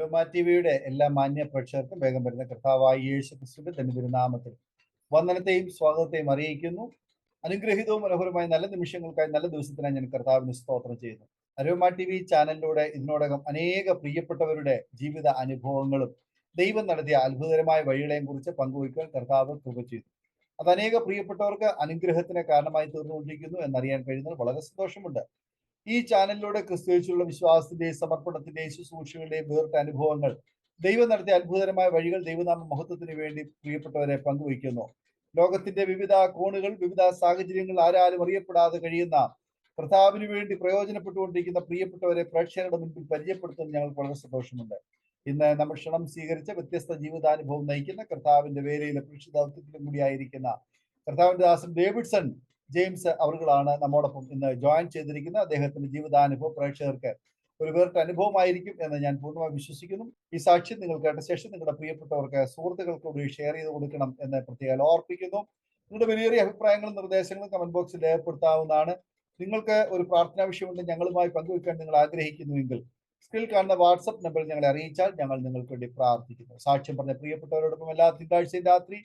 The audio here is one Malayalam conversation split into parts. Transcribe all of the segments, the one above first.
അരോമ ടിവിയുടെ എല്ലാ മാന്യ പ്രേക്ഷകർക്കും വേഗം വരുന്ന കർത്താവായ യേശു ക്രിസ്തുവിന്റെ ധന്യതിരുനാമത്തിൽ വന്ദനത്തെയും സ്വാഗതത്തെയും അറിയിക്കുന്നു. അനുഗ്രഹീതവും മനോഹരമായ നല്ല നിമിഷങ്ങൾക്കായി നല്ല ദിവസത്തിനായി ഞാൻ കർത്താവിന് സ്തോത്രം ചെയ്യുന്നു. അരോമ ടിവി ചാനലിലൂടെ ഇതിനോടകം അനേക പ്രിയപ്പെട്ടവരുടെ ജീവിത അനുഭവങ്ങളും ദൈവം നടത്തിയ അത്ഭുതകരമായ വഴികളെയും കുറിച്ച് പങ്കുവയ്ക്കാൻ കർത്താവ് കൃപ ചെയ്തു. അത് അനേക പ്രിയപ്പെട്ടവർക്ക് അനുഗ്രഹത്തിന് കാരണമായി തീർന്നുകൊണ്ടിരിക്കുന്നു എന്നറിയാൻ കഴിയുന്നത് വളരെ സന്തോഷമുണ്ട്. ഈ ചാനലിലൂടെ ക്രിസ്തുവിലുള്ള വിശ്വാസത്തിന്റെയും സമർപ്പണത്തിന്റെയും ശുശ്രൂഷകളുടെയും വേറിട്ട അനുഭവങ്ങൾ, ദൈവം നടത്തിയ അത്ഭുതകരമായ വഴികൾ ദൈവനാമ മഹത്വത്തിന് വേണ്ടി പ്രിയപ്പെട്ടവരെ പങ്കുവയ്ക്കുന്നു. ലോകത്തിന്റെ വിവിധ കോണുകൾ, വിവിധ സാഹചര്യങ്ങൾ, ആരാലും അറിയപ്പെടാതെ കഴിയുന്ന കർത്താവിന് വേണ്ടി പ്രയോജനപ്പെട്ടുകൊണ്ടിരിക്കുന്ന പ്രിയപ്പെട്ടവരെ പ്രേക്ഷകരുടെ മുൻപിൽ പരിചയപ്പെടുത്തുന്നത് ഞങ്ങൾക്ക് വളരെ സന്തോഷമുണ്ട്. ഇന്ന് നമ്മൾ ക്ഷണം സ്വീകരിച്ച വ്യത്യസ്ത ജീവിതാനുഭവം നയിക്കുന്ന കർത്താവിന്റെ വേലയിലെ ദൗത്യത്തിലും കൂടിയായിരിക്കുന്ന കർത്താവിന്റെ ദാസൻ ഡേവിഡ്സൺ ജെയിംസ് അവറുകളാണ് നമ്മോടൊപ്പം ഇന്ന് ജോയിൻ ചെയ്തിരിക്കുന്നത്. അദ്ദേഹത്തിന്റെ ജീവിതാനുഭവം പ്രേക്ഷകർക്ക് ഒരു വേറിട്ട അനുഭവമായിരിക്കും എന്ന് ഞാൻ പൂർണ്ണമായി വിശ്വസിക്കുന്നു. ഈ സാക്ഷ്യം നിങ്ങൾ കേട്ട ശേഷം നിങ്ങളുടെ പ്രിയപ്പെട്ടവർക്ക്, സുഹൃത്തുക്കൾക്കൂടി ഷെയർ ചെയ്ത് കൊടുക്കണം എന്ന് പ്രത്യേകം ഓർപ്പിക്കുന്നു. നിങ്ങളുടെ വലിയ അഭിപ്രായങ്ങളും നിർദ്ദേശങ്ങളും കമന്റ് ബോക്സിൽ രേഖപ്പെടുത്താവുന്നതാണ്. നിങ്ങൾക്ക് ഒരു പ്രാർത്ഥനാ വിഷയമുണ്ട് ഞങ്ങളുമായി പങ്കുവയ്ക്കാൻ നിങ്ങൾ ആഗ്രഹിക്കുന്നുവെങ്കിൽ സ്ക്രീനിൽ കാണുന്ന വാട്സപ്പ് നമ്പറിൽ ഞങ്ങളെ അറിയിച്ചാൽ ഞങ്ങൾ നിങ്ങൾക്ക് വേണ്ടി പ്രാർത്ഥിക്കുന്നു. സാക്ഷ്യം പറഞ്ഞ പ്രിയപ്പെട്ടവരോടൊപ്പം എല്ലാ തിങ്കളാഴ്ചയും രാത്രി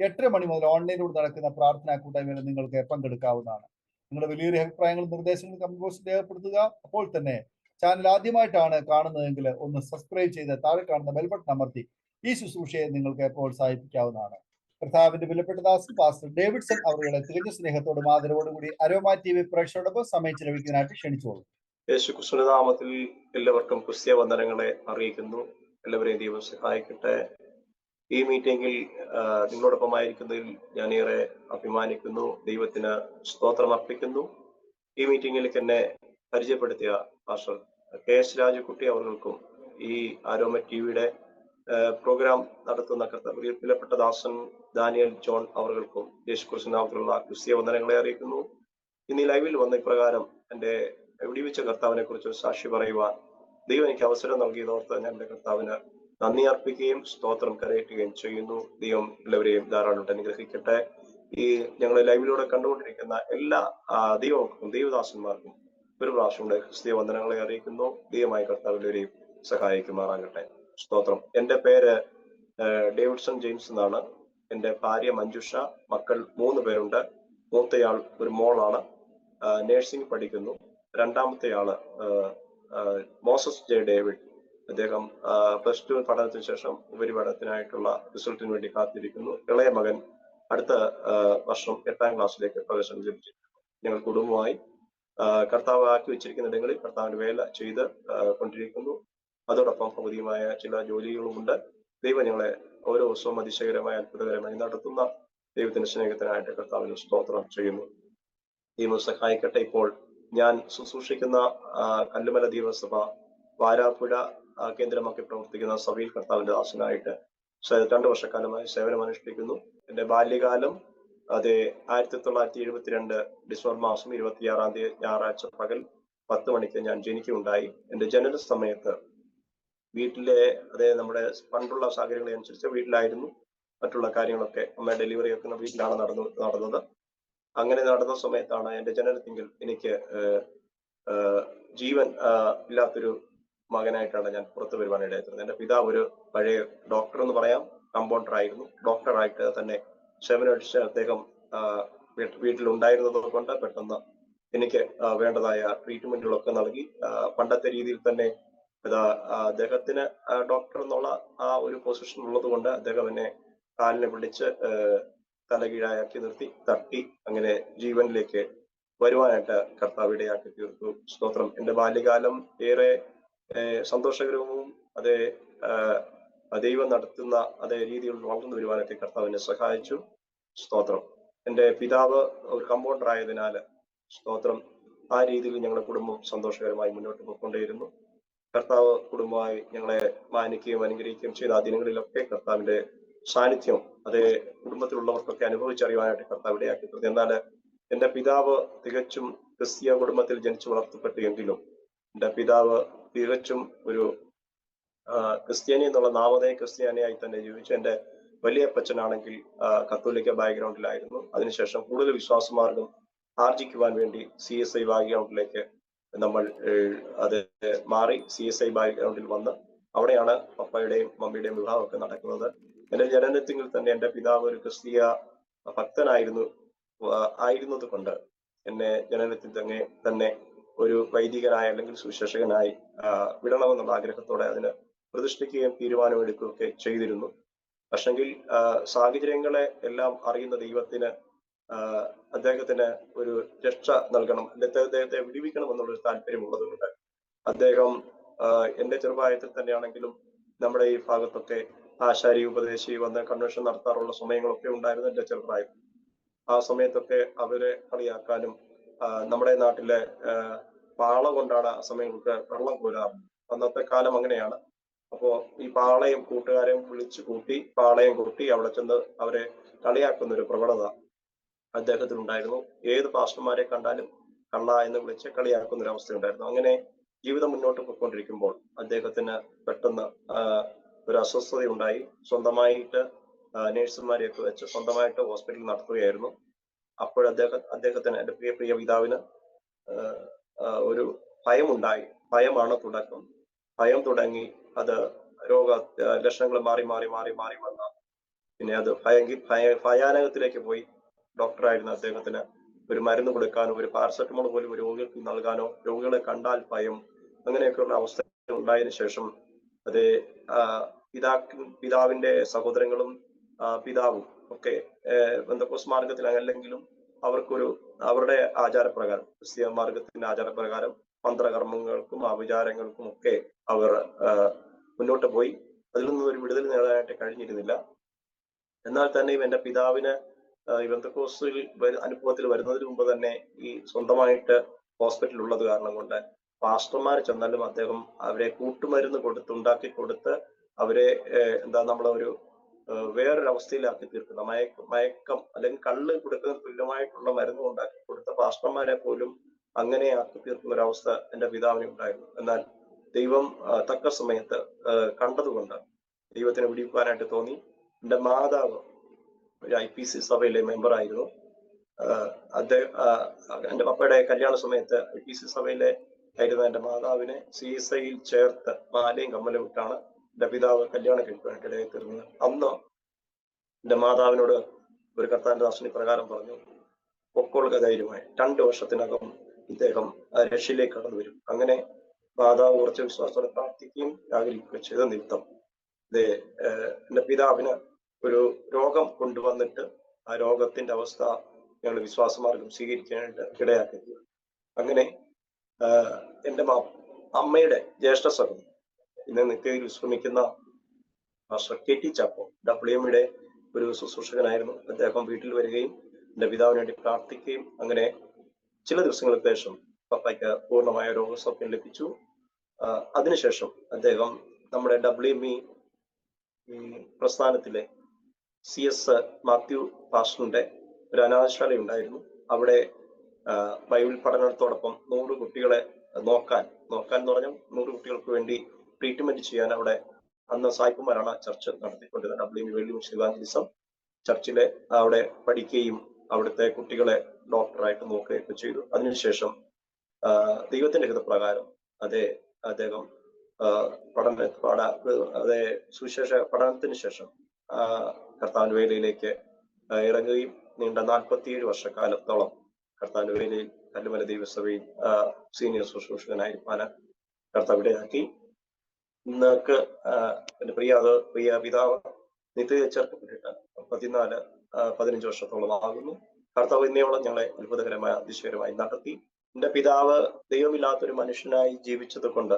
8:30 മണി മുതൽ ഓൺലൈനിലൂടെ നടക്കുന്ന പ്രാർത്ഥനാ കൂട്ടായ്മയിൽ നിങ്ങൾക്ക് പങ്കെടുക്കാവുന്നതാണ്. നിങ്ങളുടെ വലിയൊരു അഭിപ്രായങ്ങളും നിർദ്ദേശങ്ങളും കമന്റ് ബോക്സിൽ രേഖപ്പെടുത്തുക. അപ്പോൾ തന്നെ ചാനൽ ആദ്യമായിട്ടാണ് കാണുന്നതെങ്കിൽ ഒന്ന് സബ്സ്ക്രൈബ് ചെയ്ത് താഴെ കാണുന്ന ബെൽ ബട്ടൺ അമർത്തി ഈ ശുശ്രൂഷയെ നിങ്ങൾക്ക് പ്രോത്സാഹിപ്പിക്കാവുന്നതാണ്. കർത്താവിന്റെ വിലപ്പെട്ട ദാസൻ പാസ്റ്റർ ഡേവിഡ്സൺ അവരുടെ തികഞ്ഞ സ്നേഹത്തോടും ആദരവോടും കൂടി അരോമ ടിവി പ്രേക്ഷകരോടൊപ്പം സമയം ചെലവഴിക്കാനായിട്ട് ക്ഷണിച്ചോളൂ. യേശു ക്രിസ്തുവിന്റെ നാമത്തിൽ എല്ലാവർക്കും ക്രിസ്തീയ വന്ദനങ്ങളെ അറിയിക്കുന്നു. എല്ലാവരെയും ദൈവം സഹായിക്കട്ടെ. ഈ മീറ്റിംഗിൽ നിങ്ങളോടൊപ്പമായിരിക്കുന്നതിൽ ഞാൻ ഏറെ അഭിമാനിക്കുന്നു. ദൈവത്തിന് സ്തോത്രം അർപ്പിക്കുന്നു. ഈ മീറ്റിംഗിലേക്ക് എന്നെ പരിചയപ്പെടുത്തിയ പാസ്റ്റർ KS രാജകുട്ടി അവർക്കും ഈ അരോമ ടിവിയുടെ പ്രോഗ്രാം നടത്തുന്ന വിലപ്പെട്ട ദാസൻ ഡാനിയൽ ജോൺ അവർക്കും യേശു ക്രിസ്തുവിന്റെ നാമത്തിലുള്ള ക്രിസ്തീയ വന്ദനങ്ങളെ അറിയിക്കുന്നു. ഇന്ന് ഈ ലൈവിൽ വന്ന ഇപ്രകാരം എൻ്റെ വിടിവിച്ച കർത്താവിനെ കുറിച്ച് സാക്ഷി പറയുവാൻ ദൈവം എനിക്ക് അവസരം നൽകിയതോർത്ത് ഞാൻ എൻ്റെ കർത്താവിന് നന്ദി അർപ്പിക്കുകയും സ്തോത്രം കരയറ്റുകയും ചെയ്യുന്നു. ദൈവം എല്ലാവരെയും ധാരാളം അനുഗ്രഹിക്കട്ടെ. ഈ ഞങ്ങളെ ലൈവിലൂടെ കണ്ടുകൊണ്ടിരിക്കുന്ന എല്ലാ ദൈവങ്ങൾക്കും ദൈവദാസന്മാർക്കും ഒരു പ്രാവശ്യമുണ്ട് ക്രിസ്തീയ വന്ദനങ്ങളെ അറിയിക്കുന്നു. ദൈവമായ കർത്താവ് എല്ലാവരെയും സഹായിക്കുമാറാകട്ടെ. സ്തോത്രം. എൻ്റെ പേര് ഡേവിഡ്സൺ ജെയിംസ് എന്നാണ്. എൻ്റെ ഭാര്യ മഞ്ജുഷ, മക്കൾ 3 പേരുണ്ട്. മൂത്തയാൾ ഒരു മോളാണ്, നേഴ്സിംഗ് പഠിക്കുന്നു. രണ്ടാമത്തെ ആള് മോസസ് ജെ ഡേവിഡ്. അദ്ദേഹം +2 പഠനത്തിന് ശേഷം ഉപരിപഠനത്തിനായിട്ടുള്ള റിസൾട്ടിന് വേണ്ടി കാത്തിരിക്കുന്നു. ഇളയ മകൻ അടുത്ത വർഷം 8ാം ക്ലാസ്സിലേക്ക് പ്രവേശനം ലഭിച്ചിരിക്കുന്നു. ഞങ്ങൾ കുടുംബമായി കർത്താവ് ആക്കി വെച്ചിരിക്കുന്നിടങ്ങളിൽ കർത്താവിന്റെ വേല ചെയ്ത് കൊണ്ടിരിക്കുന്നു. അതോടൊപ്പം ഭൗതികമായ ചില ജോലികളുമുണ്ട്. ദൈവം ഞങ്ങളെ ഓരോ ദിവസവും അതിശയകരമായ അത്ഭുതകരമായി നടത്തുന്ന ദൈവത്തിന്റെ സ്നേഹത്തിനായിട്ട് കർത്താവിന് സ്തോത്രം ചെയ്യുന്നു. ദൈവം സഹായിക്കട്ടെ. ഇപ്പോൾ ഞാൻ ശുശ്രൂഷിക്കുന്ന കല്ലുമല ദൈവസഭ വാരാപ്പുഴ കേന്ദ്രമാക്കി പ്രവർത്തിക്കുന്ന സഭയിൽ കർത്താവിന്റെ ദാസനായിട്ട് 2 വർഷക്കാലമായി സേവനം അനുഷ്ഠിക്കുന്നു. എന്റെ ബാല്യകാലം അത് 1972 ഡിസംബർ മാസം 26-ാം തീയതി ഞായറാഴ്ച പകൽ 10 മണിക്ക് ഞാൻ ജനിക്കുകയുണ്ടായി. എന്റെ ജനന സമയത്ത് വീട്ടിലെ നമ്മുടെ പണ്ടുള്ള സാഹചര്യങ്ങളെ അനുസരിച്ച് വീട്ടിലായിരുന്നു. മറ്റുള്ള കാര്യങ്ങളൊക്കെ അമ്മ ഡെലിവറി ഒക്കെ വീട്ടിലാണ് നടന്നത്. അങ്ങനെ നടന്ന സമയത്താണ് എൻ്റെ ജനനത്തിങ്കിൽ എനിക്ക് ജീവൻ ഇല്ലാത്തൊരു മകനായിട്ടാണ് ഞാൻ പുറത്തു വരുവാനിടയായിരുന്നത്. എൻ്റെ പിതാവ് ഒരു പഴയ ഡോക്ടർ എന്ന് പറയാം, കമ്പൗണ്ടർ ആയിരുന്നു. ഡോക്ടറായിട്ട് തന്നെ സേവനമനുഷ്ഠിച്ച അദ്ദേഹം വീട്ടിലുണ്ടായിരുന്നത് കൊണ്ട് പെട്ടെന്ന് എനിക്ക് വേണ്ടതായ ട്രീറ്റ്മെന്റുകളൊക്കെ നൽകി. പണ്ടത്തെ രീതിയിൽ തന്നെ അദ്ദേഹത്തിന് ഡോക്ടർ എന്നുള്ള ആ ഒരു പൊസിഷൻ ഉള്ളത് കൊണ്ട് അദ്ദേഹം എന്നെ കാലിനെ പിടിച്ച് തലകീഴാക്കി നിർത്തി തട്ടി അങ്ങനെ ജീവനിലേക്ക് വരുവാനായിട്ട് കർത്താവ് ഇടയാക്കി തീർത്തു. സ്തോത്രം. എൻ്റെ ബാല്യകാലം ഏറെ സന്തോഷകരവും ദൈവം നടത്തുന്ന അതേ രീതിയിൽ വളർന്നു വരുവാനൊക്കെ കർത്താവിനെ സഹായിച്ചു. സ്തോത്രം. എൻ്റെ പിതാവ് ഒരു കമ്പൗണ്ടർ ആയതിനാൽ സ്തോത്രം ആ രീതിയിൽ ഞങ്ങളുടെ കുടുംബം സന്തോഷകരമായി മുന്നോട്ട് പോയിക്കൊണ്ടേയിരുന്നു. കർത്താവ് കുടുംബമായി ഞങ്ങളെ മാനിക്കുകയും അനുഗ്രഹിക്കുകയും ചെയ്ത ആ ദിനങ്ങളിലൊക്കെ കർത്താവിന്റെ സാന്നിധ്യം കുടുംബത്തിലുള്ളവർക്കൊക്കെ അനുഭവിച്ചറിയുവാനായിട്ട് കർത്താവ് ഇടയാക്കി തീർന്നു. എന്നാൽ എൻ്റെ പിതാവ് തികച്ചും ക്രിസ്തീയ കുടുംബത്തിൽ ജനിച്ചു വളർത്തപ്പെട്ടു എങ്കിലും എൻ്റെ പിതാവ് തികച്ചും ഒരു ക്രിസ്ത്യാനി എന്നുള്ള നാമധേയ ക്രിസ്ത്യാനിയായി തന്നെ ജീവിച്ചു. എൻ്റെ വലിയപ്പച്ചനാണെങ്കിൽ കത്തോലിക്ക ബാക്ക്ഗ്രൗണ്ടിലായിരുന്നു. അതിനുശേഷം കൂടുതൽ വിശ്വാസമാർഗം ആർജിക്കുവാൻ വേണ്ടി CSI ബാക്ക്ഗ്രൗണ്ടിലേക്ക് നമ്മൾ അത് മാറി CSI ബാക്ക്ഗ്രൗണ്ടിൽ വന്ന് അവിടെയാണ് പപ്പയുടെയും മമ്മിയുടെയും വിവാഹമൊക്കെ നടക്കുന്നത്. എന്റെ ജനനത്തിൽ തന്നെ എന്റെ പിതാവ് ഒരു ക്രിസ്തീയ ഭക്തനായിരുന്നു ആയിരുന്നത് കൊണ്ട് എന്നെ ജനനത്തിൽ തന്നെ ഒരു വൈദികനായി അല്ലെങ്കിൽ സുവിശേഷകനായി വിടണമെന്നുള്ള ആഗ്രഹത്തോടെ അതിന് പ്രതിഷ്ഠിക്കുകയും തീരുമാനമെടുക്കുകയൊക്കെ ചെയ്തിരുന്നു. പക്ഷെങ്കിൽ സാഹചര്യങ്ങളെ എല്ലാം അറിയുന്ന ദൈവത്തിന് അദ്ദേഹത്തിന് ഒരു രക്ഷ നൽകണം, അദ്ദേഹത്തെ വിടുവിക്കണം എന്നുള്ളൊരു താല്പര്യമുള്ളത് കൊണ്ട് അദ്ദേഹം എന്റെ ചെറുപ്രായത്തിൽ തന്നെയാണെങ്കിലും നമ്മുടെ ഈ ഭാഗത്തൊക്കെ ആശാരി ഉപദേശി വന്ന് കൺവെൻഷൻ നടത്താറുള്ള സമയങ്ങളൊക്കെ ഉണ്ടായിരുന്നു എന്റെ ചെറുപ്രായത്തിൽ. ആ സമയത്തൊക്കെ അവരെ കളിയാക്കാനും നമ്മുടെ നാട്ടിലെ പാള കൊണ്ടാണ് ആ സമയങ്ങൾക്ക് വെള്ളം കോരാറ്. അന്നത്തെ കാലം അങ്ങനെയാണ്. അപ്പോ ഈ പാളയും കൂട്ടുകാരെയും വിളിച്ചു കൂട്ടി പാളയം കൂട്ടി അവിടെ ചെന്ന് അവരെ കളിയാക്കുന്ന ഒരു പ്രവണത അദ്ദേഹത്തിനുണ്ടായിരുന്നു. ഏത് പാസ്റ്റർമാരെ കണ്ടാലും കള്ള എന്ന് വിളിച്ച് കളിയാക്കുന്ന ഒരു അവസ്ഥ ഉണ്ടായിരുന്നു. അങ്ങനെ ജീവിതം മുന്നോട്ട് പോയിക്കൊണ്ടിരിക്കുമ്പോൾ അദ്ദേഹത്തിന് പെട്ടെന്ന് ഒരു അസ്വസ്ഥത ഉണ്ടായി. സ്വന്തമായിട്ട് നേഴ്സുമാരെയൊക്കെ വെച്ച് സ്വന്തമായിട്ട് ഹോസ്പിറ്റൽ നടത്തുകയായിരുന്നു. അപ്പോൾ അദ്ദേഹത്തിന് എന്റെ പ്രിയ പിതാവിന് ഒരു ഭയമുണ്ടായി. ഭയമാണ് തുടക്കം. ഭയം തുടങ്ങി അത് രോഗ ലക്ഷണങ്ങൾ മാറി വന്ന പിന്നെ അത് ഭയാനകത്തിലേക്ക് പോയി. ഡോക്ടറായിരുന്ന അദ്ദേഹത്തിന് ഒരു മരുന്ന് കൊടുക്കാനോ ഒരു പാരസെറ്റമോൾ പോലും രോഗികൾക്ക് നൽകാനോ, രോഗികളെ കണ്ടാൽ ഭയം, അങ്ങനെയൊക്കെയുള്ള അവസ്ഥ ഉണ്ടായതിനു ശേഷം അത് പിതാവിന്റെ സഹോദരങ്ങളും പിതാവും ഒക്കെ പെന്തക്കോസ്ത് മാർഗത്തിൽ അല്ലെങ്കിലും അവർക്കൊരു അവരുടെ ആചാരപ്രകാരം, ക്രിസ്തീയ മാർഗത്തിന്റെ ആചാരപ്രകാരം മന്ത്രകർമ്മങ്ങൾക്കും ആചാരങ്ങൾക്കും ഒക്കെ അവർ മുന്നോട്ട് പോയി. അതിൽ നിന്നും ഒരു വിടുതൽ നേടാനായിട്ട് കഴിഞ്ഞിരുന്നില്ല. എന്നാൽ തന്നെയും എന്റെ പിതാവിന് ഈ പെന്തക്കോസ്തിൽ അനുഭവത്തിൽ വരുന്നതിന് മുമ്പ് തന്നെ ഈ സ്വന്തമായിട്ട് ഹോസ്പിറ്റൽ ഉള്ളത് കാരണം കൊണ്ട് പാസ്റ്റർമാർ ചെന്നാലും അദ്ദേഹം അവരെ കൂട്ടുമരുന്ന് ഉണ്ടാക്കി കൊടുത്ത് അവരെ നമ്മളൊരു വേറൊരു അവസ്ഥയിലാക്കി തീർക്കുന്ന മയക്കം അല്ലെങ്കിൽ കള്ള് കൊടുക്കുന്ന തുല്യമായിട്ടുള്ള മരുന്ന് ഉണ്ടാക്കി കൊടുത്ത പാസ്റ്റർമാരെ പോലും അങ്ങനെ ആക്കി തീർക്കുന്ന ഒരു അവസ്ഥ എന്റെ പിതാവിന് ഉണ്ടായിരുന്നു. എന്നാൽ ദൈവം തക്ക സമയത്ത് കണ്ടതുകൊണ്ട് ദൈവത്തിനെ വിടിപ്പാനായിട്ട് തോന്നി. എന്റെ മാതാവ് ഒരു IPC സഭയിലെ മെമ്പറായിരുന്നു. എന്റെ പപ്പയുടെ കല്യാണ സമയത്ത് IPC സഭയിലെ ആയിരുന്ന എന്റെ മാതാവിനെ CSIയിൽ ചേർത്ത് മാലയും കമ്മലും ഇട്ടാണ് എന്റെ പിതാവ് കല്യാണം കഴിക്കാനായിട്ട് ഇടയിൽ തീർന്നത്. അന്ന് എന്റെ മാതാവിനോട് ഒരു കർത്താവിന്റെ ദാസൻ പ്രകാരം പറഞ്ഞു, പൊക്കോളുക ധൈര്യമായി, 2 വർഷത്തിനകം ഇദ്ദേഹം രക്ഷയിലേക്ക് കടന്നു വരും. അങ്ങനെ മാതാവ് കുറച്ച് വിശ്വാസത്തോടെ പ്രാർത്ഥിക്കുകയും ആഗ്രഹിക്കുകയും ചെയ്ത നിമിത്തം എന്റെ പിതാവിന് ഒരു രോഗം കൊണ്ടുവന്നിട്ട് ആ രോഗത്തിന്റെ അവസ്ഥ ഞങ്ങൾ വിശ്വാസമാർഗം സ്വീകരിക്കാനായിട്ട് ഇടയാക്കി. അങ്ങനെ എന്റെ അമ്മയുടെ ജ്യേഷ്ഠ സഹോദരൻ ഇന്ന് നിത്യയിൽ വിശ്രമിക്കുന്ന മാസ്റ്റർ KT ചാക്കോ WMയുടെ ഒരു ശുശ്രൂഷകനായിരുന്നു. അദ്ദേഹം വീട്ടിൽ വരികയും എന്റെ പിതാവിന് വേണ്ടി പ്രാർത്ഥിക്കുകയും അങ്ങനെ ചില ദിവസങ്ങൾക്ക് ശേഷം പപ്പയ്ക്ക് പൂർണ്ണമായ രോഗസൗഖ്യം ലഭിച്ചു. അതിനുശേഷം അദ്ദേഹം നമ്മുടെ WME പ്രസ്ഥാനത്തിലെ CS മാത്യു പാസ്റ്ററിന്റെ ഒരു അനാഥശാല ഉണ്ടായിരുന്നു. അവിടെ ബൈബിൾ പഠനത്തോടൊപ്പം 100 കുട്ടികളെ നോക്കാൻ എന്ന് പറഞ്ഞാൽ 100 കുട്ടികൾക്ക് വേണ്ടി ട്രീറ്റ്മെന്റ് ചെയ്യാൻ അവിടെ അന്ന് സായിപ്പുമാരാണ് ചർച്ച നടത്തിക്കൊണ്ടിരുന്നത്. WME വെള്ളി മിഷൻ ഇവാഞ്ചലിസം ചർച്ചിലെ അവിടെ പഠിക്കുകയും അവിടുത്തെ കുട്ടികളെ ഡോക്ടറായിട്ട് നോക്കുകയൊക്കെ ചെയ്തു. അതിനുശേഷം ദൈവത്തിന്റെ ഹിതപ്രകാരം അദ്ദേഹം സുവിശേഷ പഠനത്തിന് ശേഷം കർത്താവിന്റെ വേലയിലേക്ക് ഇറങ്ങുകയും നീണ്ട 47 വർഷക്കാലത്തോളം കർത്താവിന്റെ വേലയിൽ കല്ലുമല ദൈവസഭയിൽ സീനിയർ ശുശ്രൂഷകനായിരിക്കാൻ കർത്താവ് ഇടയാക്കി. ഇന്നൊക്കെ എന്റെ പ്രിയ പിതാവ് നിത്യ ചേർക്കപ്പെട്ടിട്ട് 15 വർഷത്തോളം ആകുന്നു. കർത്താവ് ഇന്നയോളം ഞങ്ങളെ അത്ഭുതകരമായ അതിശയകരമായി നടത്തി. എന്റെ പിതാവ് ദൈവമില്ലാത്തൊരു മനുഷ്യനായി ജീവിച്ചത് കൊണ്ട്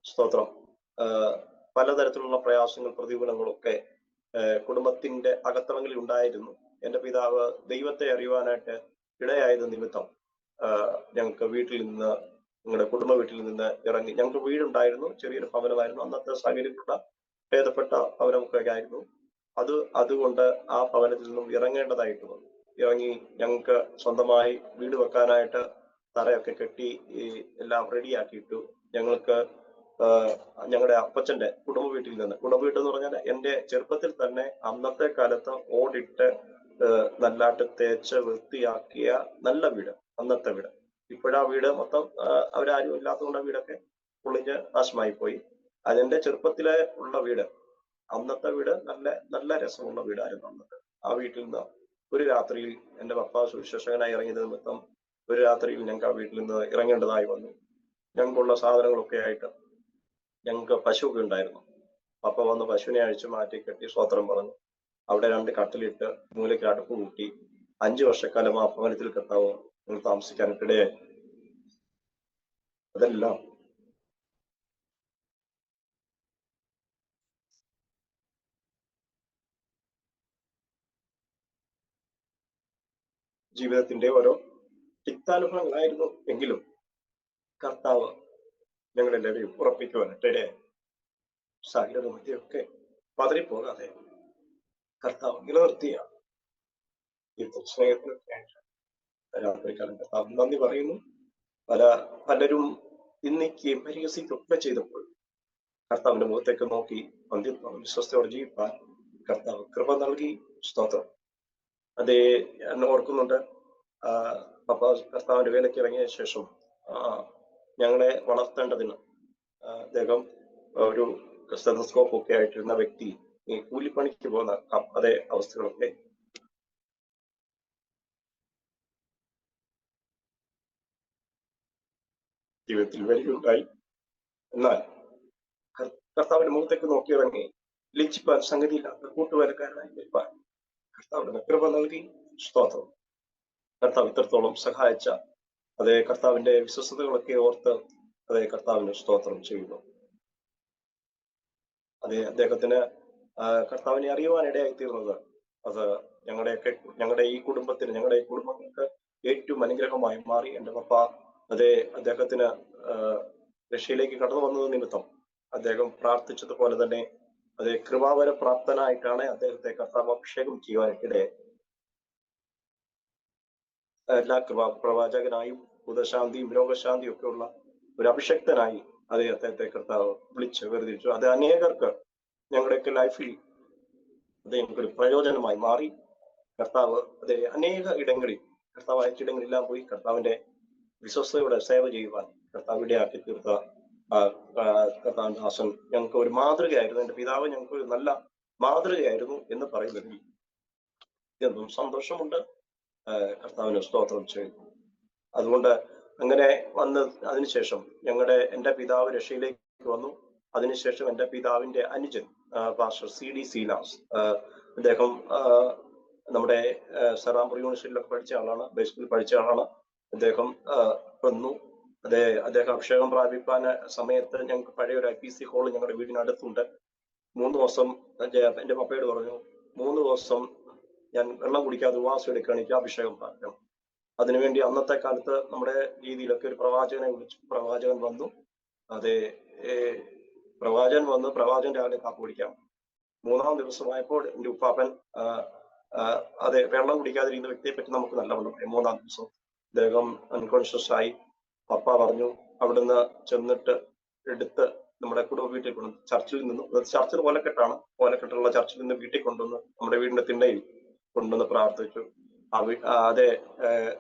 സ്തോത്രം, പലതരത്തിലുള്ള പ്രയാസങ്ങൾ പ്രതികൂലങ്ങളൊക്കെ കുടുംബത്തിന്റെ അകത്തളങ്ങളിൽ ഉണ്ടായിരുന്നു. എന്റെ പിതാവ് ദൈവത്തെ അറിയുവാനായിട്ട് ഇടയായത് നിമിത്തം ഞങ്ങൾക്ക് ഞങ്ങളുടെ കുടുംബ വീട്ടിൽ നിന്ന് ഇറങ്ങി, ഞങ്ങൾക്ക് വീടുണ്ടായിരുന്നു, ചെറിയൊരു ഭവനമായിരുന്നു. അന്നത്തെ സാഹചര്യത്തിലുള്ള ഭേദപ്പെട്ട ഭവനമൊക്കെ ആയിരുന്നു. അതുകൊണ്ട് ആ ഭവനത്തിൽ നിന്നും ഇറങ്ങേണ്ടതായിട്ട് വന്നു. ഇറങ്ങി ഞങ്ങൾക്ക് സ്വന്തമായി വീട് വെക്കാനായിട്ട് തറയൊക്കെ കെട്ടി എല്ലാം റെഡിയാക്കിയിട്ടു. ഞങ്ങൾക്ക് ഞങ്ങളുടെ അപ്പച്ചന്റെ കുടുംബ വീട്ടിൽ എന്ന് പറഞ്ഞാൽ എന്റെ ചെറുപ്പത്തിൽ തന്നെ അന്നത്തെ കാലത്ത് ഓടിട്ട് നല്ലാട്ട് തേച്ച് വൃത്തിയാക്കിയ നല്ല വീട്, അന്നത്തെ വീട്. ഇപ്പോഴാ വീട് മൊത്തം അവരാരും ഇല്ലാത്തതുകൊണ്ട് ആ വീടൊക്കെ പൊളിഞ്ഞ് നാശമായി പോയി. അതെന്റെ ചെറുപ്പത്തിലെ ഉള്ള വീട്. അന്നത്തെ വീട് നല്ല നല്ല രസമുള്ള വീടായിരുന്നു അന്നത്തെ. ആ വീട്ടിൽ നിന്ന് ഒരു രാത്രിയിൽ എന്റെ പപ്പ സുവിശേഷകനായി ഇറങ്ങിയത് നിമിത്തം ഒരു രാത്രിയിൽ ഞങ്ങൾക്ക് ആ വീട്ടിൽ നിന്ന് ഇറങ്ങേണ്ടതായി വന്നു. ഞങ്ങൾക്കുള്ള സാധനങ്ങളൊക്കെ ആയിട്ട് ഞങ്ങൾക്ക് പശുവൊക്കെ ഉണ്ടായിരുന്നു. പപ്പ വന്ന് പശുവിനെ അഴിച്ചു മാറ്റി കെട്ടി സ്വോത്രം പറഞ്ഞു. അവിടെ 2 കട്ടിലിട്ട് മൂലയ്ക്ക് അടുപ്പ് കൂട്ടി 5 വർഷക്കാലം ആ ഭവനത്തിൽ കർത്താവ് ഞങ്ങൾ താമസിക്കാനിടയായി. അതെല്ലാം ജീവിതത്തിന്റെ ഓരോ ചിത്താനുഭവങ്ങളായിരുന്നു. എങ്കിലും കർത്താവ് ഞങ്ങളെല്ലാവരെയും ഉറപ്പിക്കുവാനിടയായി. സാഹചര്യമൊക്കെ പതറിപ്പോകാതെ കർത്താവ് നിലനിർത്തിയ ഈ സ്നേഹത്തിനൊക്കെയായിട്ട് രാത്രിക്കാലം കർത്താവ് നന്ദി പറയുന്നു. പലരും നിന്ദിക്കുകയും പരിഹസിക്കുകയൊക്കെ ചെയ്തപ്പോൾ കർത്താവിന്റെ മുഖത്തേക്ക് നോക്കി വിശ്വസ്തയോടെ ജീവിപ്പാൻ കർത്താവ് കൃപ നൽകി. സ്തോത്രം. അതേ ഞാൻ ഓർക്കുന്നുണ്ട്, പപ്പ കർത്താവിന്റെ വേലയ്ക്ക് ഇറങ്ങിയ ശേഷം ഞങ്ങളെ വളർത്തേണ്ടതിന് അദ്ദേഹം ഒരു സ്റ്റെതസ്കോപ്പ് ഒക്കെ ആയിട്ടിരുന്ന വ്യക്തി ഈ കൂലിപ്പണിക്ക് പോകുന്ന അതേ അവസ്ഥകളൊക്കെ ജീവിതത്തിൽ വരികയുണ്ടായി. എന്നാൽ കർത്താവിന്റെ മുഖത്തേക്ക് നോക്കിയിറങ്ങി ലജ്ജിപ്പാൻ സംഗതിയില്ലാത്ത കൂട്ടുവേലക്കാരനായി നിൽപ്പാൻ കർത്താവിന്റെ കൃപ നൽകി. സ്തോത്രം. കർത്താവ് ഇത്രത്തോളം സഹായിച്ച അതേ കർത്താവിന്റെ വിശ്വസ്തകളൊക്കെ ഓർത്ത് അതേ കർത്താവിന് സ്തോത്രം ചെയ്യുന്നു. അതേ അദ്ദേഹത്തിന് കർത്താവിനെ അറിയുവാനിടയായി തീർന്നത് അത് ഞങ്ങളുടെ ഈ കുടുംബങ്ങൾക്ക് ഏറ്റവും അനുഗ്രഹമായി മാറി. എൻ്റെ പപ്പ അതേ അദ്ദേഹത്തിന് റഷ്യയിലേക്ക് കടന്നു വന്നത് നിമിത്തം അദ്ദേഹം പ്രാർത്ഥിച്ചതുപോലെ തന്നെ അതേ കൃപാവര പ്രാപ്തനായിട്ടാണ് അദ്ദേഹത്തെ കർത്താവ് അഭിഷേകം ചെയ്യുവാനിടയായി. എല്ലാ പ്രവാചകനായും ഭൂതശാന്തിയും രോഗശാന്തിയും ഒക്കെ ഉള്ള ഒരു അഭിഷക്തനായി അദ്ദേഹത്തെ കർത്താവ് വിളിച്ച് വേർതിരിച്ചു. അത് അനേകർക്ക് ഞങ്ങളുടെയൊക്കെ ലൈഫിൽ ഒരു പ്രയോജനമായി മാറി. കർത്താവ് അനേക ഇടങ്ങളിൽ കർത്താവ് അയച്ചിടങ്ങളെല്ലാം പോയി കർത്താവിന്റെ വിശ്വസ്തയോടെ സേവ ചെയ്യുവാൻ കർത്താവ് ഇടയാക്കി തീർത്ത കർത്താവിന്റെ ദാസൻ ഞങ്ങൾക്ക് ഒരു മാതൃകയായിരുന്നു. എൻ്റെ പിതാവ് ഞങ്ങൾക്ക് ഒരു നല്ല മാതൃകയായിരുന്നു എന്ന് പറയുന്നതിൽ എന്തും സന്തോഷമുണ്ട്. കർത്താവിന് സ്തോത്രം ചെയ്യുന്നു. അതുകൊണ്ട് അങ്ങനെ വന്ന് അതിനുശേഷം എൻ്റെ പിതാവ് രക്ഷയിലേക്ക് വന്നു. അതിനുശേഷം എൻ്റെ പിതാവിന്റെ അനുജൻ പാസ്റ്റർ CD സീലാസ്, അദ്ദേഹം നമ്മുടെ സെറാംപൂർ യൂണിവേഴ്സിറ്റിയിലൊക്കെ പഠിച്ച ആളാണ്, ബേസിക്കലി പഠിച്ച ആളാണ്. അദ്ദേഹം വന്നു. അദ്ദേഹം അഭിഷേകം പ്രാപിപ്പാൻ സമയത്ത് ഞങ്ങൾക്ക് പഴയ ഒരു IPC ഹോൾ ഞങ്ങളുടെ വീടിനടുത്തുണ്ട്. 3 ദിവസം എൻ്റെ പപ്പയോട് പറഞ്ഞു, 3 ദിവസം ഞാൻ വെള്ളം കുടിക്കാതെ ഉപവാസം എടുക്കുകയാണ്, എനിക്ക് അഭിഷേകം പ്രാപിക്കണം. അതിനുവേണ്ടി അന്നത്തെ കാലത്ത് നമ്മുടെ രീതിയിലൊക്കെ ഒരു പ്രവാചകനെ വിളിച്ചു. പ്രവാചകൻ വന്നു. പ്രവാചകൻ രാവിലെ കാപ്പ് കുടിക്കാം. 3-ാം ദിവസമായപ്പോൾ എൻ്റെ ഉപ്പാപ്പൻ വെള്ളം കുടിക്കാതിരിക്കുന്ന വ്യക്തിയെ പറ്റി നമുക്ക് നല്ലവണ്ണം. 3-ാം ദിവസം അദ്ദേഹം അൺകോൺഷ്യസ് ആയി. പപ്പ പറഞ്ഞു അവിടുന്ന് ചെന്നിട്ട് എടുത്ത് നമ്മുടെ കുടുംബ വീട്ടിൽ കൊണ്ടുവന്നു. ചർച്ചിൽ ഓലക്കെട്ടുള്ള ചർച്ചിൽ നിന്ന് വീട്ടിൽ കൊണ്ടുവന്ന് നമ്മുടെ വീടിന്റെ തിണ്ണയിൽ കൊണ്ടുവന്ന് പ്രാർത്ഥിച്ചു.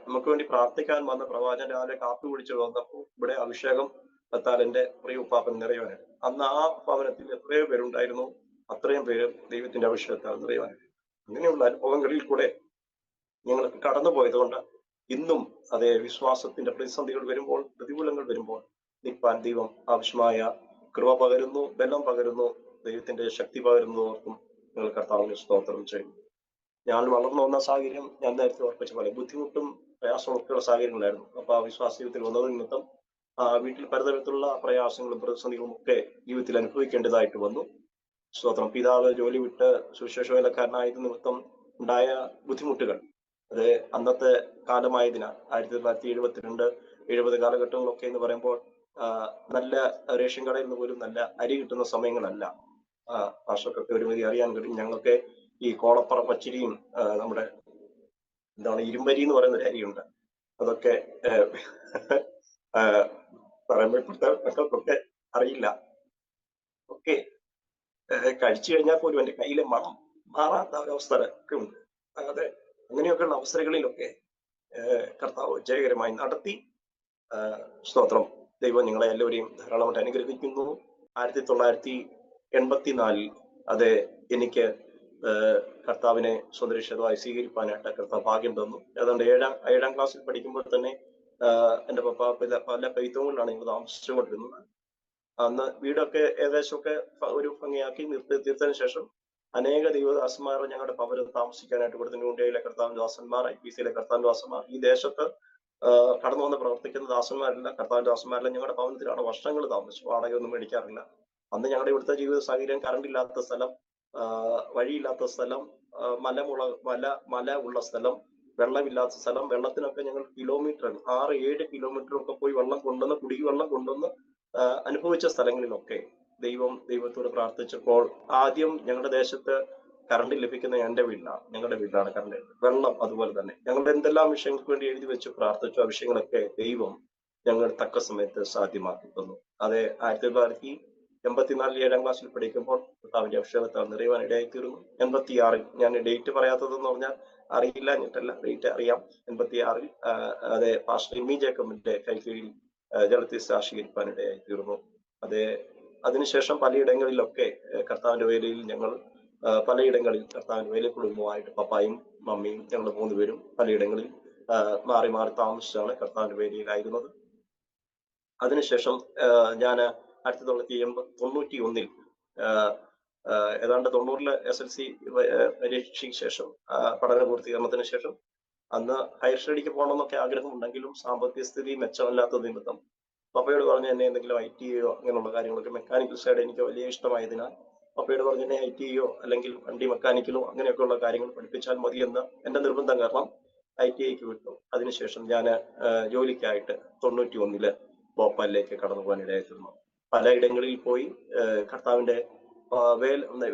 നമുക്ക് വേണ്ടി പ്രാർത്ഥിക്കാൻ വന്ന പ്രവാചകൻ രാവിലെ കാപ്പി കുടിച്ച് വന്നപ്പോൾ ഇവിടെ അഭിഷേകം എത്താൽ എൻ്റെ പ്രിയ ഉപ്പാപ്പൻ നിറയുവാനായിട്ട്. അന്ന് ആ ഭവനത്തിൽ എത്രയോ പേരുണ്ടായിരുന്നു, അത്രയും പേര് ദൈവത്തിന്റെ അഭിഷേകത്താൽ നിറയുവാനായിട്ട്. അങ്ങനെയുള്ള അനുഭവങ്ങളിൽ കൂടെ ഞങ്ങൾക്ക് കടന്നു പോയത് കൊണ്ട് ഇന്നും വിശ്വാസത്തിന്റെ പ്രതിസന്ധികൾ വരുമ്പോൾ, പ്രതികൂലങ്ങൾ വരുമ്പോൾ നിൽപ്പാൻ ദൈവം ആവശ്യമായ കൃപ പകരുന്നു, ബലം പകരുന്നു, ദൈവത്തിന്റെ ശക്തി പകരുന്നു. ഓർക്കും നിങ്ങൾ കർത്താവിന് സ്തോത്രം ചെയ്യുന്നു. ഞാൻ വളർന്നു വന്ന സാഹചര്യം ഞാൻ നേരത്തെ ഓർപ്പിച്ച പോലെ ബുദ്ധിമുട്ടും പ്രയാസമൊക്കെയുള്ള സാഹചര്യങ്ങളായിരുന്നു. അപ്പൊ ആ വിശ്വാസ ജീവിതത്തിൽ വന്നത് നിമിത്തം വീട്ടിൽ പലതരത്തിലുള്ള പ്രയാസങ്ങളും പ്രതിസന്ധികളും ഒക്കെ ജീവിതത്തിൽ അനുഭവിക്കേണ്ടതായിട്ട് വന്നു. സ്തോത്രം. പിതാവ് ജോലി വിട്ട് സുവിശേഷ വേലക്കാരനായത് നിമിത്തം ഉണ്ടായ ബുദ്ധിമുട്ടുകൾ അന്നത്തെ കാലമായതിനാൽ 1972-70 കാലഘട്ടങ്ങളൊക്കെ എന്ന് പറയുമ്പോൾ നല്ല റേഷൻ കടയിൽ നിന്ന് പോലും നല്ല അരി കിട്ടുന്ന സമയങ്ങളല്ല. ഭാഷക്കൊക്കെ ഒരുമതി അറിയാൻ കഴിയും. ഞങ്ങൾക്ക് ഈ കോളപ്പറ പച്ചിരിയും നമ്മുടെ ഇരുമ്പരി എന്ന് പറയുന്ന ഒരു അരിയുണ്ട്. അതൊക്കെ പറയുമ്പോൾ ഇപ്പോഴത്തെ മക്കൾക്കൊക്കെ അറിയില്ല. ഒക്കെ കഴിച്ചു കഴിഞ്ഞാൽ പോലും എൻ്റെ കയ്യിലെ മണം മാറാത്ത ഒരവസ്ഥ ഒക്കെ ഉണ്ട്. അങ്ങനെയൊക്കെയുള്ള അവസരങ്ങളിലൊക്കെ കർത്താവ് ജയകരമായി നടത്തി. സ്തോത്രം. ദൈവം നിങ്ങളെ എല്ലാവരെയും ധാരാളമായിട്ട് അനുഗ്രഹിക്കുന്നു. 1984 അത് എനിക്ക് കർത്താവിനെ സ്വന്തരക്ഷിതമായി സ്വീകരിക്കാനായിട്ട് കർത്താവ് ഭാഗ്യം തന്നു. ഏതാണ്ട് ഏഴാം ക്ലാസ്സിൽ പഠിക്കുമ്പോൾ തന്നെ എൻ്റെ പപ്പ പല പെയ്ത്തോങ്ങളിലാണ് ഞങ്ങൾ താമസിച്ചുകൊണ്ടിരുന്നത്. അന്ന് വീടൊക്കെ ഏകദേശമൊക്കെ ഒരു ഭംഗിയാക്കി തീർത്തതിന് ശേഷം അനേക ദൈവദാസന്മാർ ഞങ്ങളുടെ ഭവനം താമസിക്കാനായിട്ട് കൊടുത്തു. ന്യൂഡയിലെ കർത്താവിന്റെ ദാസന്മാർ, IPCയിലെ കർത്താവിന്റെ ദാസന്മാർ, ഈ ദേശത്ത് കടന്നു വന്ന് പ്രവർത്തിക്കുന്ന ദാസന്മാരെല്ലാം കർത്താവിന്റെ ദാസന്മാരെല്ലാം ഞങ്ങളുടെ ഭവനത്തിലാണ് വർഷങ്ങൾ താമസിച്ചു. വാടകയൊന്നും മേടിക്കാറില്ല. അന്ന് ഞങ്ങളുടെ ഇവിടുത്തെ ജീവിത സാഹചര്യം കറണ്ട് ഇല്ലാത്ത സ്ഥലം, വഴിയില്ലാത്ത സ്ഥലം, മല ഉള്ള സ്ഥലം, വെള്ളമില്ലാത്ത സ്ഥലം. വെള്ളത്തിനൊക്കെ ഞങ്ങൾ കിലോമീറ്റർ 6-7 കിലോമീറ്റർ ഒക്കെ പോയി വെള്ളം കൊണ്ടുവന്ന് കുടിവെള്ളം കൊണ്ടുവന്ന് അനുഭവിച്ച സ്ഥലങ്ങളിലൊക്കെ ദൈവത്തോട് പ്രാർത്ഥിച്ചപ്പോൾ ആദ്യം ഞങ്ങളുടെ ദേശത്ത് കറണ്ട് ലഭിക്കുന്ന ഞങ്ങളുടെ വീട്ടിലാണ് കറണ്ട്. വെള്ളം അതുപോലെ തന്നെ ഞങ്ങളുടെ എന്തെല്ലാം വിഷയങ്ങൾക്ക് വേണ്ടി എഴുതി വെച്ച് പ്രാർത്ഥിച്ചു, ആ വിഷയങ്ങളൊക്കെ ദൈവം ഞങ്ങൾ തക്ക സമയത്ത് സാധ്യമാക്കി തന്നു. അത് 1984 7ാം ക്ലാസ്സിൽ പഠിക്കുമ്പോൾ കർത്താവിന്റെ അഭിഷേകത്താൽ നിറയുവാൻ ഇടയായി തീർന്നു. 86 ഞാൻ ഡേറ്റ് പറയാത്തതെന്ന് പറഞ്ഞാൽ അറിയില്ല, ഞെട്ടല്ല, ഡേറ്റ് അറിയാം. 86 അതെ പാസ്റ്റർ എമ്മി ജേക്കബിന്റെ കൈകീഴിൽ ജലത്തിൽ സാക്ഷീകരിക്കാൻ ഇടയായി തീർന്നു. അതിനുശേഷം പലയിടങ്ങളിലൊക്കെ കർത്താവിന്റെ വേലയിൽ ഞങ്ങൾ പലയിടങ്ങളിൽ കർത്താവിന്റെ വേല കുടുംബമായിട്ട് പപ്പായും മമ്മിയും ഞങ്ങൾ 3 പേരും പലയിടങ്ങളിൽ മാറി മാറി താമസിച്ചാണ് കർത്താവിന്റെ വേലയിലായിരുന്നത്. അതിനുശേഷം ഞാൻ 1991 ഏതാണ്ട് 90 SLC പരീക്ഷയ്ക്ക് ശേഷം പഠന പൂർത്തീകരണത്തിന് ശേഷം അന്ന് ഹയർ സ്റ്റഡിക്ക് പോകണമെന്നൊക്കെ ആഗ്രഹമുണ്ടെങ്കിലും സാമ്പത്തിക സ്ഥിതി മെച്ചമല്ലാത്ത നിമിത്തം പപ്പയോട് പറഞ്ഞ് എന്നെ എന്തെങ്കിലും ITയോ അങ്ങനെയുള്ള കാര്യങ്ങളൊക്കെ, മെക്കാനിക്കൽ സൈഡ് എനിക്ക് വലിയ ഇഷ്ടമായതിനാൽ പപ്പയോട് പറഞ്ഞ് എന്നെ ITയോ അല്ലെങ്കിൽ വണ്ടി മെക്കാനിക്കലോ അങ്ങനെയൊക്കെയുള്ള കാര്യങ്ങൾ പഠിപ്പിച്ചാൽ മതിയെന്ന് എൻ്റെ നിർബന്ധം കാരണം ITIക്ക് വിട്ടു. അതിനുശേഷം ഞാൻ ജോലിക്കായിട്ട് 91 ഭോപ്പാലിലേക്ക് കടന്നു പോകാൻ ഇടയായിരുന്നു. പലയിടങ്ങളിൽ പോയി കർത്താവിന്റെ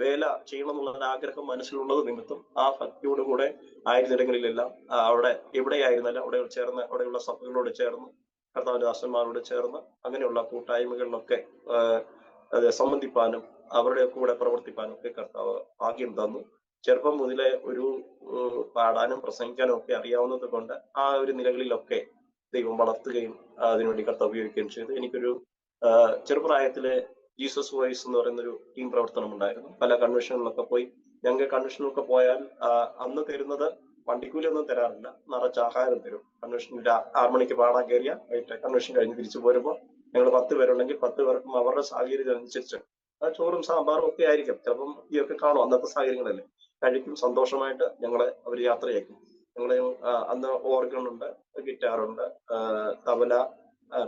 വേല ചെയ്യണമെന്നുള്ള ആഗ്രഹം മനസ്സിലുള്ളത് നിമിത്തം ആ ഭക്തിയോടുകൂടെ ആയിരുന്നിടങ്ങളിലെല്ലാം അവിടെ എവിടെയായിരുന്നാലും അവിടെയുള്ള സഭകളോട് ചേർന്ന് കർത്താവിന്റെ ദാസന്മാരോട് ചേർന്ന് അങ്ങനെയുള്ള കൂട്ടായ്മകളിലൊക്കെ സംബന്ധിപ്പാനും അവരുടെ കൂടെ പ്രവർത്തിപ്പാനും ഒക്കെ കർത്താവ് ഭാഗ്യം തന്നു. ചെറുപ്പം മുതലേ ഒരു പാടാനും പ്രസംഗിക്കാനും ഒക്കെ അറിയാവുന്നത് കൊണ്ട് ആ ഒരു നിലകളിലൊക്കെ ദൈവം വളർത്തുകയും അതിനുവേണ്ടി കർത്താവ് ഉപയോഗിക്കുകയും ചെയ്തു. എനിക്കൊരു ചെറുപ്രായത്തിലെ ജീസസ് വോയിസ് എന്ന് പറയുന്നൊരു ടീം പ്രവർത്തനം ഉണ്ടായിരുന്നു. പല കൺവെൻഷനുകളിലൊക്കെ പോയി ഞങ്ങൾക്ക് കൺവെൻഷനിലൊക്കെ പോയാൽ അന്ന് തരുന്നത് വണ്ടിക്കൂലി ഒന്നും തരാറില്ല, നിറച്ച് ആഹാരം തരും. കൺവെൻഷനിൽ 6 മണിക്ക് പാടാൻ കയറിയ കൺവെൻഷൻ കഴിഞ്ഞ് തിരിച്ചു പോരുമ്പോൾ ഞങ്ങൾ 10 പേരുണ്ടെങ്കിൽ 10 പേർക്കും അവരുടെ സാഹചര്യം അനുസരിച്ച് ചോറും സാമ്പാറും ഒക്കെ ആയിരിക്കും, ചിലപ്പം ഇതൊക്കെ കാണും, അന്നത്തെ സാഹചര്യങ്ങളല്ലേ, കഴിക്കും. സന്തോഷമായിട്ട് ഞങ്ങളെ അവർ യാത്രയാക്കും. ഞങ്ങളെ അന്ന് ഓർഗൺ ഉണ്ട്, ഗിറ്റാറുണ്ട്, തബല,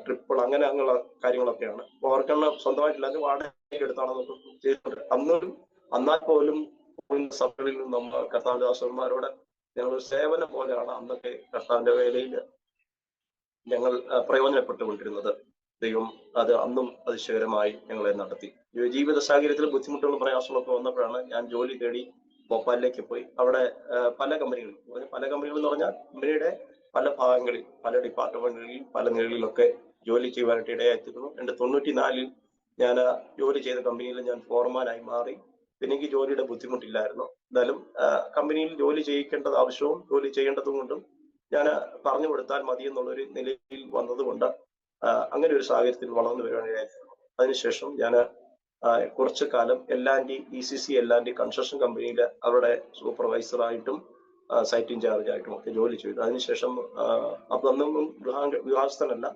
ട്രിപ്പിൾ അങ്ങനെയുള്ള കാര്യങ്ങളൊക്കെയാണ്. ഓർഗൺ സ്വന്തമായിട്ടില്ലാതെ വാടകയ്ക്ക് എടുത്താണ് നമുക്ക് ചെയ്തിട്ടുണ്ട്. എന്നാൽ പോലും സഭകളിൽ നിന്നും കർത്താവിന്റെ ദാസന്മാരോട് ഞങ്ങൾ സേവനം പോലെയാണ് അന്നൊക്കെ കർത്താവിന്റെ വേലയിൽ ഞങ്ങൾ പ്രയോജനപ്പെട്ടുകൊണ്ടിരുന്നത്. ദൈവം അത് അന്നും അതിശയകരമായി ഞങ്ങളെ നടത്തി. ജീവിത സാഹചര്യത്തിൽ ബുദ്ധിമുട്ടുകളും പ്രയാസങ്ങളൊക്കെ വന്നപ്പോഴാണ് ഞാൻ ജോലി തേടി ഭോപ്പാലിലേക്ക് പോയി. അവിടെ പല കമ്പനികളിൽ എന്ന് പറഞ്ഞാൽ കമ്പനിയുടെ പല ഭാഗങ്ങളിൽ, പല ഡിപ്പാർട്ട്മെന്റുകളിൽ, പല നിലകളിലൊക്കെ ജോലി ചെയ്യുവാനായിട്ട് ഇടയായിത്തീർന്നു. 94 ഞാൻ ജോലി ചെയ്ത കമ്പനിയിൽ ഞാൻ ഫോർമാനായി മാറി. എനിക്ക് ജോലിയുടെ ബുദ്ധിമുട്ടില്ലായിരുന്നു. എന്നാലും കമ്പനിയിൽ ജോലി ചെയ്യിക്കേണ്ടത് ആവശ്യവും ജോലി ചെയ്യേണ്ടതും കൊണ്ടും ഞാൻ പറഞ്ഞു കൊടുത്താൽ മതി എന്നുള്ളൊരു നിലയിൽ വന്നതുകൊണ്ട് അങ്ങനെ ഒരു സാഹചര്യത്തിൽ വളർന്നു വരുവാനായിരുന്നു. അതിനുശേഷം ഞാൻ കുറച്ചു കാലം ECC കൺസ്ട്രക്ഷൻ കമ്പനിയിൽ അവരുടെ സൂപ്പർവൈസറായിട്ടും സൈറ്റ് ഇൻചാർജ് ആയിട്ടും ഒക്കെ ജോലി ചെയ്തു. അതിനുശേഷം അതൊന്നും വിവാഹസ്ഥനല്ല,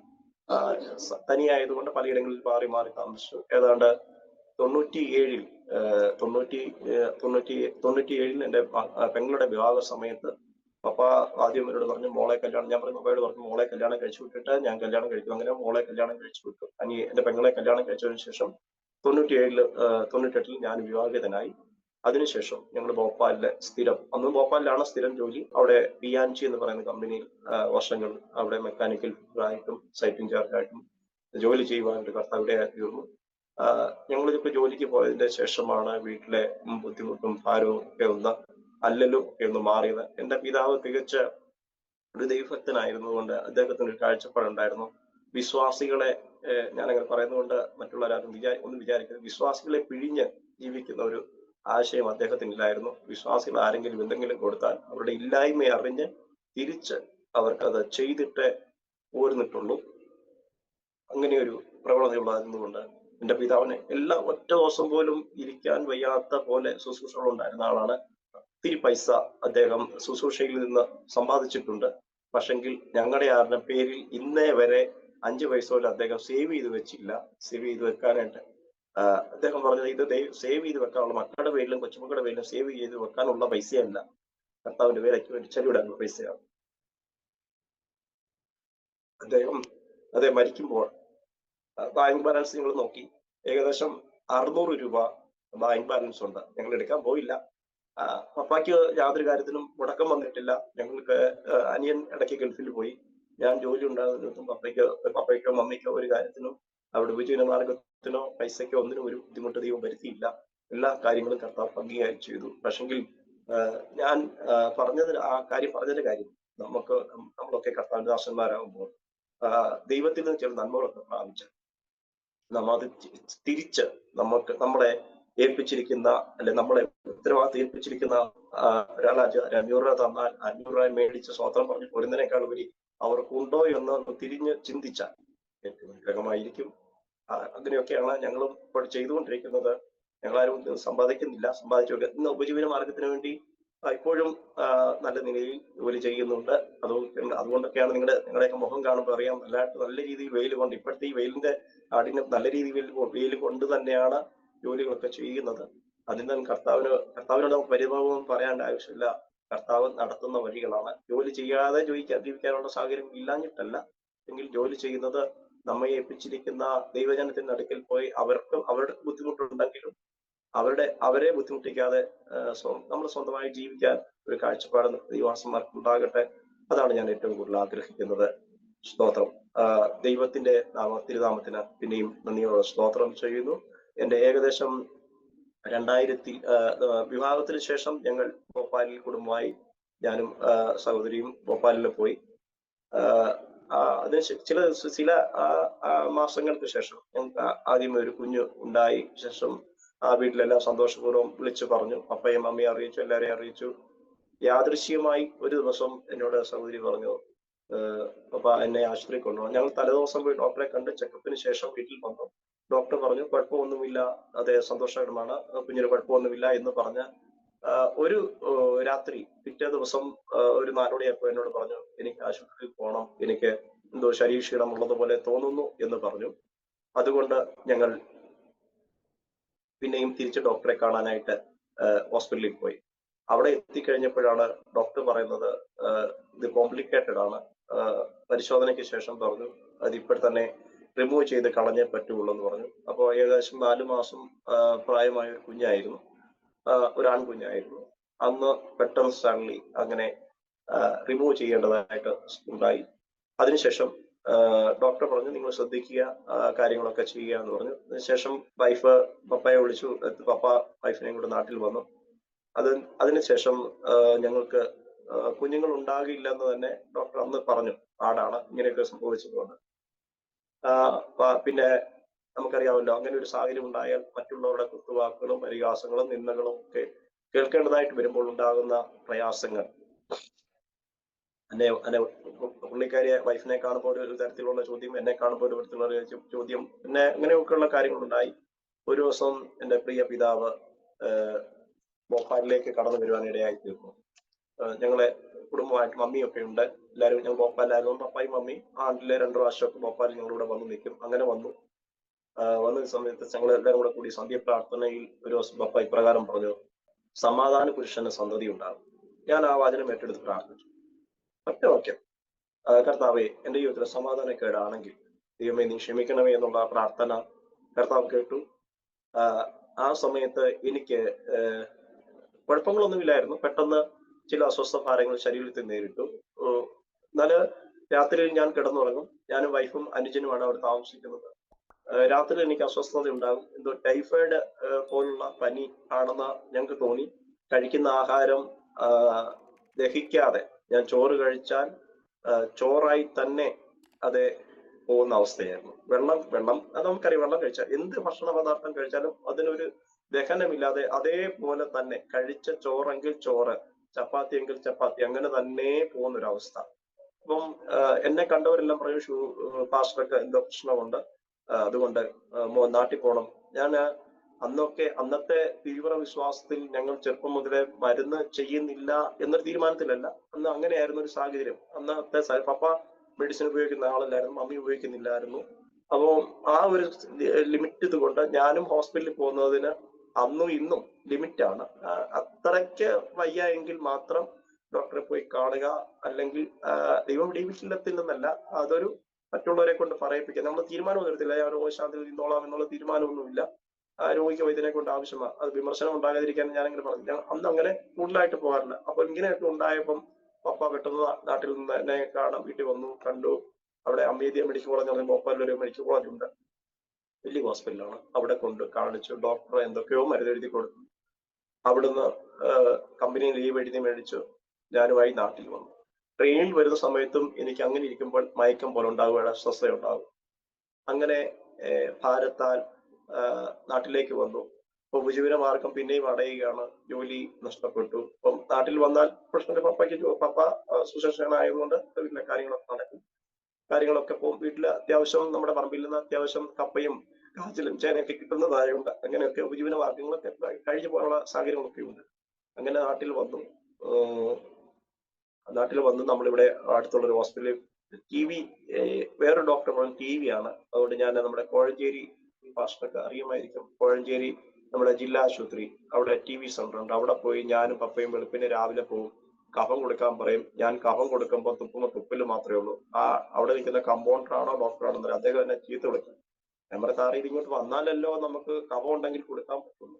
തനിയായതുകൊണ്ട് പലയിടങ്ങളിൽ മാറി മാറി താമസിച്ചു. ഏതാണ്ട് 97 എൻ്റെ പെങ്ങളുടെ വിവാഹ സമയത്ത് പപ്പ ആദ്യം അവരോട് പറഞ്ഞു മോളെ കല്യാണം, ഞാൻ പറഞ്ഞു പപ്പയോട് പറഞ്ഞു മോളെ കല്യാണം കഴിച്ചു വിട്ടിട്ട് ഞാൻ കല്യാണം കഴിക്കും. അങ്ങനെ മോളെ കല്യാണം കഴിച്ചു വിട്ടു. എൻ്റെ പെങ്ങളെ കല്യാണം കഴിച്ചതിന് ശേഷം 98 ഞാൻ വിവാഹിതനായി. അതിനുശേഷം ഞങ്ങൾ ഭോപ്പാലിലെ അന്നും ഭോപ്പാലിലാണ് സ്ഥിരം ജോലി. അവിടെ പിയാൻചി എന്ന് പറയുന്ന കമ്പനിയിൽ വർഷങ്ങൾ അവിടെ മെക്കാനിക്കൽ ആയിട്ടും സൈറ്റ് ഇൻചാർജായിട്ടും ജോലി ചെയ്യുവാനായിട്ട് കർത്താവിടെ തീർന്നു. ഞങ്ങളിതിപ്പോ ജോലിക്ക് പോയതിന്റെ ശേഷമാണ് വീട്ടിലെ ബുദ്ധിമുട്ടും ഭാരവും ഒക്കെ ഒന്ന് മാറിയത്. എൻ്റെ പിതാവ് തികച്ച ഒരു ദൈവഭക്തനായിരുന്നതുകൊണ്ട് അദ്ദേഹത്തിന് ഒരു കാഴ്ചപ്പാടുണ്ടായിരുന്നു. വിശ്വാസികളെ ഞാനങ്ങനെ പറയുന്നതുകൊണ്ട് മറ്റുള്ളവരാരും ഒന്നും വിചാരിക്കുന്നത്, വിശ്വാസികളെ പിഴിഞ്ഞ് ജീവിക്കുന്ന ഒരു ആശയം അദ്ദേഹത്തിനില്ലായിരുന്നു. വിശ്വാസികൾ ആരെങ്കിലും എന്തെങ്കിലും കൊടുത്താൽ അവരുടെ ഇല്ലായ്മ അറിഞ്ഞ് തിരിച്ച് അവർക്കത് ചെയ്തിട്ട് പോരുന്നിട്ടുള്ളൂ. അങ്ങനെ ഒരു പ്രവണതയുള്ളതുകൊണ്ട് എന്റെ പിതാവിന് എല്ലാ ഒറ്റ ദിവസം പോലും ഇരിക്കാൻ വയ്യാത്ത പോലെ ശുശ്രൂഷകൾ ഉണ്ടായിരുന്ന ആളാണ്. ഒത്തിരി പൈസ അദ്ദേഹം ശുശ്രൂഷയിൽ നിന്ന് സമ്പാദിച്ചിട്ടുണ്ട്. പക്ഷെങ്കിൽ ഞങ്ങളുടെ ആരുടെ പേരിൽ ഇന്നേ വരെ 5 പൈസ പോലും അദ്ദേഹം സേവ് ചെയ്ത് വെച്ചില്ല. സേവ് ചെയ്ത് വെക്കാനായിട്ട് അദ്ദേഹം പറഞ്ഞത് ഇത് സേവ് ചെയ്ത് വെക്കാനുള്ള മക്കളുടെ പേരിലും കൊച്ചുമക്കളുടെ പേരിലും സേവ് ചെയ്ത് വെക്കാനുള്ള പൈസയല്ല, കർത്താവിന്റെ പേരയ്ക്ക് വേണ്ടി ചെലവിടാനുള്ള പൈസയാണ്. അദ്ദേഹം മരിക്കുമ്പോൾ ബാങ്ക് ബാലൻസ് നിങ്ങൾ നോക്കി, ഏകദേശം 600 രൂപ ബാങ്ക് ബാലൻസ് ഉണ്ട്. ഞങ്ങൾ എടുക്കാൻ പോയില്ല. പപ്പായ്ക്ക് യാതൊരു കാര്യത്തിനും മുടക്കം വന്നിട്ടില്ല. ഞങ്ങൾക്ക് അനിയൻ ഇടയ്ക്ക് ഗൾഫിൽ പോയി. ഞാൻ ജോലി ഉണ്ടാകുന്നതും പപ്പയ്ക്കോ മമ്മിക്കോ ഒരു കാര്യത്തിനും അവിടെ ഉപജീവന മാർഗത്തിനോ പൈസയ്ക്കോ ഒന്നിനും ഒരു ബുദ്ധിമുട്ട് ദൈവം വരുത്തിയില്ല. എല്ലാ കാര്യങ്ങളും കർത്താവ് ഭംഗിയായി ചെയ്തു. പക്ഷെങ്കിൽ ഞാൻ ആ കാര്യം പറഞ്ഞതിന്റെ കാര്യം, നമ്മളൊക്കെ കർത്താവിന്റെ ദാസന്മാരാകുമ്പോൾ ദൈവത്തിൽ നിന്ന് ചില നന്മകളൊക്കെ പ്രാപിച്ച നമ്മ അത് തിരിച്ച് നമ്മളെ ഏൽപ്പിച്ചിരിക്കുന്ന, അല്ലെ നമ്മളെ ഉത്തരവാദിത്തം ഏൽപ്പിച്ചിരിക്കുന്ന ഒരാൾ 500 രൂപ തന്നാൽ 500 രൂപ മേടിച്ച് സ്വതന്ത്രം പറഞ്ഞ് പോരുന്നതിനേക്കാൾ ഉപരി അവർക്കുണ്ടോ എന്ന് തിരിഞ്ഞ് ചിന്തിച്ചാൽ ഏറ്റവും അനുഗ്രഹമായിരിക്കും. അങ്ങനെയൊക്കെയാണ് ഞങ്ങളും ഇപ്പോൾ ചെയ്തുകൊണ്ടിരിക്കുന്നത്. ഞങ്ങളാരും സമ്പാദിക്കുന്നില്ല. ഇന്ന് ഉപജീവന മാർഗത്തിന് വേണ്ടി ഇപ്പോഴും നല്ല നിലയിൽ ജോലി ചെയ്യുന്നുണ്ട്. അതുകൊണ്ടൊക്കെയാണ് നിങ്ങളുടെയൊക്കെ മുഖം കാണുമ്പോൾ അറിയാം, നല്ല രീതിയിൽ വെയിൽ കൊണ്ട്, ഇപ്പോഴത്തെ ഈ വെയിലിന്റെ ആടിന് നല്ല രീതിയിൽ വെയിൽ കൊണ്ട് തന്നെയാണ് ജോലികളൊക്കെ ചെയ്യുന്നത്. അതിന് കർത്താവിനോട് നമുക്ക് പരിഭവം പറയാൻ ആവശ്യമില്ല. കർത്താവ് നടത്തുന്ന വഴികളാണ്. ജോലി ചെയ്യാതെ ജീവിക്കാനുള്ള സാഹചര്യം ഇല്ലാഞ്ഞിട്ടല്ല, എങ്കിൽ ജോലി ചെയ്യുന്നത് നമ്മെ ഏൽപ്പിച്ചിരിക്കുന്ന ദൈവജനത്തിന്റെ അടുക്കൽ പോയി അവരുടെ ബുദ്ധിമുട്ടുണ്ടെങ്കിലും അവരെ ബുദ്ധിമുട്ടിക്കാതെ നമ്മൾ സ്വന്തമായി ജീവിക്കാൻ ഒരു കാഴ്ചപ്പാട് ദൈവവാസന്മാർക്ക് ഉണ്ടാകട്ടെ. അതാണ് ഞാൻ ഏറ്റവും കൂടുതൽ ആഗ്രഹിക്കുന്നത്. സ്തോത്രം. ദൈവത്തിന്റെ തിരുനാമത്തിന് പിന്നെയും നന്ദിയോടെ സ്തോത്രം ചെയ്യുന്നു. എന്റെ ഏകദേശം 2000 വിവാഹത്തിന് ശേഷം ഞങ്ങൾ ഭോപ്പാലിൽ കുടുംബമായി ഞാനും സഹോദരിയും ഭോപ്പാലിൽ പോയി. അതിന് ചില മാസങ്ങൾക്ക് ശേഷം ഞങ്ങൾക്ക് ആദ്യം ഒരു കുഞ്ഞ് ഉണ്ടായി. ശേഷം ആ വീട്ടിലെല്ലാം സന്തോഷപൂർവ്വം വിളിച്ചു പറഞ്ഞു. പപ്പയും അമ്മയും അറിയിച്ചു, എല്ലാവരെയും അറിയിച്ചു. യാദൃശ്യമായി ഒരു ദിവസം എന്നോട് സഹോദരി പറഞ്ഞു, പപ്പ എന്നെ ആശുപത്രിയിൽ കൊണ്ടുപോകണം. ഞങ്ങൾ തലേദിവസം പോയി ഡോക്ടറെ കണ്ട് ചെക്കപ്പിന് ശേഷം വീട്ടിൽ വന്നു. ഡോക്ടർ പറഞ്ഞു കുഴപ്പമൊന്നുമില്ല, അതെ സന്തോഷകരമാണ്, കുഞ്ഞിന് കുഴപ്പമൊന്നുമില്ല എന്ന് പറഞ്ഞ് ഒരു രാത്രി പിറ്റേ ദിവസം ഒരു 4 മണിയായപ്പോൾ എന്നോട് പറഞ്ഞു, എനിക്ക് ആശുപത്രിയിൽ പോകണം, എനിക്ക് എന്തോ ശരീരക്ഷീണം ഉള്ളതുപോലെ തോന്നുന്നു എന്ന് പറഞ്ഞു. അതുകൊണ്ട് ഞങ്ങൾ പിന്നെയും തിരിച്ച് ഡോക്ടറെ കാണാനായിട്ട് ഹോസ്പിറ്റലിൽ പോയി. അവിടെ എത്തിക്കഴിഞ്ഞപ്പോഴാണ് ഡോക്ടർ പറയുന്നത് ഇത് കോംപ്ലിക്കേറ്റഡ് ആണ്. പരിശോധനയ്ക്ക് ശേഷം പറഞ്ഞു അത് ഇപ്പോൾ തന്നെ റിമൂവ് ചെയ്ത് കളഞ്ഞേ പറ്റുള്ളൂ എന്ന് പറഞ്ഞു. അപ്പോൾ ഏകദേശം 4 മാസം പ്രായമായ ഒരു കുഞ്ഞായിരുന്നു, ഒരു ആൺകുഞ്ഞായിരുന്നു. അന്ന് പെട്ടെന്ന് സഡൻലി അങ്ങനെ റിമൂവ് ചെയ്യേണ്ടതായിട്ട് ഉണ്ടായി. അതിനുശേഷം ഡോക്ടർ പറഞ്ഞു നിങ്ങൾ ശ്രദ്ധിക്കുക, കാര്യങ്ങളൊക്കെ ചെയ്യുക എന്ന് പറഞ്ഞു. അതിനുശേഷം വൈഫ് പപ്പയെ വിളിച്ചു. പപ്പ വൈഫിനെയും കൂടെ നാട്ടിൽ വന്നു. അതിനുശേഷം ഞങ്ങൾക്ക് കുഞ്ഞുങ്ങൾ ഉണ്ടാകില്ല എന്ന് തന്നെ ഡോക്ടർ അന്ന് പറഞ്ഞു. പാടാണ് ഇങ്ങനെയൊക്കെ സംഭവിച്ചതുകൊണ്ട്. പിന്നെ നമുക്കറിയാമല്ലോ, അങ്ങനെ ഒരു സാഹചര്യം ഉണ്ടായാൽ മറ്റുള്ളവരുടെ കുത്തുവാക്കുകളും പരിഹാസങ്ങളും നിന്ദകളും ഒക്കെ കേൾക്കേണ്ടതായിട്ട് വരുമ്പോൾ ഉണ്ടാകുന്ന പ്രയാസങ്ങൾ. പുള്ളിക്കാരിയെ വൈഫിനെ കാണുമ്പോൾ ഒരു തരത്തിലുള്ള ചോദ്യം, എന്നെ കാണുമ്പോൾ ഒരു തരത്തിലുള്ള ചോദ്യം, പിന്നെ അങ്ങനെയൊക്കെയുള്ള കാര്യങ്ങളുണ്ടായി. ഒരു ദിവസം എൻ്റെ പ്രിയ പിതാവ് ഭോപ്പാലിലേക്ക് കടന്നു വരുവാനിടയായി തീർന്നു. ഞങ്ങളെ കുടുംബമായിട്ട് മമ്മിയൊക്കെ ഉണ്ട്, എല്ലാവരും. ഞങ്ങൾ ഭോപ്പാലായിരുന്നു. പപ്പായും മമ്മി ആണ്ടിലെ 2 പ്രാവശ്യമൊക്കെ ഭോപ്പാലിൽ ഞങ്ങളിവിടെ വന്ന് നിൽക്കും. അങ്ങനെ വന്ന സമയത്ത് ഞങ്ങൾ എല്ലാവരും കൂടെ കൂടി സന്ധ്യ പ്രാർത്ഥനയിൽ ഒരു ദിവസം പപ്പ ഇപ്രകാരം പറഞ്ഞു, സമാധാന പുരുഷന് സന്തതി ഉണ്ടാകും. ഞാൻ ആ വചനം ഏറ്റെടുത്ത് പ്രാർത്ഥിച്ചു. ഒറ്റ കർത്താവേ, എന്റെ ജീവിതത്തിൽ സമാധാനക്കേടാണെങ്കിൽ ദൈവമേ നീ ക്ഷമിക്കണമേ എന്നുള്ള പ്രാർത്ഥന കർത്താവ് കേട്ടു. ആ സമയത്ത് എനിക്ക് കുഴപ്പങ്ങളൊന്നുമില്ലായിരുന്നു. പെട്ടെന്ന് ചില അസ്വസ്ഥ ഭാരങ്ങൾ ശരീരത്തിൽ നേരിട്ടു. എന്നാൽ രാത്രിയിൽ ഞാൻ കിടന്നുറങ്ങും. ഞാനും വൈഫും അനുജനുമാണ് അവിടെ താമസിക്കുന്നത്. രാത്രി എനിക്ക് അസ്വസ്ഥത ഉണ്ടാകും. എന്തോ ടൈഫോയിഡ് പോലുള്ള പനി ആണെന്ന് ഞങ്ങൾക്ക് തോന്നി. കഴിക്കുന്ന ആഹാരം ദഹിക്കാതെ, ഞാൻ ചോറ് കഴിച്ചാൽ ചോറായി തന്നെ അത് പോകുന്ന അവസ്ഥയായിരുന്നു. വെള്ളം അത് നമുക്കറിയാം. വെള്ളം കഴിച്ചാൽ, എന്ത് ഭക്ഷണ പദാർത്ഥം കഴിച്ചാലും അതിനൊരു ദഹനമില്ലാതെ അതേപോലെ തന്നെ കഴിച്ച ചോറെങ്കിൽ ചോറ്, ചപ്പാത്തി എങ്കിൽ ചപ്പാത്തി, അങ്ങനെ തന്നെ പോകുന്നൊരവസ്ഥ. അപ്പം എന്നെ കണ്ടവരെല്ലാം പറയും പാസ്റ്റർക്ക് എന്തോ പ്രശ്നമുണ്ട്, അതുകൊണ്ട് നാട്ടിൽ പോകണം. ഞാൻ അന്നത്തെ തീവ്ര വിശ്വാസത്തിൽ ഞങ്ങൾ ചെറുപ്പം മുതലേ മരുന്ന് ചെയ്യുന്നില്ല എന്നൊരു തീരുമാനത്തിലല്ല. അന്ന് അങ്ങനെയായിരുന്നു ഒരു സാഹചര്യം. അന്നത്തെ പപ്പ മെഡിസിൻ ഉപയോഗിക്കുന്ന ആളല്ലായിരുന്നു, മമ്മി ഉപയോഗിക്കുന്നില്ലായിരുന്നു. അപ്പോൾ ആ ഒരു ലിമിറ്റ് ഇതുകൊണ്ട് ഞാനും ഹോസ്പിറ്റലിൽ പോകുന്നതിന് അന്നും ഇന്നും ലിമിറ്റാണ്. അത്രയ്ക്ക് വയ്യ എങ്കിൽ മാത്രം ഡോക്ടറെ പോയി കാണുക. അല്ലെങ്കിൽ ദൈവം ലിമിറ്റിലെത്തില്ലെന്നല്ല, അതൊരു മറ്റുള്ളവരെ കൊണ്ട് പറയിപ്പിക്കുക. നമ്മൾ തീരുമാനമൊന്നും എടുത്തില്ല, ഞാൻ രോഗശാന്തി നിന്നോളാം എന്നുള്ള തീരുമാനമൊന്നുമില്ല. രോഗിക്ക് വൈദ്യനെ കൊണ്ട് ആവശ്യമാണ്. അത് വിമർശനം ഉണ്ടാകാതിരിക്കാൻ ഞാനങ്ങനെ പറഞ്ഞു. അന്ന് അങ്ങനെ കൂടുതലായിട്ട് പോകാറില്ല. അപ്പൊ ഇങ്ങനെയൊക്കെ ഉണ്ടായപ്പം പപ്പ പെട്ടെന്ന് നാട്ടിൽ നിന്ന് എന്നെ കാണാൻ വീട്ടിൽ വന്നു, കണ്ടു. അവിടെ അമേദിയ മെഡിക്കൽ കോളേജ് എന്ന് ഭോപ്പാലിലൊരു മെഡിക്കൽ കോളേജ് ഉണ്ട്, വലിയ ഹോസ്പിറ്റലാണ്. അവിടെ കൊണ്ട് കാണിച്ചു. ഡോക്ടർ എന്തൊക്കെയോ മരുന്ന് എഴുതി കൊടുത്തു. അവിടുന്ന് കമ്പനി ലീവ് എഴുതി മേടിച്ചു. ഞാനുമായി നാട്ടിൽ വന്നു. ട്രെയിനിൽ വരുന്ന സമയത്തും എനിക്ക് അങ്ങനെ ഇരിക്കുമ്പോൾ മയക്കം പോലെ ഉണ്ടാവുകയാണ്, അസ്വസ്ഥത ഉണ്ടാകും. അങ്ങനെ ഭാരത്താൽ നാട്ടിലേക്ക് വന്നു. അപ്പൊ ഉപജീവന മാർഗം പിന്നെയും അടയുകയാണ്. ജോലി നഷ്ടപ്പെട്ടു. അപ്പം നാട്ടിൽ വന്നാൽ പ്രശ്നത്തിന്റെ പപ്പ സുശേഷനായതുകൊണ്ട് വീട്ടിലെ കാര്യങ്ങളൊക്കെ നടക്കും. കാര്യങ്ങളൊക്കെ പോകും. വീട്ടിൽ അത്യാവശ്യം നമ്മുടെ പറമ്പിൽ നിന്ന് അത്യാവശ്യം കപ്പയും കാച്ചിലും ചേനയൊക്കെ കിട്ടുന്നതായതുകൊണ്ട് അങ്ങനെയൊക്കെ ഉപജീവന മാർഗങ്ങളൊക്കെ കഴിഞ്ഞു പോകാനുള്ള സാഹചര്യങ്ങളൊക്കെ ഉണ്ട്. അങ്ങനെ നാട്ടിൽ വന്ന് നമ്മളിവിടെ അടുത്തുള്ളൊരു ഹോസ്പിറ്റലിൽ TV വേറൊരു ഡോക്ടർ പറഞ്ഞു TV ആണ്. അതുകൊണ്ട് ഞാൻ നമ്മുടെ കോഴഞ്ചേരി പാസ്റ്റർക്ക് അറിയുമായിരിക്കും, കോഴഞ്ചേരി നമ്മുടെ ജില്ലാ ആശുപത്രി, അവിടെ TV സെന്റർ ഉണ്ട്. അവിടെ പോയി ഞാനും പപ്പയും വെളുപ്പിന് രാവിലെ പോകും. കഫം കൊടുക്കാൻ പറയും. ഞാൻ കഫം കൊടുക്കുമ്പോൾ തുപ്പിൽ മാത്രമേ ഉള്ളൂ. അവിടെ നിൽക്കുന്ന കമ്പൗണ്ടറാണോ ഡോക്ടറാണോ അദ്ദേഹം എന്നെ ചീത്ത വിളിക്കും. ഞാൻ പറഞ്ഞ സാറേ, ഇതിങ്ങോട്ട് വന്നാലല്ലോ നമുക്ക് കഫം ഉണ്ടെങ്കിൽ കൊടുക്കാൻ പറ്റുള്ളൂ.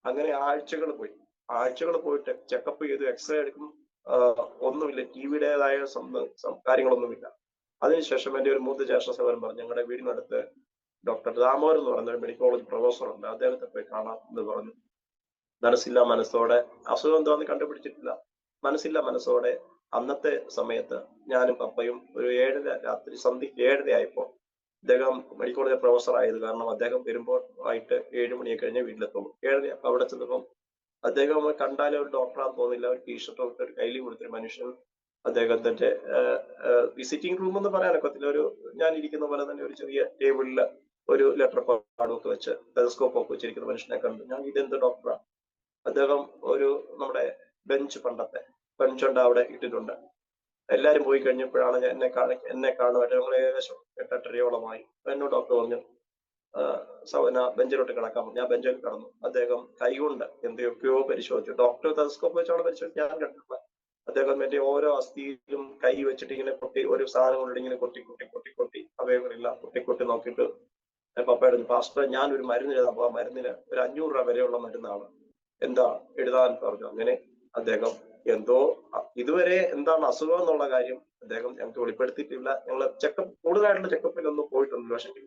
അങ്ങനെ ആഴ്ചകൾ പോയിട്ട് ചെക്കപ്പ് ചെയ്തു, എക്സ്റേ എടുക്കും, ഒന്നുമില്ല, TVയുടേതായ കാര്യങ്ങളൊന്നുമില്ല. അതിനുശേഷം എൻ്റെ ഒരു മൂത്ത ജ്യേഷ്ഠ സഹോദരൻ പറഞ്ഞു, ഞങ്ങളുടെ വീടിനടുത്ത് ഡോക്ടർ ദാമോദർ എന്ന് പറയുന്ന ഒരു മെഡിക്കൽ കോളേജ് പ്രൊഫസർ ഉണ്ട്, അദ്ദേഹത്തെ പോയി കാണാം എന്ന് പറഞ്ഞു. മനസ്സില്ല മനസ്സോടെ, അസുഖം എന്താന്ന് കണ്ടുപിടിച്ചിട്ടില്ല, മനസ്സില്ല മനസ്സോടെ അന്നത്തെ സമയത്ത് ഞാനും പപ്പയും ഒരു 7:30 രാത്രി സന്ധ്യയ്ക്ക് 7:30 ആയപ്പോൾ, അദ്ദേഹം മെഡിക്കൽ കോളേജ് പ്രൊഫസർ ആയത് കാരണം അദ്ദേഹം വരുമ്പോൾ ആയിട്ട് 7 മണിയൊക്കെ കഴിഞ്ഞ് വീട്ടിലെത്തുള്ളൂ. 7:30 അപ്പൊ അവിടെ ചെന്നപ്പം അദ്ദേഹം കണ്ടാലും ഒരു ഡോക്ടറാന്ന് തോന്നില്ല. ഒരു ടീഷർട്ട് ഒക്കെ ഒരു കയ്യിൽ കൊടുത്തൊരു മനുഷ്യൻ അദ്ദേഹത്തിന്റെ വിസിറ്റിംഗ് റൂം എന്ന് പറയാനൊക്കത്തില്ല, ഒരു ഞാൻ ഇരിക്കുന്ന പോലെ തന്നെ ഒരു ചെറിയ ടേബിളിൽ ഒരു ലെറ്റർ പാടൊക്കെ വെച്ച് ടെലസ്കോപ്പ് ഒക്കെ വെച്ചിരിക്കുന്ന മനുഷ്യനെ കണ്ടു. ഞാൻ ഇതെന്ത് ഡോക്ടറാണ്? അദ്ദേഹം ഒരു നമ്മുടെ പണ്ടത്തെ ബെഞ്ചുണ്ട്, അവിടെ ഇട്ടിട്ടുണ്ട്. എല്ലാരും പോയി കഴിഞ്ഞപ്പോഴാണ് എന്നെ കാണുമായിട്ട് ഞങ്ങൾ ഏകദേശം 8:30 എന്നോട് ഡോക്ടർ പറഞ്ഞു സൗന ബെഞ്ചിലോട്ട് കിടക്കാൻ. ഞാൻ ബെഞ്ചിൽ കിടന്നു. അദ്ദേഹം കൈകൊണ്ട് എന്തൊക്കെയോ പരിശോധിച്ചു. ഡോക്ടർ ടെലസ്കോപ്പ് വെച്ചാണ് പരിശോധിച്ചു, ഞാൻ കണ്ടിട്ടില്ല. അദ്ദേഹം എന്റെ ഓരോ അസ്ഥിയിലും കൈ വെച്ചിട്ട് ഇങ്ങനെ ഒരു സാധനം കൊണ്ട് ഇങ്ങനെ കൊട്ടി അവയവങ്ങളില്ല കൊട്ടി നോക്കിയിട്ട് പപ്പയുടെ പാസ്റ്റർ, ഞാൻ ഒരു മരുന്ന് എഴുതാൻ പോകാം, മരുന്നിന് ഒരു 500 രൂപ വരെയുള്ള മരുന്നാണ്, എന്താ എഴുതാൻ പറഞ്ഞു. അങ്ങനെ അദ്ദേഹം എന്തോ ഇതുവരെ എന്താണ് അസുഖം എന്നുള്ള കാര്യം അദ്ദേഹം ഞങ്ങൾക്ക് വെളിപ്പെടുത്തിയിട്ടില്ല. ഞങ്ങൾ കൂടുതലായിട്ടുള്ള ചെക്കപ്പിലൊന്നും പോയിട്ടൊന്നുമില്ല. പക്ഷെ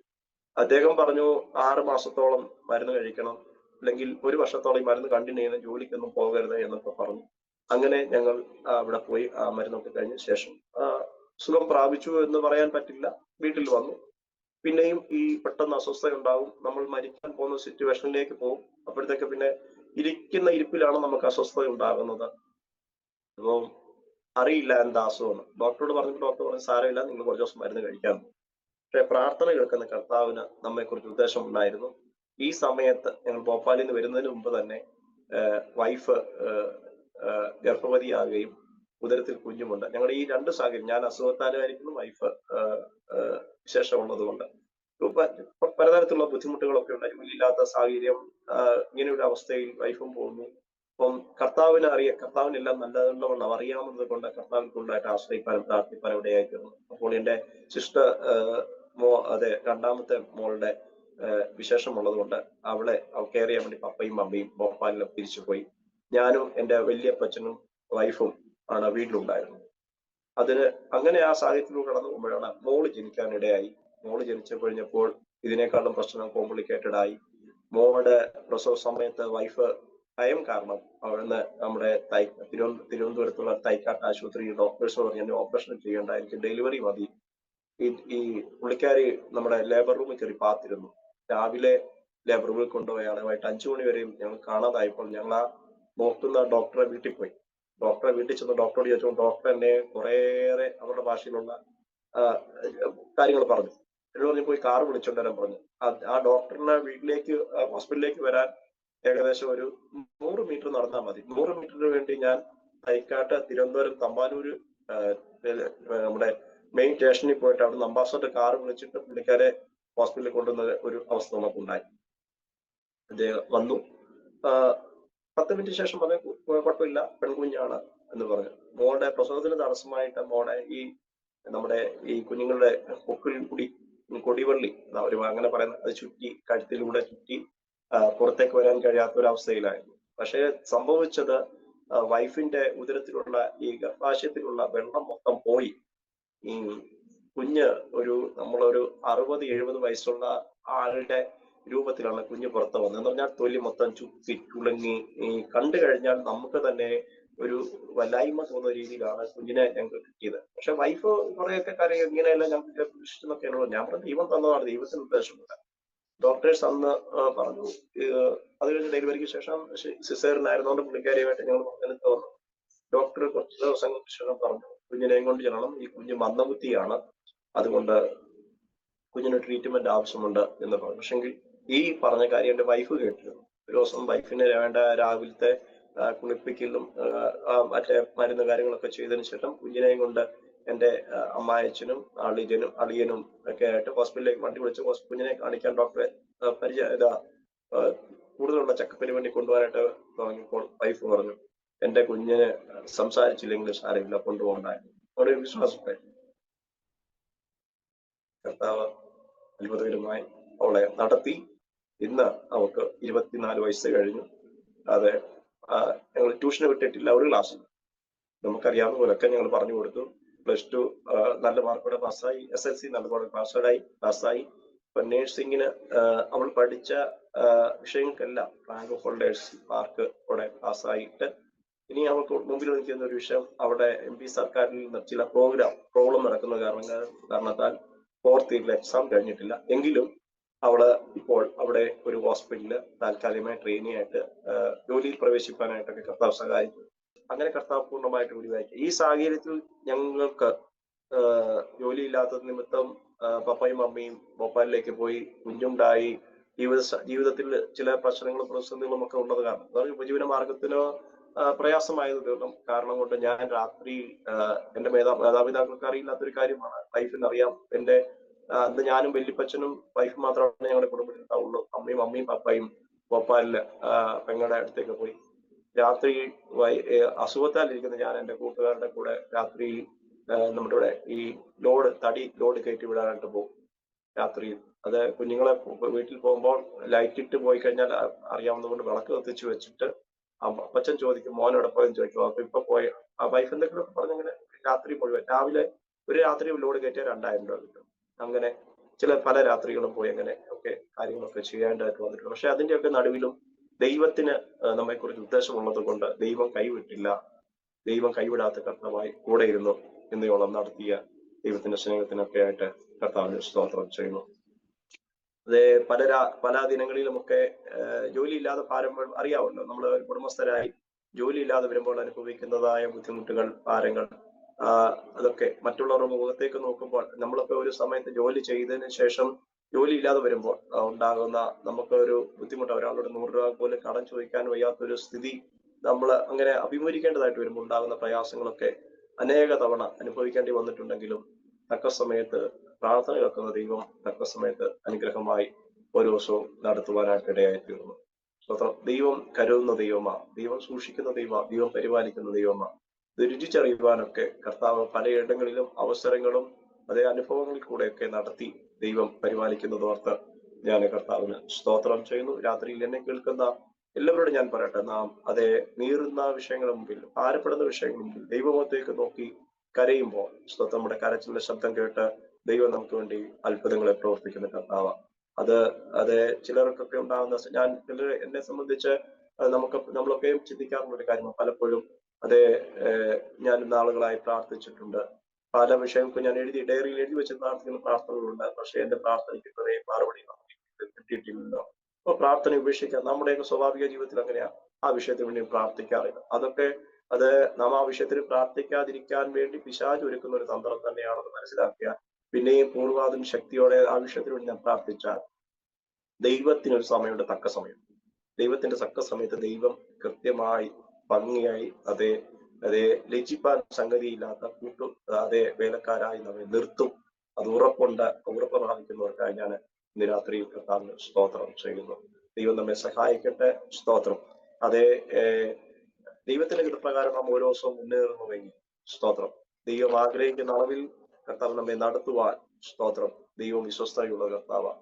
അദ്ദേഹം പറഞ്ഞു 6 മാസത്തോളം മരുന്ന് കഴിക്കണം, അല്ലെങ്കിൽ 1 വർഷത്തോളം ഈ മരുന്ന് കണ്ടിന്യൂ ചെയ്യുന്ന, ജോലിക്കൊന്നും പോകരുത് എന്നൊക്കെ പറഞ്ഞു. അങ്ങനെ ഞങ്ങൾ അവിടെ പോയി ആ മരുന്നൊക്കെ കഴിഞ്ഞ ശേഷം സുഖം പ്രാപിച്ചു എന്ന് പറയാൻ പറ്റില്ല. വീട്ടിൽ വന്നു. പിന്നെയും ഈ പെട്ടെന്ന് അസ്വസ്ഥത ഉണ്ടാവും. നമ്മൾ മരിക്കാൻ പോകുന്ന സിറ്റുവേഷനിലേക്ക് പോകും. അപ്പോഴത്തേക്ക് പിന്നെ ഇരിക്കുന്ന ഇരിപ്പിലാണ് നമുക്ക് അസ്വസ്ഥത ഉണ്ടാകുന്നത്. അപ്പം അറിയില്ല എന്താ അസുഖം. ഡോക്ടറോട് പറഞ്ഞപ്പോൾ ഡോക്ടർ പറഞ്ഞു സാരമില്ല, നിങ്ങൾ കുറച്ച് ദിവസം മരുന്ന് കഴിക്കാൻ. പക്ഷെ പ്രാർത്ഥന കേൾക്കുന്ന കർത്താവിന് നമ്മെക്കുറിച്ച് ഉദ്ദേശം ഉണ്ടായിരുന്നു. ഈ സമയത്ത് ഞങ്ങൾ ഭോപ്പാലിൽ നിന്ന് വരുന്നതിന് മുമ്പ് തന്നെ വൈഫ് ഗർഭവതിയാകുകയും ഉദരത്തിൽ കുഞ്ഞുമുണ്ട്. ഞങ്ങളുടെ ഈ 2 സാഹചര്യം, ഞാൻ അസുഖത്താലായിരിക്കുന്നു, വൈഫ് വിശേഷമുള്ളത് കൊണ്ട് പലതരത്തിലുള്ള ബുദ്ധിമുട്ടുകളൊക്കെ ഉണ്ടായി. ജോലിയില്ലാത്ത സാഹചര്യം, ഇങ്ങനെയൊരു അവസ്ഥയിൽ വൈഫും പോകുന്നു. അപ്പം കർത്താവിനെല്ലാം നല്ലതുകൊണ്ടാണ് അറിയാവുന്നത് കൊണ്ട് കർത്താവിൽ കൂടുതലായിട്ട് ആശ്രയിക്കാനും പ്രാർത്ഥിക്കാനും ഇടയായിത്തീർന്നു. അപ്പോൾ എൻ്റെ സിസ്റ്റർ രണ്ടാമത്തെ മോളുടെ വിശേഷമുള്ളത് കൊണ്ട് അവളെ കെയർ ചെയ്യാൻ വേണ്ടി പപ്പയും മമ്മിയും ഭോപ്പാലിലും തിരിച്ചുപോയി. ഞാനും എൻ്റെ വലിയപ്പച്ചനും വൈഫും ആണ് വീട്ടിലുണ്ടായിരുന്നത്. അങ്ങനെ ആ സാഹചര്യത്തിലൂടെ കടന്നു പോകുമ്പോഴാണ് മോള് ജനിക്കാനിടയായി. മോള് ജനിച്ചു കഴിഞ്ഞപ്പോൾ ഇതിനേക്കാളും പ്രശ്നം കോംപ്ലിക്കേറ്റഡ് ആയി. മോളുടെ പ്രസവ സമയത്ത് വൈഫ് ഭയം കാരണം അവിടുന്ന് നമ്മുടെ തിരുവനന്തപുരത്തുള്ള തൈക്കാട്ട് ആശുപത്രിയിൽ ഡോക്ടേഴ്സ് പറഞ്ഞു ഓപ്പറേഷൻ ചെയ്യേണ്ട, എനിക്ക് ഡെലിവറി മതി. ഈ പുള്ളിക്കാരി നമ്മുടെ ലേബർ റൂമിൽ കയറി പാത്തിരുന്നു. രാവിലെ ലേബർ റൂമിൽ കൊണ്ടുപോയാണ് വൈകിട്ട് 5 മണി വരെയും ഞങ്ങൾ കാണാതായപ്പോൾ ഞങ്ങൾ ആ നോക്കുന്ന ഡോക്ടറെ വീട്ടിൽ പോയി. ഡോക്ടറെ വീട്ടിൽ ചെന്ന് ഡോക്ടറോട് ചോദിച്ചു. ഡോക്ടർ എന്നെ കുറേയേറെ അവരുടെ ഭാഷയിലുള്ള കാര്യങ്ങൾ പറഞ്ഞു. എന്നോട് പറഞ്ഞു പോയി കാർ വിളിച്ചോണ്ട് വരാൻ പറഞ്ഞു. ആ ഡോക്ടറിനെ വീട്ടിലേക്ക് ഹോസ്പിറ്റലിലേക്ക് വരാൻ ഏകദേശം ഒരു 100 മീറ്റർ നടന്നാൽ മതി. 100 മീറ്ററിന് വേണ്ടി ഞാൻ തൈക്കാട്ട് തിരുവനന്തപുരം തമ്പാനൂര് നമ്മുടെ മെയിൻ സ്റ്റേഷനിൽ പോയിട്ട് അവിടെ അംബാസഡർ കാർ വിളിച്ചിട്ട് പുള്ളിക്കാരെ ഹോസ്പിറ്റലിൽ കൊണ്ടുവന്ന ഒരു അവസ്ഥ നമുക്കുണ്ടായി. അദ്ദേഹം വന്നു, 10 മിനിറ്റ് ശേഷം പറഞ്ഞു കുഴപ്പമില്ല, പെൺകുഞ്ഞാണ് എന്ന് പറഞ്ഞു. മോളുടെ പ്രസവത്തിന് തടസ്സമായിട്ട് മോളെ നമ്മുടെ ഈ കുഞ്ഞുങ്ങളുടെ പൊക്കിൽ കൂടി കൊടിവള്ളി അവർ അങ്ങനെ പറയുന്നത് അത് ചുറ്റി കഴുത്തിലൂടെ ചുറ്റി പുറത്തേക്ക് വരാൻ കഴിയാത്ത ഒരു അവസ്ഥയിലായിരുന്നു. പക്ഷേ സംഭവിച്ചത് വൈഫിന്റെ ഉദരത്തിലുള്ള ഈ ഗർഭാശയത്തിലുള്ള വെള്ളം മൊത്തം പോയി. ഈ കുഞ്ഞ് നമ്മളൊരു 60-70 വയസ്സുള്ള ആളുടെ രൂപത്തിലാണ് കുഞ്ഞ് പുറത്ത് വന്നത്. എന്ന് പറഞ്ഞാൽ തൊലി മൊത്തം ചുറ്റി തുളങ്ങി കണ്ടു കഴിഞ്ഞാൽ നമുക്ക് തന്നെ ഒരു വല്ലായ്മ തോന്നുന്ന രീതിയിലാണ് കുഞ്ഞിനെ ഞങ്ങൾക്ക് കിട്ടിയത്. പക്ഷെ വൈഫ് കുറെയൊക്കെ കാര്യം ഇങ്ങനെയല്ല ഞങ്ങൾക്ക് പ്രതീക്ഷിച്ചെന്നൊക്കെയാണല്ലോ. ഞാൻ പറഞ്ഞു ദൈവം തന്നതാണ്, ദൈവത്തിന് ഉദ്ദേശമില്ല. ഡോക്ടേഴ്സ് അന്ന് പറഞ്ഞു. അത് കഴിഞ്ഞ് ഡെലിവറിക്ക് ശേഷം സിസേറിനായിരുന്നോണ്ട് പുള്ളിക്കാരിയുമായിട്ട് ഞങ്ങൾ പങ്കെടുത്ത് വന്നു. ഡോക്ടർ കുറച്ച് ദിവസങ്ങൾക്ക് ശേഷം പറഞ്ഞു കുഞ്ഞിനെയും കൊണ്ട് ചെല്ലണം, ഈ കുഞ്ഞ് മന്ദബുദ്ധിയാണ്, അതുകൊണ്ട് കുഞ്ഞിന് ട്രീറ്റ്മെന്റ് ആവശ്യമുണ്ട് എന്ന് പറഞ്ഞു. പക്ഷെങ്കിൽ ഈ പറഞ്ഞ കാര്യം എന്റെ വൈഫ് കേട്ടിരുന്നു. ഒരു ദിവസം വൈഫിന് വേണ്ട രാവിലത്തെ കുളിപ്പിക്കലും മറ്റേ മരുന്ന് കാര്യങ്ങളൊക്കെ ചെയ്തതിനു ശേഷം കുഞ്ഞിനെയും കൊണ്ട് എന്റെ അമ്മായച്ചനും അളിയനും ഒക്കെ ആയിട്ട് ഹോസ്പിറ്റലിലേക്ക് വണ്ടി വിളിച്ച് കുഞ്ഞിനെ കാണിക്കാൻ ഡോക്ടറെ കൂടുതലുള്ള ചെക്കപ്പിന് വേണ്ടി കൊണ്ടുപോകാനായിട്ട് തുടങ്ങിയപ്പോൾ വൈഫ് പറഞ്ഞു എന്റെ കുഞ്ഞിന് സംസാരിച്ചില്ലെങ്കിൽ സാരമില്ല, കൊണ്ടുപോകണ്ടായിരുന്നു. അവിടെ ഒരു വിശ്വാസത്തെ കർത്താവ് അത്ഭുതകരമായി അവളെ നടത്തി. ഇന്ന് അവൾക്ക് 24 വയസ്സ് കഴിഞ്ഞു. അതെ, ഞങ്ങൾ ട്യൂഷന് വിട്ടിട്ടില്ല, ഒരു ക്ലാസ്സിൽ നമുക്കറിയാവുന്ന പോലൊക്കെ ഞങ്ങൾ പറഞ്ഞു കൊടുത്തു. +2 നല്ല മാർക്കോടെ പാസ്സായി, SLC നല്ല പാസ്സായി. ഇപ്പൊ നേഴ്സിംഗിന് അവൾ പഠിച്ച വിഷയങ്ങൾക്കെല്ലാം റാങ്ക് ഹോൾഡേഴ്സ് മാർക്ക് അവിടെ പാസ്സായിട്ട് ഇനി അവൾക്ക് മുമ്പിൽ നിൽക്കുന്ന ഒരു വിഷയം അവിടെ MP സർക്കാരിൽ നിന്ന് ചില പ്രോബ്ലം നടക്കുന്ന കാരണത്താൽ 4th ഇയറിലെ എക്സാം കഴിഞ്ഞിട്ടില്ല. എങ്കിലും അവള് ഇപ്പോൾ അവിടെ ഒരു ഹോസ്പിറ്റലില് താൽക്കാലികമായി ട്രെയിനി ആയിട്ട് ജോലിയിൽ പ്രവേശിക്കാനായിട്ടൊക്കെ കർത്താവ് സഹായിച്ചു. അങ്ങനെ കർത്താവ് പൂർണ്ണമായിട്ട് ഒഴിവാക്കി. ഈ സാഹചര്യത്തിൽ ഞങ്ങൾക്ക് ജോലിയില്ലാത്തത് നിമിത്തം പപ്പയും അമ്മയും ഭോപ്പാലിലേക്ക് പോയി, കുഞ്ഞുണ്ടായി. ജീവിതത്തിൽ ചില പ്രശ്നങ്ങളും പ്രതിസന്ധികളും ഒക്കെ ഉള്ളത് കാരണം ഉപജീവന മാർഗത്തിനോ പ്രയാസമായത് കാരണം കൊണ്ട് ഞാൻ രാത്രി എന്റെ മാതാപിതാക്കൾക്ക് അറിയില്ലാത്തൊരു കാര്യമാണ്, വൈഫിന് അറിയാം. അന്ന് ഞാനും വല്യപ്പച്ചനും വൈഫ് മാത്രമാണ് ഞങ്ങളുടെ കുടുംബത്തിൽ ഉണ്ടാവുള്ളൂ. അമ്മയും പപ്പയും ഭോപ്പാലില് പെങ്ങളുടെ അടുത്തേക്ക് പോയി. രാത്രി അസുഖത്താലിരിക്കുന്ന ഞാൻ എന്റെ കൂട്ടുകാരുടെ കൂടെ രാത്രി നമ്മുടെ ഇവിടെ ഈ ലോഡ് കയറ്റി വിടാനായിട്ട് പോകും രാത്രിയിൽ. അത് കുഞ്ഞുങ്ങളെ വീട്ടിൽ പോകുമ്പോൾ ലൈറ്റ് ഇട്ട് പോയി കഴിഞ്ഞാൽ അറിയാവുന്നതുകൊണ്ട് വിളക്ക് കത്തിച്ച് വെച്ചിട്ട് അപ്പച്ചൻ ചോദിക്കും മോനോടെ പോയെന്ന് ചോദിക്കും. അപ്പൊ ഇപ്പൊ പോയി ആ വൈഫ് എന്തെങ്കിലും പറഞ്ഞിങ്ങനെ രാത്രി പോയി രാവിലെ ഒരു രാത്രി ലോഡ് കയറ്റിയാൽ 2000 രൂപ കിട്ടും. അങ്ങനെ പല രാത്രികളും പോയി അങ്ങനെ ഒക്കെ കാര്യങ്ങളൊക്കെ ചെയ്യാനായിട്ട് വന്നിട്ടുണ്ട്. പക്ഷെ അതിന്റെയൊക്കെ നടുവിലും ദൈവത്തിന് നമ്മെക്കുറിച്ച് ഉദ്ദേശമുള്ളത് കൊണ്ട് ദൈവം കൈവിട്ടില്ല. ദൈവം കൈവിടാത്ത കർത്താവായി കൂടെ ഇരുന്നു എന്നോളം നടത്തിയ ദൈവത്തിന്റെ സ്നേഹത്തിനൊക്കെ ആയിട്ട് കർത്താവിന് സ്തോത്രം ചെയ്യുന്നു. അതേ പല ദിനങ്ങളിലുമൊക്കെ ജോലിയില്ലാതെ ഭാരങ്ങൾ അറിയാമല്ലോ. നമ്മൾ കുടുംബസ്ഥരായി ജോലിയില്ലാതെ വരുമ്പോൾ അനുഭവിക്കുന്നതായ ബുദ്ധിമുട്ടുകൾ, ഭാരങ്ങൾ, അതൊക്കെ മറ്റുള്ളവരുടെ മുഖത്തേക്ക് നോക്കുമ്പോൾ നമ്മളൊക്കെ ഒരു സമയത്ത് ജോലി ചെയ്തതിന് ശേഷം ജോലി ഇല്ലാതെ വരുമ്പോൾ ഉണ്ടാകുന്ന നമുക്ക് ഒരു ബുദ്ധിമുട്ട്, ഒരാളോട് 100 രൂപ പോലും കടം ചോദിക്കാൻ വയ്യാത്തൊരു സ്ഥിതി നമ്മൾ അങ്ങനെ അഭിമുഖീകരിക്കേണ്ടതായിട്ട് വരുമ്പോൾ ഉണ്ടാകുന്ന പ്രയാസങ്ങളൊക്കെ അനേക തവണ അനുഭവിക്കേണ്ടി വന്നിട്ടുണ്ടെങ്കിലും തക്ക സമയത്ത് പ്രാർത്ഥന കേൾക്കുന്ന ദൈവം തക്ക സമയത്ത് അനുഗ്രഹമായി ഓരോ ദിവസവും നടത്തുവാനായിട്ട് ഇടയായിത്തീർന്നു. ദൈവം കരുതുന്ന ദൈവമാ, ദൈവം സൂക്ഷിക്കുന്ന ദൈവം പരിപാലിക്കുന്ന ദൈവമാ. ഇത് രുചിച്ചറിയുവാനൊക്കെ കർത്താവ് പലയിടങ്ങളിലും അവസരങ്ങളും അതേ അനുഭവങ്ങളിൽ കൂടെയൊക്കെ നടത്തി ദൈവം പരിപാലിക്കുന്നതോർത്ത് ഞാൻ കർത്താവിന് സ്തോത്രം ചെയ്യുന്നു. രാത്രിയിൽ എന്നെ കേൾക്കുന്ന എല്ലാവരോടും ഞാൻ പറയട്ടെ, നാം അതേ നീറുന്ന വിഷയങ്ങളുടെ മുമ്പിൽ, ഭാരപ്പെടുന്ന വിഷയങ്ങളുടെ മുമ്പിൽ ദൈവമത്തേക്ക് നോക്കി കരയുമ്പോൾ നമ്മുടെ കരച്ചിലിന്റെ ശബ്ദം കേട്ട് ദൈവം നമുക്ക് വേണ്ടി അത്ഭുതങ്ങളെ പ്രവർത്തിക്കുന്ന കർത്താവ്. അത് ചിലർക്കൊക്കെ ഉണ്ടാകുന്ന എന്നെ സംബന്ധിച്ച് നമ്മളൊക്കെയും ചിന്തിക്കാറുള്ള ഒരു കാര്യമാണ്. പലപ്പോഴും ഞാൻ നാളുകളായി പ്രാർത്ഥിച്ചിട്ടുണ്ട്. പല വിഷയങ്ങൾക്കും ഞാൻ ഡയറിയിൽ എഴുതി വെച്ച് പ്രാർത്ഥിക്കുന്ന പ്രാർത്ഥനകളുണ്ട്. പക്ഷെ എന്റെ പ്രാർത്ഥനയ്ക്ക് ഇതുവരെ മറുപടി കിട്ടിയിട്ടില്ലല്ലോ. അപ്പൊ പ്രാർത്ഥന ഉപേക്ഷിക്കാൻ നമ്മുടെയൊക്കെ സ്വാഭാവിക ജീവിതത്തിൽ അങ്ങനെയാ. ആ വിഷയത്തിന് വേണ്ടി പ്രാർത്ഥിക്കാറില്ല. അത് നാം ആ വിഷയത്തിന് പ്രാർത്ഥിക്കാതിരിക്കാൻ വേണ്ടി പിശാച് ഒരുക്കുന്ന ഒരു തന്ത്രം തന്നെയാണെന്ന് മനസ്സിലാക്കിയാൽ പിന്നെയും പൂർവാതും ശക്തിയോടെ ആ വിഷയത്തിന് വേണ്ടി ഞാൻ പ്രാർത്ഥിച്ചാൽ ദൈവത്തിനൊരു സമയമുണ്ട്, തക്ക സമയം. ദൈവത്തിന്റെ തക്ക സമയത്ത് ദൈവം കൃത്യമായി ഭംഗിയായി അതേ ലജ്ജിപ്പാൻ സംഗതിയില്ലാത്ത അതേ വേലക്കാരായി നമ്മെ നിർത്തും. അത് ഉറപ്പ് പ്രാപിക്കുന്നവർക്കായി ഞാൻ ഇന്ന് രാത്രിയിൽ കർത്താവിന് സ്തോത്രം ചെയ്യുന്നു. ദൈവം നമ്മെ സഹായിക്കട്ടെ. സ്തോത്രം. അതേ ദൈവത്തിന്റെ കൃപപ്രകാരം നാം ഓരോ ദിവസവും മുന്നേറുന്നുവെങ്കിൽ സ്തോത്രം, ദൈവം ആഗ്രഹിക്കുന്ന അളവിൽ കർത്താവ് നമ്മെ നടത്തുവാൻ സ്തോത്രം. ദൈവം വിശ്വസ്തയുള്ള കർത്താവ്.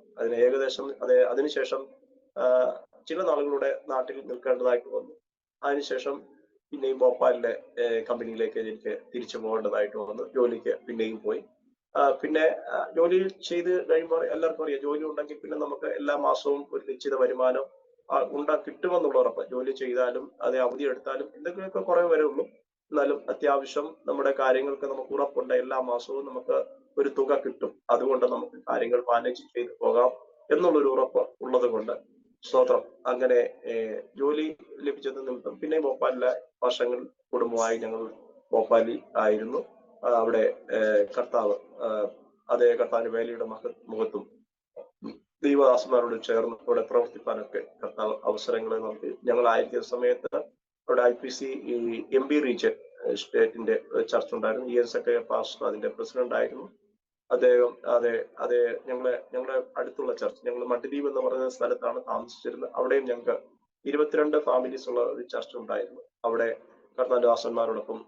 അതിനുശേഷം ചില നാളുകളുടെ നാട്ടിൽ നിൽക്കേണ്ടതായിട്ട് വന്നു. അതിനുശേഷം പിന്നെയും ഭോപ്പാലിലെ കമ്പനിയിലേക്ക് എനിക്ക് തിരിച്ചു പോകേണ്ടതായിട്ട് വന്നു. ജോലിക്ക് പിന്നെയും പോയി. പിന്നെ ജോലി ചെയ്ത് കഴിയുമ്പോൾ എല്ലാവർക്കും അറിയാം, ജോലി ഉണ്ടെങ്കിൽ പിന്നെ നമുക്ക് എല്ലാ മാസവും ഒരു നിശ്ചിത വരുമാനം കിട്ടുമെന്നുള്ള ഉറപ്പ്. ജോലി ചെയ്താലും അവധി എടുത്താലും എന്തെങ്കിലുമൊക്കെ കുറേ വരെ ഉള്ളൂ. എന്നാലും അത്യാവശ്യം നമ്മുടെ കാര്യങ്ങൾക്ക് നമുക്ക് ഉറപ്പുണ്ട്, എല്ലാ മാസവും നമുക്ക് ഒരു തുക കിട്ടും. അതുകൊണ്ട് നമുക്ക് കാര്യങ്ങൾ മാനേജ് ചെയ്ത് പോകാം എന്നുള്ളൊരു ഉറപ്പ് ഉള്ളത് കൊണ്ട് സ്തോത്രം. അങ്ങനെ ജോലി ലഭിച്ചത് നിമിത്തം പിന്നെ ഭോപ്പാലിലെ വർഷങ്ങൾ കുടുംബമായി ഞങ്ങൾ ഭോപ്പാലിൽ ആയിരുന്നു. അവിടെ കർത്താവ് കർത്താവിന്റെ വേലയുടെ മുഖത്തും ദൈവദാസന്മാരോട് ചേർന്ന് അവിടെ പ്രവർത്തിപ്പാനൊക്കെ കർത്താവ് അവസരങ്ങൾ നൽകി. ഞങ്ങളായിരിക്കുന്ന സമയത്ത് അവിടെ IPC MB റീജിയൻ സ്റ്റേറ്റിന്റെ ചർച്ച ഉണ്ടായിരുന്നു. EN പാസ്റ്റർ അതിന്റെ പ്രസിഡന്റ് ആയിരുന്നു അദ്ദേഹം. ഞങ്ങളുടെ അടുത്തുള്ള ചർച്ച്, ഞങ്ങൾ മട്ടിദ്വീപ് എന്ന് പറയുന്ന സ്ഥലത്താണ് താമസിച്ചിരുന്നത്. അവിടെയും ഞങ്ങൾക്ക് 22 ഫാമിലീസ് ഉള്ള ഒരു ചർച്ച ഉണ്ടായിരുന്നു. അവിടെ കർത്താവിന്റെ ദാസന്മാരോടൊപ്പം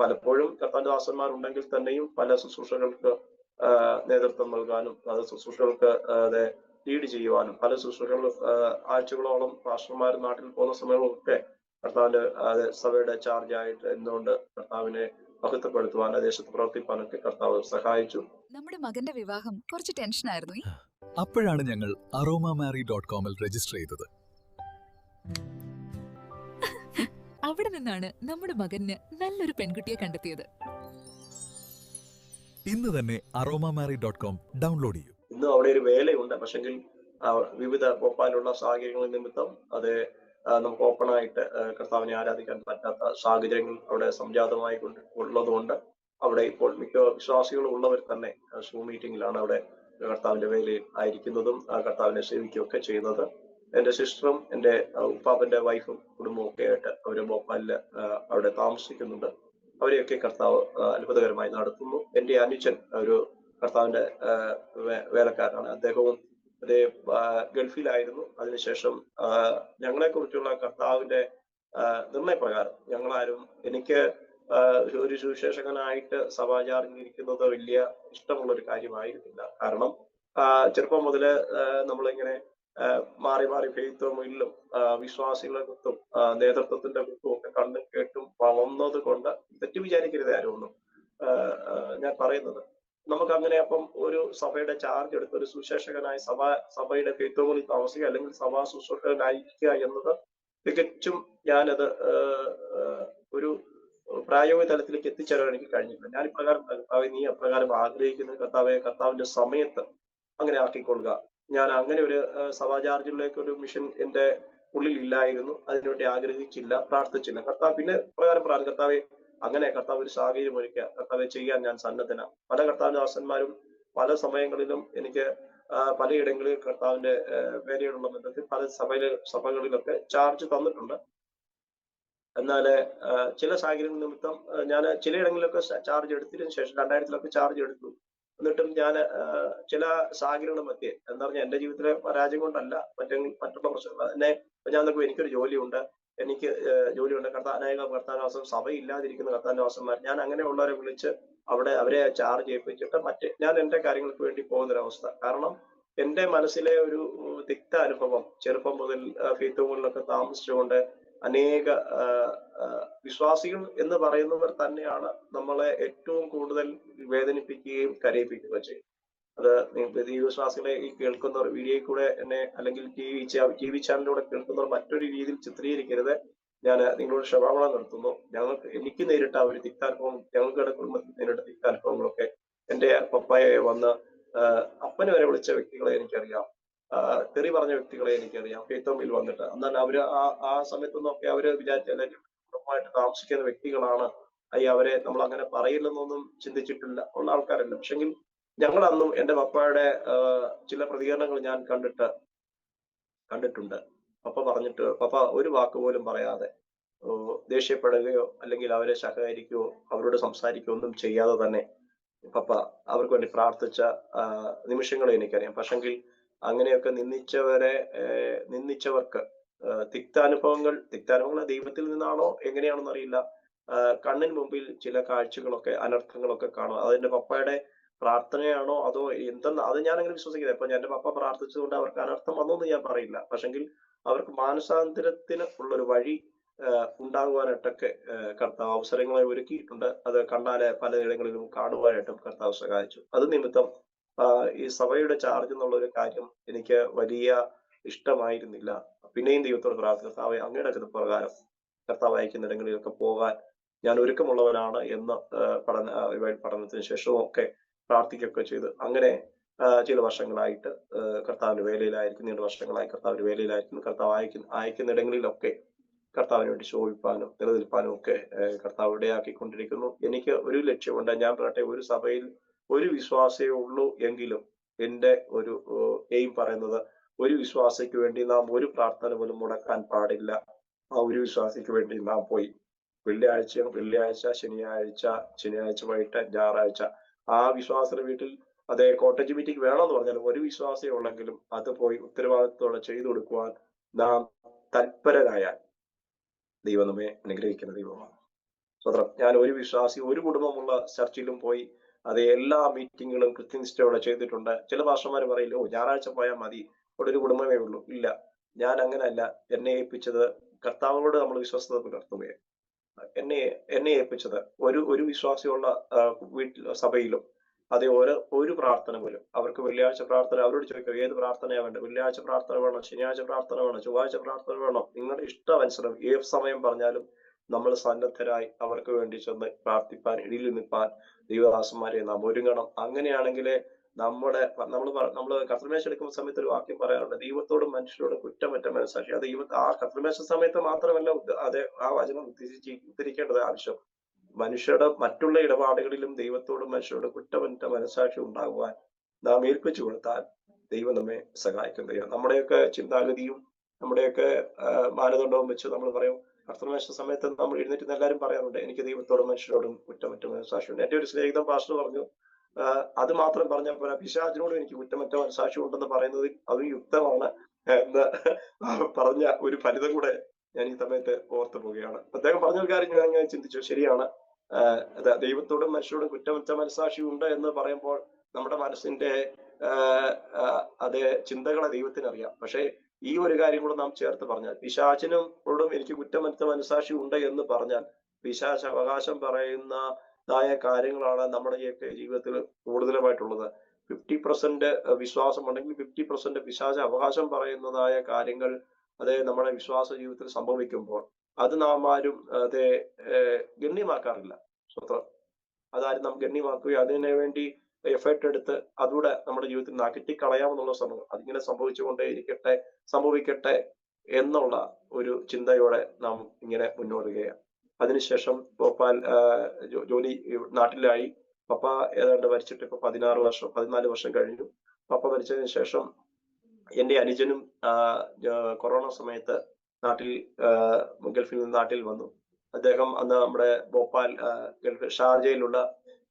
പലപ്പോഴും കർത്താവിന്റെ ദാസന്മാരുണ്ടെങ്കിൽ തന്നെയും പല ശുശ്രൂഷകൾക്ക് നേതൃത്വം നൽകാനും ശുശ്രൂഷകൾക്ക് ലീഡ് ചെയ്യുവാനും പല ശുശ്രൂഷകൾ ആഴ്ചകളോളം പാസ്റ്റർമാർ നാട്ടിൽ പോകുന്ന സമയങ്ങളൊക്കെ കർത്താവിന്റെ സഭയുടെ ചാർജായിട്ട് എന്തുകൊണ്ട് കർത്താവിനെ മഹത്വപ്പെടുത്തുവാൻ ദേശത്ത് പ്രവർത്തിപ്പാനൊക്കെ കർത്താവ് സഹായിച്ചു. നമ്മുടെ മകന്റെ വിവാഹം കുറച്ച് ടെൻഷനായിരുന്നു. അപ്പോഴാണ് ഞങ്ങൾ aromamary.com രജിസ്റ്റർ ചെയ്തത്. അവിടെ നിന്നാണ് നമ്മുടെ മകന് നല്ലൊരു പെൺകുട്ടിയെ കണ്ടെത്തിയത്. ഇന്ന് തന്നെ aromamary.com ഡൗൺലോഡ് ചെയ്യൂ. ഇന്നും അവിടെ ഒരു വേലയുണ്ട്. പക്ഷെങ്കിൽ വിവിധ ഭോപ്പാലുള്ള സാഹചര്യങ്ങൾ നിമിത്തം നമുക്ക് ഓപ്പണായിട്ട് കർത്താവിനെ ആരാധിക്കാൻ പറ്റാത്ത സാഹചര്യങ്ങൾ അവിടെ സംജാതമായി ഉള്ളതുകൊണ്ട് അവിടെ ഇപ്പോൾ മിക്ക വിശ്വാസികളും ഉള്ളവർ തന്നെ സൂം മീറ്റിംഗിലാണ് അവിടെ കർത്താവിന്റെ വേലയിൽ ആയിരിക്കുന്നതും കർത്താവിനെ സേവിക്കുകയൊക്കെ ചെയ്യുന്നത്. എന്റെ സിസ്റ്ററും എന്റെ ഉപ്പാപ്പന്റെ വൈഫും കുടുംബവും ഒക്കെ ആയിട്ട് അവര് ഭോപ്പാലില് അവിടെ താമസിക്കുന്നുണ്ട്. അവരെയൊക്കെ കർത്താവ് അത്ഭുതകരമായി നടത്തുന്നു. എന്റെ അനുജൻ ഒരു കർത്താവിന്റെ വേലക്കാരനാണ്. അദ്ദേഹവും ഗൾഫിലായിരുന്നു. അതിനുശേഷം ഞങ്ങളെ കുറിച്ചുള്ള കർത്താവിന്റെ നിർണയപ്രകാരം ഞങ്ങളാരും എനിക്ക് ഒരു സുവിശേഷകനായിട്ട് സഭാചാർന്നിരിക്കുന്നത് വലിയ ഇഷ്ടമുള്ള ഒരു കാര്യമായിരുന്നില്ല. കാരണം ചെറുപ്പം മുതല് നമ്മളിങ്ങനെ മാറി മാറി ഫെയ്ത്തുമില്ലും വിശ്വാസികളെ കുത്തും നേതൃത്വത്തിന്റെ കുത്തും ഒക്കെ കണ്ടും കേട്ടും വളർന്നത് കൊണ്ട് തെറ്റ് വിചാരിക്കരുത് ആരൊന്നും. ഞാൻ പറയുന്നത് നമുക്ക് അങ്ങനെ അപ്പം ഒരു സഭയുടെ ചാർജ് എടുത്ത് ഒരു സുശേഷകനായി സഭയുടെ ഫെയ്ത്തുകളിൽ താമസിക്കുക അല്ലെങ്കിൽ സഭാ ശുശ്രൂഷകനായിരിക്കുക എന്നത് തികച്ചും ഞാനത് ഒരു പ്രായോഗിക തലത്തിലേക്ക് എത്തിച്ചേരാൻ എനിക്ക് കഴിഞ്ഞില്ല. ഞാൻ ഇപ്രകാരം കർത്താവെ നീ അപ്രകാരം ആഗ്രഹിക്കുന്ന കർത്താവിന്റെ സമയത്ത് അങ്ങനെ ആക്കിക്കൊള്ളുക. ഞാൻ അങ്ങനെ ഒരു സഭാചാർജിലേക്ക് ഒരു മിഷൻ എന്റെ ഉള്ളിൽ ഇല്ലായിരുന്നു. അതിനുവേണ്ടി ആഗ്രഹിച്ചില്ല, പ്രാർത്ഥിച്ചില്ല. കർത്താവ് പിന്നെ പ്രകാരം പ്രാർത്ഥന കർത്താവെ അങ്ങനെ കർത്താവ് ഒരു സാഹചര്യം ഒരുക്കുക, കർത്താവെ ചെയ്യാൻ ഞാൻ സന്നദ്ധനാണ്. പല കർത്താവിന്റെ ദാസന്മാരും പല സമയങ്ങളിലും എനിക്ക് പലയിടങ്ങളിൽ കർത്താവിന്റെ വേലയോടുള്ള ബന്ധത്തിൽ പല സഭകളിലൊക്കെ ചാർജ് തന്നിട്ടുണ്ട്. എന്നാൽ ചില സാഹചര്യങ്ങൾ നിമിത്തം ഞാൻ ചിലയിടങ്ങളിലൊക്കെ ചാർജ് എടുത്തതിനു ശേഷം 2000 ചാർജ് എടുത്തു. എന്നിട്ടും ഞാൻ ചില സാഹചര്യങ്ങൾ മധ്യേ എന്താ പറഞ്ഞാൽ എന്റെ ജീവിതത്തിലെ പരാജയം കൊണ്ടല്ല, മറ്റുള്ള പ്രശ്നങ്ങൾ എന്നെ ഞാൻ നോക്കുമ്പോൾ എനിക്കൊരു ജോലിയുണ്ട്, അനേകം കർത്താവാസം സഭയില്ലാതിരിക്കുന്ന കർത്താവാസന്മാർ, ഞാൻ അങ്ങനെയുള്ളവരെ വിളിച്ച് അവരെ ചാർജ് ചെയ്യിപ്പിച്ചിട്ട് ഞാൻ എന്റെ കാര്യങ്ങൾക്ക് വേണ്ടി പോകുന്നൊരവസ്ഥ. കാരണം എന്റെ മനസ്സിലെ ഒരു തിക്ത അനുഭവം ചെറുപ്പം മുതൽ ഫെയ്ത്തുകളിലൊക്കെ താമസിച്ചുകൊണ്ട് അനേക വിശ്വാസികൾ എന്ന് പറയുന്നവർ തന്നെയാണ് നമ്മളെ ഏറ്റവും കൂടുതൽ വേദനിപ്പിക്കുകയും കരയിപ്പിക്കുകയും ചെയ്യും. അത് ദൈവവിശ്വാസികളെ ഈ കേൾക്കുന്നവർ വീഡിയോയിൽ കൂടെ എന്നെ അല്ലെങ്കിൽ ടി വി ചാനലിലൂടെ കേൾക്കുന്നവർ മറ്റൊരു രീതിയിൽ ചിത്രീകരിക്കരുത്. ഞാൻ നിങ്ങളോട് ക്ഷമാപണം നടത്തുന്നു. എനിക്ക് നേരിട്ട ഒരു തിക്താനുഭവം, ഞങ്ങളുടെ കുടുംബത്തിൽ നേരിട്ട തിക്താനുഭവങ്ങളൊക്കെ എന്റെ പപ്പായെ വന്ന് അപ്പന് വരെ വിളിച്ച വ്യക്തികളെ എനിക്കറിയാം, തെറി പറഞ്ഞ വ്യക്തികളെ എനിക്കറിയാം ഫെയ്ത്തോമിൽ വന്നിട്ട്. എന്നാൽ അവര് ആ സമയത്തൊന്നൊക്കെ അവര് വിചാരിച്ചാലും കുടുംബമായിട്ട് താമസിക്കുന്ന വ്യക്തികളാണ്, അവരെ നമ്മൾ അങ്ങനെ പറയില്ലെന്നൊന്നും ചിന്തിച്ചിട്ടില്ല ഉള്ള ആൾക്കാരല്ല. പക്ഷെങ്കിൽ ഞങ്ങൾ അന്നും എൻ്റെ പപ്പയുടെ ചില പ്രതികരണങ്ങൾ ഞാൻ കണ്ടിട്ടുണ്ട്. പപ്പ പപ്പ ഒരു വാക്ക് പോലും പറയാതെ ദേഷ്യപ്പെടുകയോ അല്ലെങ്കിൽ അവരെ സഹകരിക്കുകയോ അവരോട് സംസാരിക്കുകയോ ഒന്നും ചെയ്യാതെ തന്നെ പപ്പ അവർക്ക് വേണ്ടി പ്രാർത്ഥിച്ച നിമിഷങ്ങളെ എനിക്കറിയാം. പക്ഷെങ്കിൽ അങ്ങനെയൊക്കെ നിന്ദിച്ചവർക്ക് തിക്താനുഭവങ്ങൾ ദൈവത്തിൽ നിന്നാണോ എങ്ങനെയാണെന്ന് അറിയില്ല. കണ്ണിന് മുമ്പിൽ ചില കാഴ്ചകളൊക്കെ അനർത്ഥങ്ങളൊക്കെ കാണും. അതെന്റെ പപ്പയുടെ പ്രാർത്ഥനയാണോ അതോ എന്തെന്ന് അത് ഞാൻ അങ്ങനെ വിശ്വസിക്കുന്നത്. ഇപ്പൊ എന്റെ പപ്പ പ്രാർത്ഥിച്ചതുകൊണ്ട് അവർക്ക് അനർത്ഥം വന്നോന്ന് ഞാൻ പറയില്ല. പക്ഷെങ്കിൽ അവർക്ക് മാനസാന്തരത്തിന് ഉള്ളൊരു വഴി ഉണ്ടാകുവാനായിട്ടൊക്കെ കർത്താവ് അവസരങ്ങളെ ഒരുക്കിയിട്ടുണ്ട്. അത് കണ്ടാല് പലയിടങ്ങളിലും കാണുവാനായിട്ടും കർത്താവ് സഹായിച്ചു. അത് നിമിത്തം ഈ സഭയുടെ ചാർജ് എന്നുള്ള ഒരു കാര്യം എനിക്ക് വലിയ ഇഷ്ടമായിരുന്നില്ല. പിന്നെയും ദൈവത്തോട് കർത്താവെ അങ്ങയുടെ പ്രകാരം കർത്താവ് അയക്കുന്നിടങ്ങളിലൊക്കെ പോകാൻ ഞാൻ ഒരുക്കമുള്ളവനാണ് എന്ന് പഠനത്തിന് ശേഷവും ഒക്കെ പ്രാർത്ഥിക്കുകയൊക്കെ ചെയ്ത് അങ്ങനെ ചില വർഷങ്ങളായിട്ട് കർത്താവിന്റെ വേലയിലായിരിക്കും. 2 വർഷങ്ങളായി കർത്താവിന്റെ വേലയിലായിരിക്കും. കർത്താവ് അയക്കുന്നിടങ്ങളിലൊക്കെ കർത്താവിന് വേണ്ടി ശോഭിപ്പാനും നിലനിൽപ്പാനും ഒക്കെ കർത്താവ് ഇടയാക്കിക്കൊണ്ടിരിക്കുന്നു. എനിക്ക് ഒരു ലക്ഷ്യമുണ്ട്. ഞാൻ പറയട്ടെ, ഒരു സഭയിൽ ഒരു വിശ്വാസേ ഉള്ളൂ എങ്കിലും എന്റെ ഒരു എയിം പറയുന്നത് ഒരു വിശ്വാസിക്ക് വേണ്ടി നാം ഒരു പ്രാർത്ഥന പോലും മുടക്കാൻ പാടില്ല. ആ ഒരു വിശ്വാസിക്ക് വേണ്ടി നാം പോയി വെള്ളിയാഴ്ച, ശനിയാഴ്ച വൈകിട്ട്, ഞായറാഴ്ച ആ വിശ്വാസത്തിന്റെ വീട്ടിൽ അതേ കോട്ടേജ് മീറ്റിംഗ് വേണമെന്ന് പറഞ്ഞാലും ഒരു വിശ്വാസേ ഉള്ളെങ്കിലും അത് പോയി ഉത്തരവാദിത്തത്തോടെ ചെയ്തു കൊടുക്കുവാൻ നാം തൽപരരായാൽ ദൈവം നമ്മെ അനുഗ്രഹിക്കുന്ന ദൈവമാണ്. സ്വതന്ത്രം. ഞാൻ ഒരു വിശ്വാസി ഒരു കുടുംബമുള്ള ചർച്ചിലും പോയി അത് എല്ലാ മീറ്റിങ്ങുകളും കൃത്യനിഷ്ഠയോടെ ചെയ്തിട്ടുണ്ട്. ചില ഭാഷമാർ പറയില്ലോ ഞായറാഴ്ച പോയാൽ മതി, അവിടെ ഒരു കുടുംബമേ ഉള്ളൂ. ഇല്ല, ഞാൻ അങ്ങനെയല്ല. എന്നെ ഏൽപ്പിച്ചത് കർത്താവിനോട് നമ്മൾ വിശ്വസ്തത പുലർത്തുകയാണ്. എന്നെ ഏൽപ്പിച്ചത് ഒരു വിശ്വാസിയുള്ള സഭയിലും അതേ ഒരു പ്രാർത്ഥന പോലും അവർക്ക് വെള്ളിയാഴ്ച പ്രാർത്ഥന അവരോട് ചോദിക്കുക ഏത് പ്രാർത്ഥനയാണ് വേണ്ടത്? വെള്ളിയാഴ്ച പ്രാർത്ഥന വേണോ, ശനിയാഴ്ച പ്രാർത്ഥന വേണോ, ചൊവ്വാഴ്ച പ്രാർത്ഥന വേണോ? നിങ്ങളുടെ ഇഷ്ടാനുസരണം ഏത് സമയം പറഞ്ഞാലും നമ്മൾ സന്നദ്ധരായി അവർക്ക് വേണ്ടി ചെന്ന് പ്രാർത്ഥിപ്പാൻ, ഇടയിൽ നിൽപ്പാൻ ദൈവദാസന്മാരെ നാം ഒരുങ്ങണം. അങ്ങനെയാണെങ്കിലേ നമ്മൾ കർത്തൃമേശ എടുക്കുന്ന സമയത്ത് ഒരു വാക്യം പറയാറുണ്ട്, ദൈവത്തോടും മനുഷ്യരോടും കുറ്റമറ്റ മനസ്സാക്ഷി. അത് ആ കർത്തൃമേശ സമയത്ത് മാത്രമല്ല ആ വചനം ഉദ്ധരിക്കേണ്ടത് ആവശ്യം. മനുഷ്യരുടെ മറ്റുള്ള ഇടപാടുകളിലും ദൈവത്തോടും മനുഷ്യരോടും കുറ്റമറ്റ മനസ്സാക്ഷി ഉണ്ടാകുവാൻ നാം ഏൽപ്പിച്ചു കൊടുത്താൽ ദൈവം നമ്മെ സഹായിക്കും. നമ്മുടെയൊക്കെ ചിന്താഗതിയും നമ്മുടെയൊക്കെ മാനദണ്ഡവും വെച്ച് നമ്മൾ പറയും, കർത്തൃമേശ സമയത്ത് നമ്മൾ എഴുന്നേറ്റ് എല്ലാവരും പറയാറുണ്ട് എനിക്ക് ദൈവത്തോടും മനുഷ്യരോടും കുറ്റമറ്റ മനസ്സാക്ഷിയുണ്ട്. എന്റെ ഒരു സ്നേഹിതൻ പാസ്റ്റർ പറഞ്ഞു, അത് മാത്രം പറഞ്ഞാൽ പോലെ പിശാചിനോടും എനിക്ക് കുറ്റമറ്റ മനസ്സാക്ഷി ഉണ്ടെന്ന് പറയുന്നതിൽ അത് യുക്തമാണ് എന്ന് പറഞ്ഞ ഒരു ഫലിതം കൂടെ ഞാൻ ഈ സമയത്ത് ഓർത്തു പോവുകയാണ്. അദ്ദേഹം പറഞ്ഞൊരു കാര്യം ഞാൻ ചിന്തിച്ചു, ശരിയാണ്. ദൈവത്തോടും മനുഷ്യരോടും കുറ്റമറ്റ മനസ്സാക്ഷി ഉണ്ട് എന്ന് പറയുമ്പോൾ നമ്മുടെ മനസ്സിന്റെ അതേ ചിന്തകളെ ദൈവത്തിന് അറിയാം. പക്ഷെ ഈ ഒരു കാര്യം കൂടെ നാം ചേർത്ത് പറഞ്ഞാൽ പിശാചിനോടും എനിക്ക് കുറ്റമറ്റ മനസ്സാക്ഷി ഉണ്ട് എന്ന് പറഞ്ഞാൽ പിശാച് അവകാശം പറയുന്നതായ കാര്യങ്ങളാണ് നമ്മുടെ ജീവിതത്തിൽ കൂടുതലുമായിട്ടുള്ളത്. 50% വിശ്വാസം ഉണ്ടെങ്കിൽ 50% പിശാച് അവകാശം പറയുന്നതായ കാര്യങ്ങൾ നമ്മുടെ വിശ്വാസ ജീവിതത്തിൽ സംഭവിക്കുമ്പോൾ അത് നാം ആരും ഗണ്യമാക്കാറില്ല. സ്വന്തം അതാരും നാം ഗണ്യമാക്കുകയോ അതിനു വേണ്ടി എഫേർട്ട് എടുത്ത് അതുകൂടെ നമ്മുടെ ജീവിതത്തിൽ അകറ്റിക്കളയാമെന്നുള്ള സമയം അതിങ്ങനെ സംഭവിക്കട്ടെ എന്നുള്ള ഒരു ചിന്തയോടെ നാം ഇങ്ങനെ മുന്നോടുകയാണ്. അതിനുശേഷം ഭോപ്പാൽ ജോലി നാട്ടിലായി. പപ്പ ഏതാണ്ട് മരിച്ചിട്ട് ഇപ്പൊ 14 വർഷം കഴിഞ്ഞു. പപ്പ മരിച്ചതിന് ശേഷം എന്റെ അനുജനും കൊറോണ സമയത്ത് ഗൾഫിൽ നിന്ന് നാട്ടിൽ വന്നു. അദ്ദേഹം അന്ന് നമ്മുടെ ഭോപ്പാൽ ഷാർജയിലുള്ള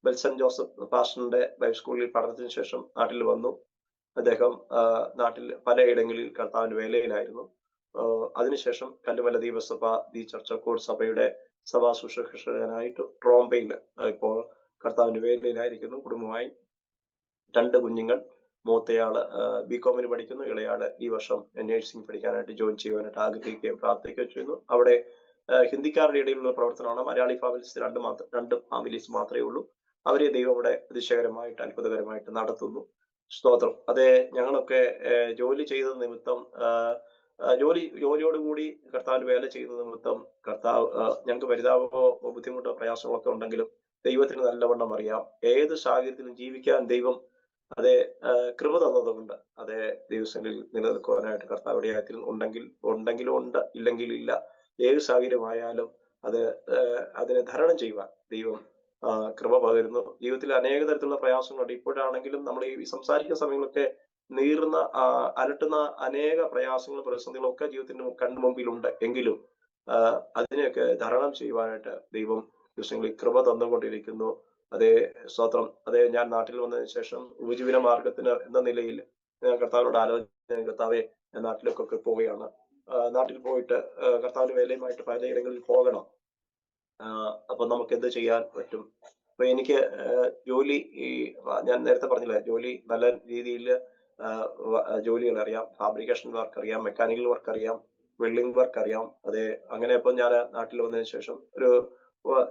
ബെൽസൺ ജോസഫ് പാസ്റ്ററിന്റെ ബൈബിൾ സ്കൂളിൽ പഠനത്തിന് ശേഷം നാട്ടിൽ വന്നു. അദ്ദേഹം നാട്ടിൽ പലയിടങ്ങളിൽ കർത്താവിന്റെ വേലയിലായിരുന്നു. അതിനുശേഷം കല്ലുമല ദീപസഭ ദി ചർച്ച് ഓഫ് ഗോഡ് സഭയുടെ സഭാ ശുശ്രൂഷകനായിട്ട് ട്രോംബയിൽ ഇപ്പോൾ കർത്താവിന്റെ വേലയിലായിരിക്കുന്നു. കുടുംബമായി 2 കുഞ്ഞുങ്ങൾ. മൂത്തയാള് ബികോമിന് പഠിക്കുന്നു, ഇളയാള് ഈ വർഷം നഴ്സിംഗ് പഠിക്കാനായിട്ട് ജോയിൻ ചെയ്യുവാനായിട്ട് ആഗ്രഹിക്കുകയും പ്രാർത്ഥിക്കുകയും ചെയ്യുന്നു. അവിടെ ഹിന്ദിക്കാരുടെ ഇടയിലുള്ള പ്രവർത്തനമാണ്. മലയാളി ഫാമിലീസ് 2 ഫാമിലീസ് മാത്രമേ ഉള്ളൂ. അവരെ ദൈവം അവിടെ അതിശയകരമായിട്ട് അത്ഭുതകരമായിട്ട് നടത്തുന്നു. സ്തോത്രം. ഞങ്ങളൊക്കെ ജോലി ചെയ്ത നിമിത്തം ജോലിയോടുകൂടി കർത്താവിന്റെ വേല ചെയ്യുന്ന നിമിത്തം കർത്താവ് ഞങ്ങൾക്ക് പരിതാപമോ ബുദ്ധിമുട്ടോ പ്രയാസങ്ങളൊക്കെ ഉണ്ടെങ്കിലും ദൈവത്തിന് നല്ലവണ്ണം അറിയാം. ഏത് സാഹചര്യത്തിലും ജീവിക്കാൻ ദൈവം കൃപ തന്നതുകൊണ്ട് ദൈവസന്നിധിയിൽ നിലനിൽക്കുവാനായിട്ട് കർത്താവ് ഇടയാക്കി. ഉണ്ടെങ്കിലും ഉണ്ട്, ഇല്ലെങ്കിൽ ഇല്ല. ഏത് സാഹചര്യമായാലും അതിനെ ധരണം ചെയ്യുവാൻ ദൈവം കൃപ പകരുന്നു. ജീവിതത്തിൽ അനേക തരത്തിലുള്ള പ്രയാസങ്ങളുണ്ട്. ഇപ്പോഴാണെങ്കിലും നമ്മൾ ഈ സംസാരിക്കുന്ന സമയങ്ങളൊക്കെ നീറുന്ന അലട്ടുന്ന അനേക പ്രയാസങ്ങളും പ്രതിസന്ധികളും ഒക്കെ ജീവിതത്തിന്റെ കൺമുമ്പിലുണ്ട്. എങ്കിലും അതിനെയൊക്കെ തരണം ചെയ്യുവാനായിട്ട് ദൈവം ദിവസങ്ങളിൽ കൃപ തന്നുകൊണ്ടിരിക്കുന്നു. അതേ സ്തോത്രം. അതേ, ഞാൻ നാട്ടിൽ വന്നതിന് ശേഷം ഉപജീവന മാർഗത്തിന് എന്ന നിലയിൽ ഞാൻ കർത്താവിനോട് ആലോചന, കർത്താവെ ഞാൻ നാട്ടിലേക്കൊക്കെ പോവുകയാണ്. നാട്ടിൽ പോയിട്ട് കർത്താവിന്റെ വേലയുമായിട്ട് പലയിടങ്ങളിൽ പോകണം. അപ്പൊ നമുക്ക് എന്ത് ചെയ്യാൻ പറ്റും? അപ്പൊ എനിക്ക് ജോലി, ഞാൻ നേരത്തെ പറഞ്ഞില്ലേ, ജോലി നല്ല രീതിയിൽ ജോലികൾ അറിയാം. ഫാബ്രിക്കേഷൻ വർക്ക് അറിയാം, മെക്കാനിക്കൽ വർക്ക് അറിയാം, വെൽഡിംഗ് വർക്ക് അറിയാം. അതെ, അങ്ങനെ ഇപ്പൊ ഞാൻ നാട്ടിൽ വന്നതിന് ശേഷം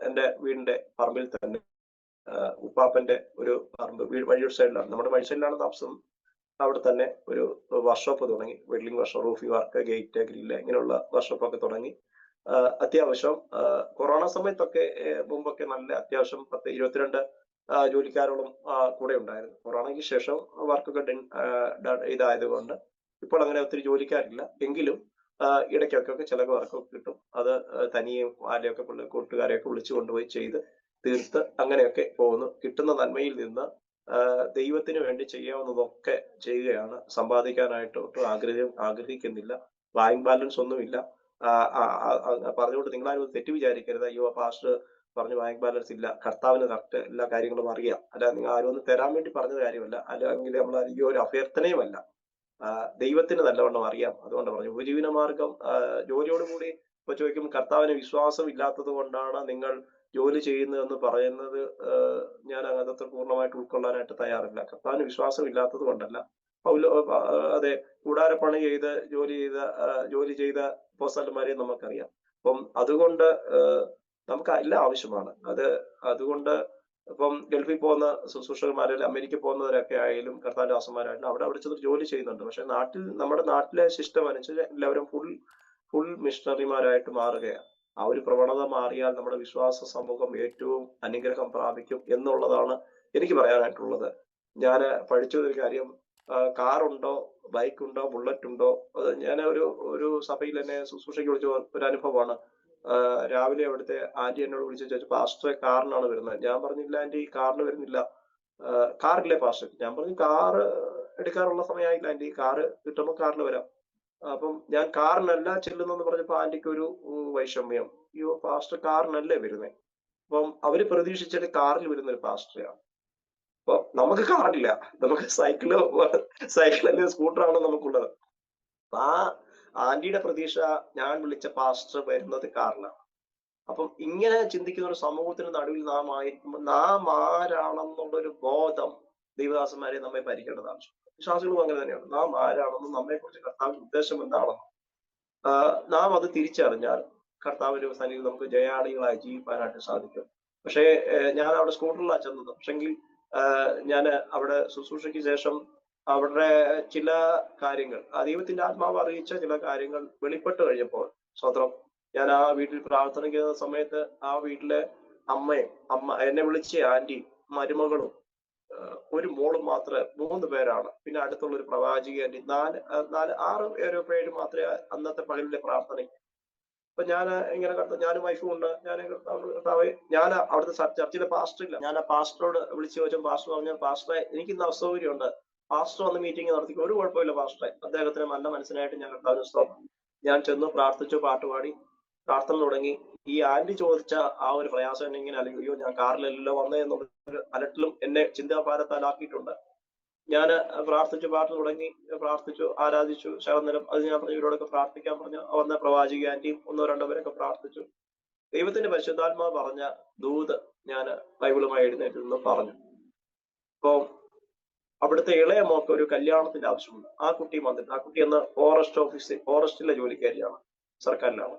എന്റെ വീടിന്റെ പറമ്പിൽ തന്നെ ഉപ്പാപ്പന്റെ ഒരു പറമ്പ്, വഴിയുടെ സൈഡിലാണ്, നമ്മുടെ വഴി സൈഡിലാണ് താമസം. അവിടെ തന്നെ ഒരു വർക്ക്ഷോപ്പ് തുടങ്ങി. Welding workshop, roofing work, gate, grill, ഇങ്ങനെയുള്ള വർക്ക്ഷോപ്പ് ഒക്കെ തുടങ്ങി. അത്യാവശ്യം കൊറോണ സമയത്തൊക്കെ മുമ്പൊക്കെ നല്ല അത്യാവശ്യം 10-22 ജോലിക്കാരോളം കൂടെ ഉണ്ടായിരുന്നു. കൊറോണയ്ക്ക് ശേഷം വർക്കൊക്കെ ഇതായതുകൊണ്ട് ഇപ്പോൾ അങ്ങനെ ഒത്തിരി ജോലിക്കാരില്ല. എങ്കിലും ഇടയ്ക്കൊക്കെ ചില വർക്കൊക്കെ കിട്ടും. അത് തനിയും ആരെയൊക്കെ കൂട്ടുകാരെയൊക്കെ വിളിച്ചു കൊണ്ടുപോയി ചെയ്ത് തീർത്ത് അങ്ങനെയൊക്കെ പോകുന്നു. കിട്ടുന്ന നന്മയിൽ നിന്ന് ദൈവത്തിന് വേണ്ടി ചെയ്യാവുന്നതൊക്കെ ചെയ്യുകയാണ്. സമ്പാദിക്കാനായിട്ട് ഒട്ടും ആഗ്രഹിക്കുന്നില്ല. ബാങ്ക് ബാലൻസ് ഒന്നുമില്ല. പറഞ്ഞുകൊണ്ട് നിങ്ങളാരും തെറ്റ് വിചാരിക്കരുത്. അയ്യോ പാസ്റ്റർ പറഞ്ഞു ബാങ്ക് ബാലൻസ് ഇല്ല. കർത്താവിന് കറക്റ്റ് എല്ലാ കാര്യങ്ങളും അറിയാം. അല്ല, നിങ്ങൾ ആരും ഒന്ന് തരാൻ വേണ്ടി പറഞ്ഞ കാര്യമല്ല, അല്ലെങ്കിൽ നമ്മൾ ഈ ഒരു അഭ്യർത്ഥനയുമല്ല. ദൈവത്തിന് നല്ലവണ്ണം അറിയാം. അതുകൊണ്ട് പറഞ്ഞു ഉപജീവന മാർഗം ജോലിയോടുകൂടി ഇപ്പൊ ചോദിക്കും, കർത്താവിന് വിശ്വാസം ഇല്ലാത്തത് കൊണ്ടാണ് നിങ്ങൾ ജോലി ചെയ്യുന്നതെന്ന് പറയുന്നത്. ഞാൻ അതൊക്കെ പൂർണ്ണമായിട്ട് ഉൾക്കൊള്ളാനായിട്ട് തയ്യാറില്ല. കർത്താവിന് വിശ്വാസം ഇല്ലാത്തത് കൊണ്ടല്ല. അതെ, കൂടാരപ്പണി ചെയ്ത് ജോലി ചെയ്ത അപ്പോസ്തലന്മാരെ നമുക്കറിയാം. അപ്പം അതുകൊണ്ട് നമുക്ക് എല്ലാം ആവശ്യമാണ്. അതുകൊണ്ട് ഇപ്പം ഗൾഫിൽ പോകുന്ന ശുശ്രൂഷകന്മാരെല്ലാം, അമേരിക്കയിൽ പോകുന്നവരൊക്കെ ആയാലും കർത്താവിന്റെ ദാസന്മാരായാലും അവിടെ ചെന്ന് ജോലി ചെയ്യുന്നുണ്ട്. പക്ഷെ നമ്മുടെ നാട്ടിലെ സിസ്റ്റം അനുസരിച്ച് എല്ലാവരും ഫുൾ മിഷണറിമാരായിട്ട് മാറുകയാണ്. ആ ഒരു പ്രവണത മാറിയാൽ നമ്മുടെ വിശ്വാസ സമൂഹം ഏറ്റവും അനുഗ്രഹം പ്രാപിക്കും എന്നുള്ളതാണ് എനിക്ക് പറയാനായിട്ടുള്ളത്. ഞാൻ പഠിച്ചൊരു കാര്യം, കാറുണ്ടോ, ബൈക്കുണ്ടോ, ബുള്ളറ്റ് ഉണ്ടോ, അത് ഞാൻ ഒരു സഭയിൽ എന്നെ ശുശ്രൂഷയ്ക്ക് വിളിച്ച ഒരു അനുഭവമാണ്. രാവിലെ അവിടുത്തെ ആന്റി എന്നോട് വിളിച്ചു ചോദിച്ചു, പാസ്റ്ററെ കാറിനാണ് വരുന്നത്. ഞാൻ പറഞ്ഞില്ല ആന്റി, കാറിന് വരുന്നില്ല. കാറില്ലേ പാസ്റ്റർ? ഞാൻ പറഞ്ഞു കാറ് എടുക്കാറുള്ള സമയമായില്ല ആന്റി, കാറ് കിട്ടുമ്പോൾ കാറിന് വരാം. അപ്പം ഞാൻ കാറിനല്ല ചെല്ലുന്നെന്ന് പറഞ്ഞപ്പോ ആന്റിക്ക് ഒരു വൈഷമ്യം. അയ്യോ പാസ്റ്റർ കാറിനല്ലേ വരുന്നത്. അപ്പം അവര് പ്രതീക്ഷിച്ചിട്ട് കാറിൽ വരുന്ന ഒരു പാസ്റ്ററെയാണ്. അപ്പൊ നമുക്ക് കാറില്ല, നമുക്ക് സൈക്കിൾ അല്ലെങ്കിൽ സ്കൂട്ടറാണ് നമുക്കുള്ളത്. ആ ആന്റിയുടെ പ്രതീക്ഷ ഞാൻ വിളിച്ച പാസ്റ്റർ വരുന്നത് കാറിലാണ്. അപ്പം ഇങ്ങനെ ചിന്തിക്കുന്ന ഒരു സമൂഹത്തിന് നടുവിൽ നാം ആരാണെന്നുള്ളൊരു ബോധം ദൈവദാസന്മാരെ നമ്മെ ഭരിക്കേണ്ടതാണ്. വിശ്വാസികളും അങ്ങനെ തന്നെയാണ്. നാം ആരാണെന്നും നമ്മെ കുറിച്ച് കർത്താവിന്റെ ഉദ്ദേശം എന്താണെന്നും നാം അത് തിരിച്ചറിഞ്ഞാൽ കർത്താവിന്റെ സന്നിധിയിൽ നമുക്ക് ജയാളികളായി ജീവിക്കാനായിട്ട് സാധിക്കും. പക്ഷേ ഞാൻ അവിടെ സ്കൂട്ടറിലാണ് ചെന്നത്. പക്ഷെങ്കിൽ ഞാൻ അവിടെ ശുശ്രൂഷയ്ക്ക് ശേഷം അവരുടെ ചില കാര്യങ്ങൾ, ദൈവത്തിന്റെ ആത്മാവ് അറിയിച്ച ചില കാര്യങ്ങൾ വെളിപ്പെട്ട് കഴിഞ്ഞപ്പോൾ, സ്വത്രം, ഞാൻ ആ വീട്ടിൽ പ്രാർത്ഥനയ്ക്ക് ചെയ്യുന്ന സമയത്ത് ആ വീട്ടിലെ അമ്മ എന്നെ വിളിച്ച ആന്റി, മരുമകളും ഒരു മോളും മാത്രമേ 3 പേരാണ്. പിന്നെ അടുത്തുള്ള ഒരു പ്രവാചക ആന്റി, 6 മാത്രമേ അന്നത്തെ പകലിലെ പ്രാർത്ഥനയ്ക്ക്. അപ്പൊ ഞാൻ ഇങ്ങനെ ഞാനും വൈഫും ഉണ്ട്. ഞാൻ അവിടുത്തെ ചർച്ചിലെ പാസ്റ്റർ ഇല്ല. ഞാൻ ആ പാസ്റ്ററോട് വിളിച്ചു ചോദിച്ചാൽ പാസ്റ്റർ പറഞ്ഞു, പാസ്റ്ററെ എനിക്ക് ഇന്ന് അസൗകര്യമുണ്ട്, പാസ്റ്റർ വന്ന് മീറ്റിംഗ് നടത്തി. ഒരു കുഴപ്പമില്ല പാസ്റ്ററെ, അദ്ദേഹത്തിന് നല്ല മനസ്സിനായിട്ട് ഞാൻ കർത്താവിന് സ്തോത്രം. ഞാൻ ചെന്നു പ്രാർത്ഥിച്ചു, പാട്ടുപാടി പ്രാർത്ഥന തുടങ്ങി. ഈ ആന്റി ചോദിച്ച ആ ഒരു പ്രയാസം ഇങ്ങനെ, അല്ലെങ്കിൽ അയ്യോ ഞാൻ കാറിലല്ലോ വന്നേ എന്നുള്ളൊരു അലട്ടിലും എന്നെ ചിന്താഭാരത്താലാക്കിയിട്ടുണ്ട്. ഞാൻ പ്രാർത്ഥിച്ചു, പാട്ട് തുടങ്ങി, പ്രാർത്ഥിച്ചു, ആരാധിച്ചു, ശകലനേരം. അത് ഞാൻ പറഞ്ഞു ഇവരോടൊക്കെ പ്രാർത്ഥിക്കാൻ പറഞ്ഞു. വന്ന പ്രവാചക ആന്റിയും 1-2 പേരൊക്കെ പ്രാർത്ഥിച്ചു. ദൈവത്തിന്റെ പരിശുദ്ധാത്മാവ് പറഞ്ഞ ദൂത് ഞാൻ ബൈബിളുമായി എഴുന്നേറ്റ് നിന്ന് പറഞ്ഞു. അപ്പൊ അവിടുത്തെ ഇളയ മോക്ക് ഒരു കല്യാണത്തിന്റെ ആവശ്യമുണ്ട്. ആ കുട്ടി വന്നിട്ട്, ആ കുട്ടി എന്ന ഫോറസ്റ്റിലെ ജോലിക്കാരിയാണ്, സർക്കാരിലാണ്.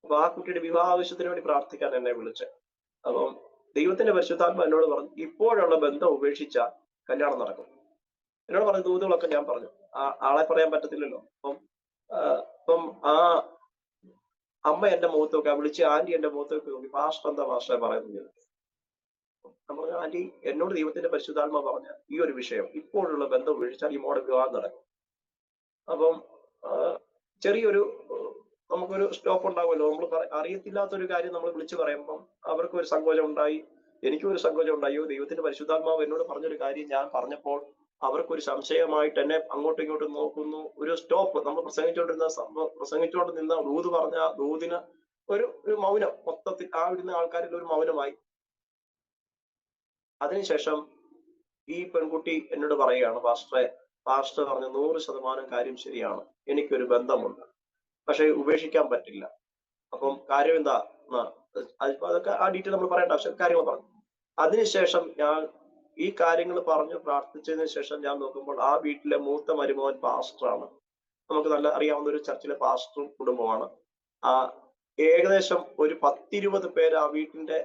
അപ്പൊ ആ കുട്ടിയുടെ വിവാഹ ആവശ്യത്തിന് വേണ്ടി പ്രാർത്ഥിക്കാൻ എന്നെ വിളിച്ച്. അപ്പം ദൈവത്തിന്റെ പരിശുദ്ധാത്മാവ് എന്നോട് പറഞ്ഞു, ഇപ്പോഴുള്ള ബന്ധം ഉപേക്ഷിച്ചാൽ കല്യാണം നടക്കും. എന്നോട് പറഞ്ഞ ദൂതുകളൊക്കെ ഞാൻ പറഞ്ഞു. ആളെ പറയാൻ പറ്റത്തില്ലല്ലോ. അപ്പം ആ അമ്മ എന്റെ മുഖത്തൊക്കെ വിളിച്ച്, ആന്റി എന്റെ മുഖത്തൊക്കെ നോക്കി, പാസ്റ്റർ എന്താ പാസ്റ്ററെ പറയുന്നത്? നമ്മൾ ആന്റി, എന്നോട് ദൈവത്തിന്റെ പരിശുദ്ധാത്മ പറഞ്ഞ ഈ ഒരു വിഷയം, ഇപ്പോഴുള്ള ബന്ധം ഉപേക്ഷിച്ചാൽ ഈ മോടെ വിവാഹം നടക്കും. അപ്പം ചെറിയൊരു നമുക്കൊരു സ്റ്റോപ്പ് ഉണ്ടാവുമല്ലോ. നമ്മൾ അറിയത്തില്ലാത്തൊരു കാര്യം നമ്മൾ വിളിച്ചു പറയുമ്പം അവർക്ക് ഒരു സങ്കോചം ഉണ്ടായി. എനിക്കും ഒരു സങ്കോചം ഉണ്ട്. അയ്യോ, ദൈവത്തിന്റെ പരിശുദ്ധാത്മാവ് എന്നോട് പറഞ്ഞൊരു കാര്യം ഞാൻ പറഞ്ഞപ്പോൾ അവർക്കൊരു സംശയമായിട്ട് എന്നെ അങ്ങോട്ടും ഇങ്ങോട്ടും നോക്കുന്നു. ഒരു സ്റ്റോപ്പ്. നമ്മൾ പ്രസംഗിച്ചുകൊണ്ട് നിന്ന ദൂത് പറഞ്ഞ ദൂതിന് ഒരു മൗനം. മൊത്തത്തിൽ ആ ഇരുന്ന ആൾക്കാരിൽ ഒരു മൗനമായി. അതിനുശേഷം ഈ പെൺകുട്ടി എന്നോട് പറയുകയാണ്, പാസ്റ്റർ പറഞ്ഞ 100% കാര്യം ശരിയാണ്, എനിക്കൊരു ബന്ധമുണ്ട്, പക്ഷെ ഉപേക്ഷിക്കാൻ പറ്റില്ല. അപ്പം കാര്യം എന്താ? അതൊക്കെ ആ ഡീറ്റെയിൽ നമ്മൾ പറയേണ്ട ആവശ്യം, കാര്യങ്ങൾ പറഞ്ഞു. അതിനുശേഷം ഞാൻ ഈ കാര്യങ്ങൾ പറഞ്ഞു പ്രാർത്ഥിച്ചതിന് ശേഷം ഞാൻ നോക്കുമ്പോൾ ആ വീട്ടിലെ മൂത്ത മരുമോൻ പാസ്റ്ററാണ്. നമുക്ക് നല്ല അറിയാവുന്ന ഒരു ചർച്ചിലെ പാസ്റ്ററും കുടുംബമാണ്. ഏകദേശം ഒരു 10-20 പേര് ആ വീട്ടിന്റെ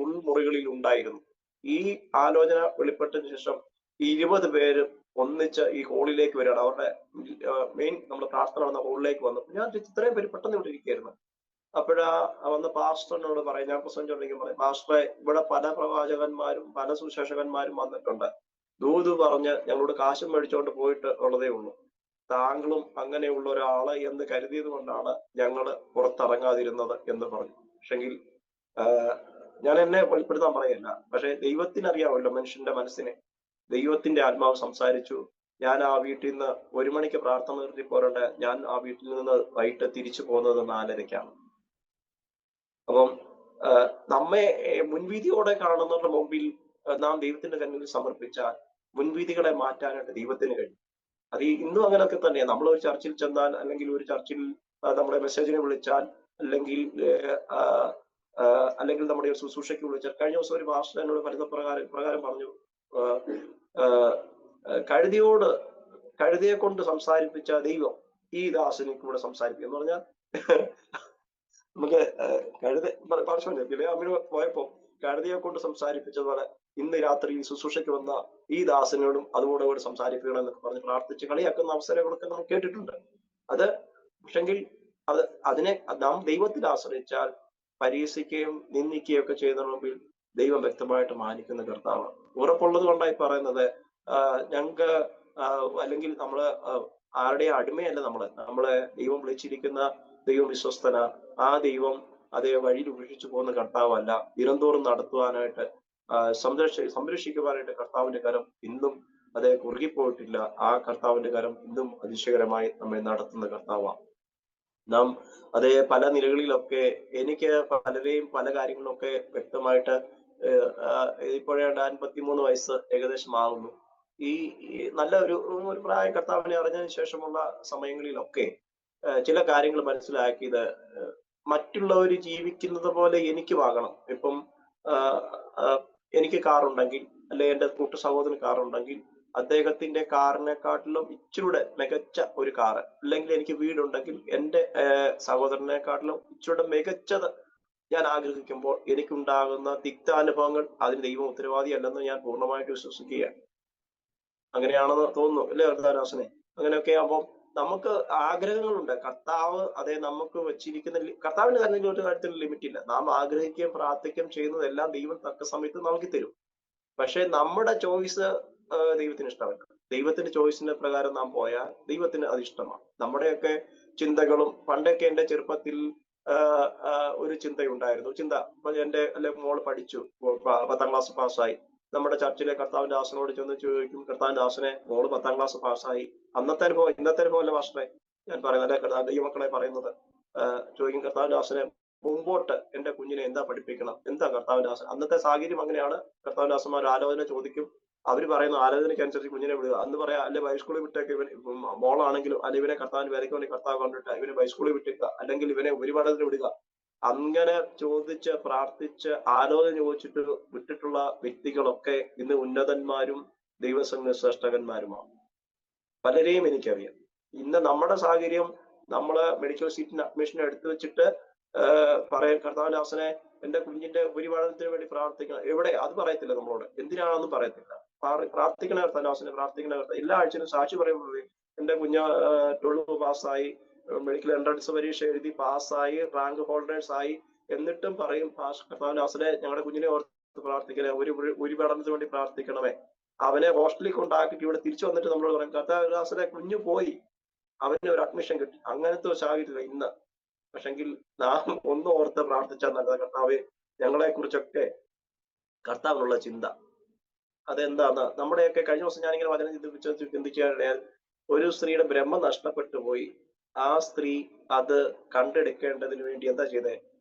ഉൾമുറികളിൽ ഉണ്ടായിരുന്നു. ഈ ആലോചന വെളിപ്പെട്ടതിന് ശേഷം 20 പേര് ഒന്നിച്ച് ഈ ഹോളിലേക്ക് വരികയാണ്. അവരുടെ മെയിൻ നമ്മൾ പ്രാർത്ഥന വന്ന ഹോളിലേക്ക് വന്നു. ഞാൻ ഇത്രയും പേര് പെട്ടെന്ന് ഇവിടെ ഇരിക്കുകയായിരുന്നു. അപ്പോഴാ വന്ന പാസ്റ്ററിനോട് പറയും, ഞാൻ പ്രസംഗിച്ചോണ്ടെങ്കിൽ പറയും, പാസ്റ്ററെ, ഇവിടെ പല പ്രവാചകന്മാരും പല സുശേഷകന്മാരും വന്നിട്ടുണ്ട്, ദൂത് പറഞ്ഞ് ഞങ്ങളോട് കാശും മേടിച്ചോണ്ട് പോയിട്ട് ഉള്ളതേ ഉള്ളൂ. താങ്കളും അങ്ങനെയുള്ള ഒരാള് എന്ന് കരുതിയത് കൊണ്ടാണ് ഞങ്ങള് പുറത്തിറങ്ങാതിരുന്നത് എന്ന് പറഞ്ഞു. പക്ഷെങ്കിൽ ഞാൻ എന്നെ വെളിപ്പെടുത്താൻ പറയല്ല, പക്ഷെ ദൈവത്തിനറിയാമല്ലോ മനുഷ്യന്റെ മനസ്സിനെ. ദൈവത്തിന്റെ ആത്മാവ് സംസാരിച്ചു. ഞാൻ ആ വീട്ടിൽ നിന്ന് 1 മണിക്ക് പ്രാർത്ഥന നിർത്തി പോരണ്ട്, ഞാൻ ആ വീട്ടിൽ നിന്ന് വൈകിട്ട് തിരിച്ചു പോകുന്നത് 4:30-ക്കാണ്. അപ്പം നമ്മെ മുൻവിധിയോടെ കാണുന്നവരുടെ മുമ്പിൽ നാം ദൈവത്തിന്റെ കണ്ണിൽ സമർപ്പിച്ചാൽ മുൻവിധികളെ മാറ്റാനായിട്ട് ദൈവത്തിന് കഴിയും. അത് ഇന്നും അങ്ങനെയൊക്കെ തന്നെയാണ്. നമ്മൾ ഒരു ചർച്ചിൽ ചെന്നാൽ, അല്ലെങ്കിൽ ഒരു ചർച്ചിൽ നമ്മുടെ മെസ്സേജിനെ വിളിച്ചാൽ, അല്ലെങ്കിൽ നമ്മുടെ ഒരു ശുശ്രൂഷയ്ക്ക് വിളിച്ചാൽ, കഴിഞ്ഞ ദിവസം ഒരു പാസ്റ്റർ എന്നോട് പ്രകാരം പറഞ്ഞു, കഴുതയെ കൊണ്ട് സംസാരിപ്പിച്ച ദൈവം ഈ ദാസനെ കൂടെ സംസാരിപ്പിക്കും എന്ന് പറഞ്ഞാൽ, നമുക്ക് അമ്മ പോയപ്പോ കഴുതയെ കൊണ്ട് സംസാരിപ്പിച്ചതുപോലെ ഇന്ന് രാത്രി ശുശ്രൂഷയ്ക്ക് വന്ന ഈ ദാസനോടും അതുകൂടെ സംസാരിപ്പിക്കണം എന്നൊക്കെ പറഞ്ഞ് പ്രാർത്ഥിച്ച് കളിയാക്കുന്ന അവസരങ്ങളൊക്കെ നമ്മൾ കേട്ടിട്ടുണ്ട്. അത് പക്ഷെങ്കിൽ അതിനെ നാം ദൈവത്തിൽ ആശ്രയിച്ചാൽ പരീക്ഷിക്കുകയും നിന്ദിക്കുകയും ഒക്കെ ചെയ്യുന്നതിന് മുമ്പിൽ ദൈവം വ്യക്തമായിട്ട് മാനിക്കുന്ന കർത്താവാണ്. ഉറപ്പുള്ളത് കൊണ്ടായി പറയുന്നത്, ഞങ്ങൾക്ക് അല്ലെങ്കിൽ നമ്മള് ആരുടെയും അടിമയല്ല. നമ്മളെ ദൈവം വിളിച്ചിരിക്കുന്ന ദൈവം വിശ്വസ്തന. ആ ദൈവം അതേ വഴിയിൽ ഉപേക്ഷിച്ചു പോകുന്ന കർത്താവല്ല. ദിനംതോറും നടത്തുവാനായിട്ട് സംരക്ഷിക്കുവാനായിട്ട് കർത്താവിന്റെ കരം ഇന്നും അതേ കുറുകിപ്പോയിട്ടില്ല. ആ കർത്താവിന്റെ കരം ഇന്നും അതിശയകരമായി നമ്മെ നടത്തുന്ന കർത്താവാണ്. നാം അതേ പല നിലകളിലൊക്കെ എനിക്ക് പലരെയും പല കാര്യങ്ങളിലൊക്കെ വ്യക്തമായിട്ട് ഇപ്പോഴേണ്ട 53 വയസ്സ് ഏകദേശം ആകുന്നു. ഈ നല്ല ഒരു പ്രായം കർത്താവിനെ അറിഞ്ഞതിന് ശേഷമുള്ള സമയങ്ങളിലൊക്കെ ചില കാര്യങ്ങൾ മനസ്സിലാക്കിയത്, മറ്റുള്ളവർ ജീവിക്കുന്നത് പോലെ എനിക്കും ആകണം. ഇപ്പം എനിക്ക് കാറുണ്ടെങ്കിൽ, അല്ലെ എൻ്റെ കൂട്ടു സഹോദരന് കാറുണ്ടെങ്കിൽ, അദ്ദേഹത്തിന്റെ കാറിനെക്കാട്ടിലും ഇച്ചിരൂടെ മികച്ച ഒരു കാറ്, അല്ലെങ്കിൽ എനിക്ക് വീടുണ്ടെങ്കിൽ എൻ്റെ സഹോദരനെക്കാട്ടിലും ഇച്ചിരൂടെ മികച്ചത് ഞാൻ ആഗ്രഹിക്കുമ്പോൾ എനിക്കുണ്ടാകുന്ന തിക്താനുഭവങ്ങൾ അതിന് ദൈവം ഉത്തരവാദിയല്ലെന്ന് ഞാൻ പൂർണ്ണമായിട്ട് വിശ്വസിക്കുകയാണ്. അങ്ങനെയാണെന്ന് തോന്നുന്നു, അല്ലേ ഹൃദയദാസനെ? അങ്ങനെയൊക്കെ ആകുമ്പോൾ നമുക്ക് ആഗ്രഹങ്ങളുണ്ട്. കർത്താവ് അതേ നമുക്ക് വെച്ചിരിക്കുന്ന കർത്താവിന്റെ തന്നെ ഒരു കാര്യത്തിൽ ലിമിറ്റ് ഇല്ല. നാം ആഗ്രഹിക്കുകയും പ്രാർത്ഥിക്കുകയും ചെയ്യുന്നതെല്ലാം ദൈവം തക്ക സമയത്ത് നൽകി തരും. പക്ഷെ നമ്മുടെ ചോയ്സ് ദൈവത്തിന് ഇഷ്ടമല്ല. ദൈവത്തിന്റെ ചോയ്സിന്റെ പ്രകാരം നാം പോയാൽ ദൈവത്തിന് അത് ഇഷ്ടമാണ്. നമ്മുടെയൊക്കെ ചിന്തകളും, പണ്ടൊക്കെ എൻ്റെ ചെറുപ്പത്തിൽ ഒരു ചിന്തയുണ്ടായിരുന്നു. ഇപ്പൊ എൻ്റെ മോള് പഠിച്ചു, 10ാം ക്ലാസ് പാസ്സായി. നമ്മുടെ ചർച്ചിലെ കർത്താവിന്റെ ദാസനോട് ചെന്ന് ചോദിക്കും, കർത്താവിന്റെ ദാസനെ, മോള് 10ാം ക്ലാസ് പാസ്സായി, അന്നത്തെ അനുഭവം ഇന്നത്തെ അനുഭവം അല്ല മാസ്റ്ററെ ഞാൻ പറയുന്നത്, ദൈവമക്കളെ പറയുന്നത്. ചോദിക്കും, കർത്താവിന്റെ ദാസനെ, മുമ്പോട്ട് എന്റെ കുഞ്ഞിനെ എന്താ പഠിപ്പിക്കണം, എന്താ കർത്താവിന്റെ ദാസൻ? അന്നത്തെ സാഹചര്യം അങ്ങനെയാണ്. കർത്താവിന്റെ ദാസന്മാർ ആലോചന ചോദിക്കും, അവര് പറയുന്ന ആലോചനയ്ക്ക് അനുസരിച്ച് കുഞ്ഞിനെ വിടുക. അന്ന് പറയാം, അല്ലെ ബൈസ്കൂളിൽ വിട്ടേക്ക്, ഇവൻ മോളാണെങ്കിലും, അല്ലെ ഇവനെ കർത്താവിന് വിലയ്ക്ക് വേണ്ടി കർത്താവ് കണ്ടിട്ട് ഇവനെ ബൈസ്കൂളിൽ വിട്ടേക്കുക, അല്ലെങ്കിൽ ഇവനെ ഉപരിപഠനത്തിന് വിടുക. അങ്ങനെ ചോദിച്ച് പ്രാർത്ഥിച്ച് ആലോചന ചോദിച്ചിട്ട് വിട്ടിട്ടുള്ള വ്യക്തികളൊക്കെ ഇന്ന് ഉന്നതന്മാരും ദൈവസംഘ ശ്രേഷ്ഠകന്മാരുമാണ്. പലരെയും എനിക്കറിയാം. ഇന്ന് നമ്മുടെ സാഹചര്യം, നമ്മള് മെഡിക്കൽ സീറ്റിന് അഡ്മിഷൻ എടുത്തു വെച്ചിട്ട് പറയാൻ, കർത്താവിന്റെ ദാസനെ എന്റെ കുഞ്ഞിന്റെ ഉപരിപഠനത്തിന് വേണ്ടി പ്രാർത്ഥിക്കണം, എവിടെ? അത് പറയത്തില്ല നമ്മളോട്. എന്തിനാണെന്നും പറയത്തില്ല. പ്രാർത്ഥിക്കണ കർത്താവിന്റെ ദാസനെ, പ്രാർത്ഥിക്കണ കർത്താവ്. എല്ലാ ആഴ്ചയിലും സാക്ഷി പറയുമ്പോൾ എന്റെ കുഞ്ഞ് 12 പാസ്സായി, മെഡിക്കൽ എൻട്രൻസ് പരീക്ഷ എഴുതി പാസ്സായി, റാങ്ക് ഹോൾഡേഴ്സ് ആയി. എന്നിട്ടും പറയും, കർത്താവിന്റെ ദാസനെ, ഞങ്ങളുടെ കുഞ്ഞിനെ ഓർത്ത് പ്രാർത്ഥിക്കണേ, ഉപരിപഠനത്തിന് വേണ്ടി പ്രാർത്ഥിക്കണമേ. അവനെ ഹോസ്റ്റലിൽ കൊണ്ടാക്കിയിട്ട് ഇവിടെ തിരിച്ചു വന്നിട്ട് നമ്മളോട് പറയും, കർത്താവിന്റെ ദാസനെ, കുഞ്ഞു പോയി, അവന് ഒരു അഡ്മിഷൻ കിട്ടി. അങ്ങനത്തെ ഒരു സാഹചര്യം ഇന്ന്. പക്ഷെങ്കിൽ നാം ഒന്ന് ഓർത്ത് പ്രാർത്ഥിച്ചാൽ നല്ലത്. കർത്താവെ, ഞങ്ങളെ കുറിച്ചൊക്കെ കർത്താവിനുള്ള ചിന്ത അതെന്താന്ന് നമ്മുടെയൊക്കെ കഴിഞ്ഞ ദിവസം ഞാനിങ്ങനെ വചനം ചിന്തിക്കുകയാണ്. ഒരു സ്ത്രീയുടെ ബ്രഹ്മം നഷ്ടപ്പെട്ടു പോയി. ആ സ്ത്രീ അത് കണ്ടെടുക്കേണ്ടതിന് വേണ്ടി എന്താ ചെയ്തേ?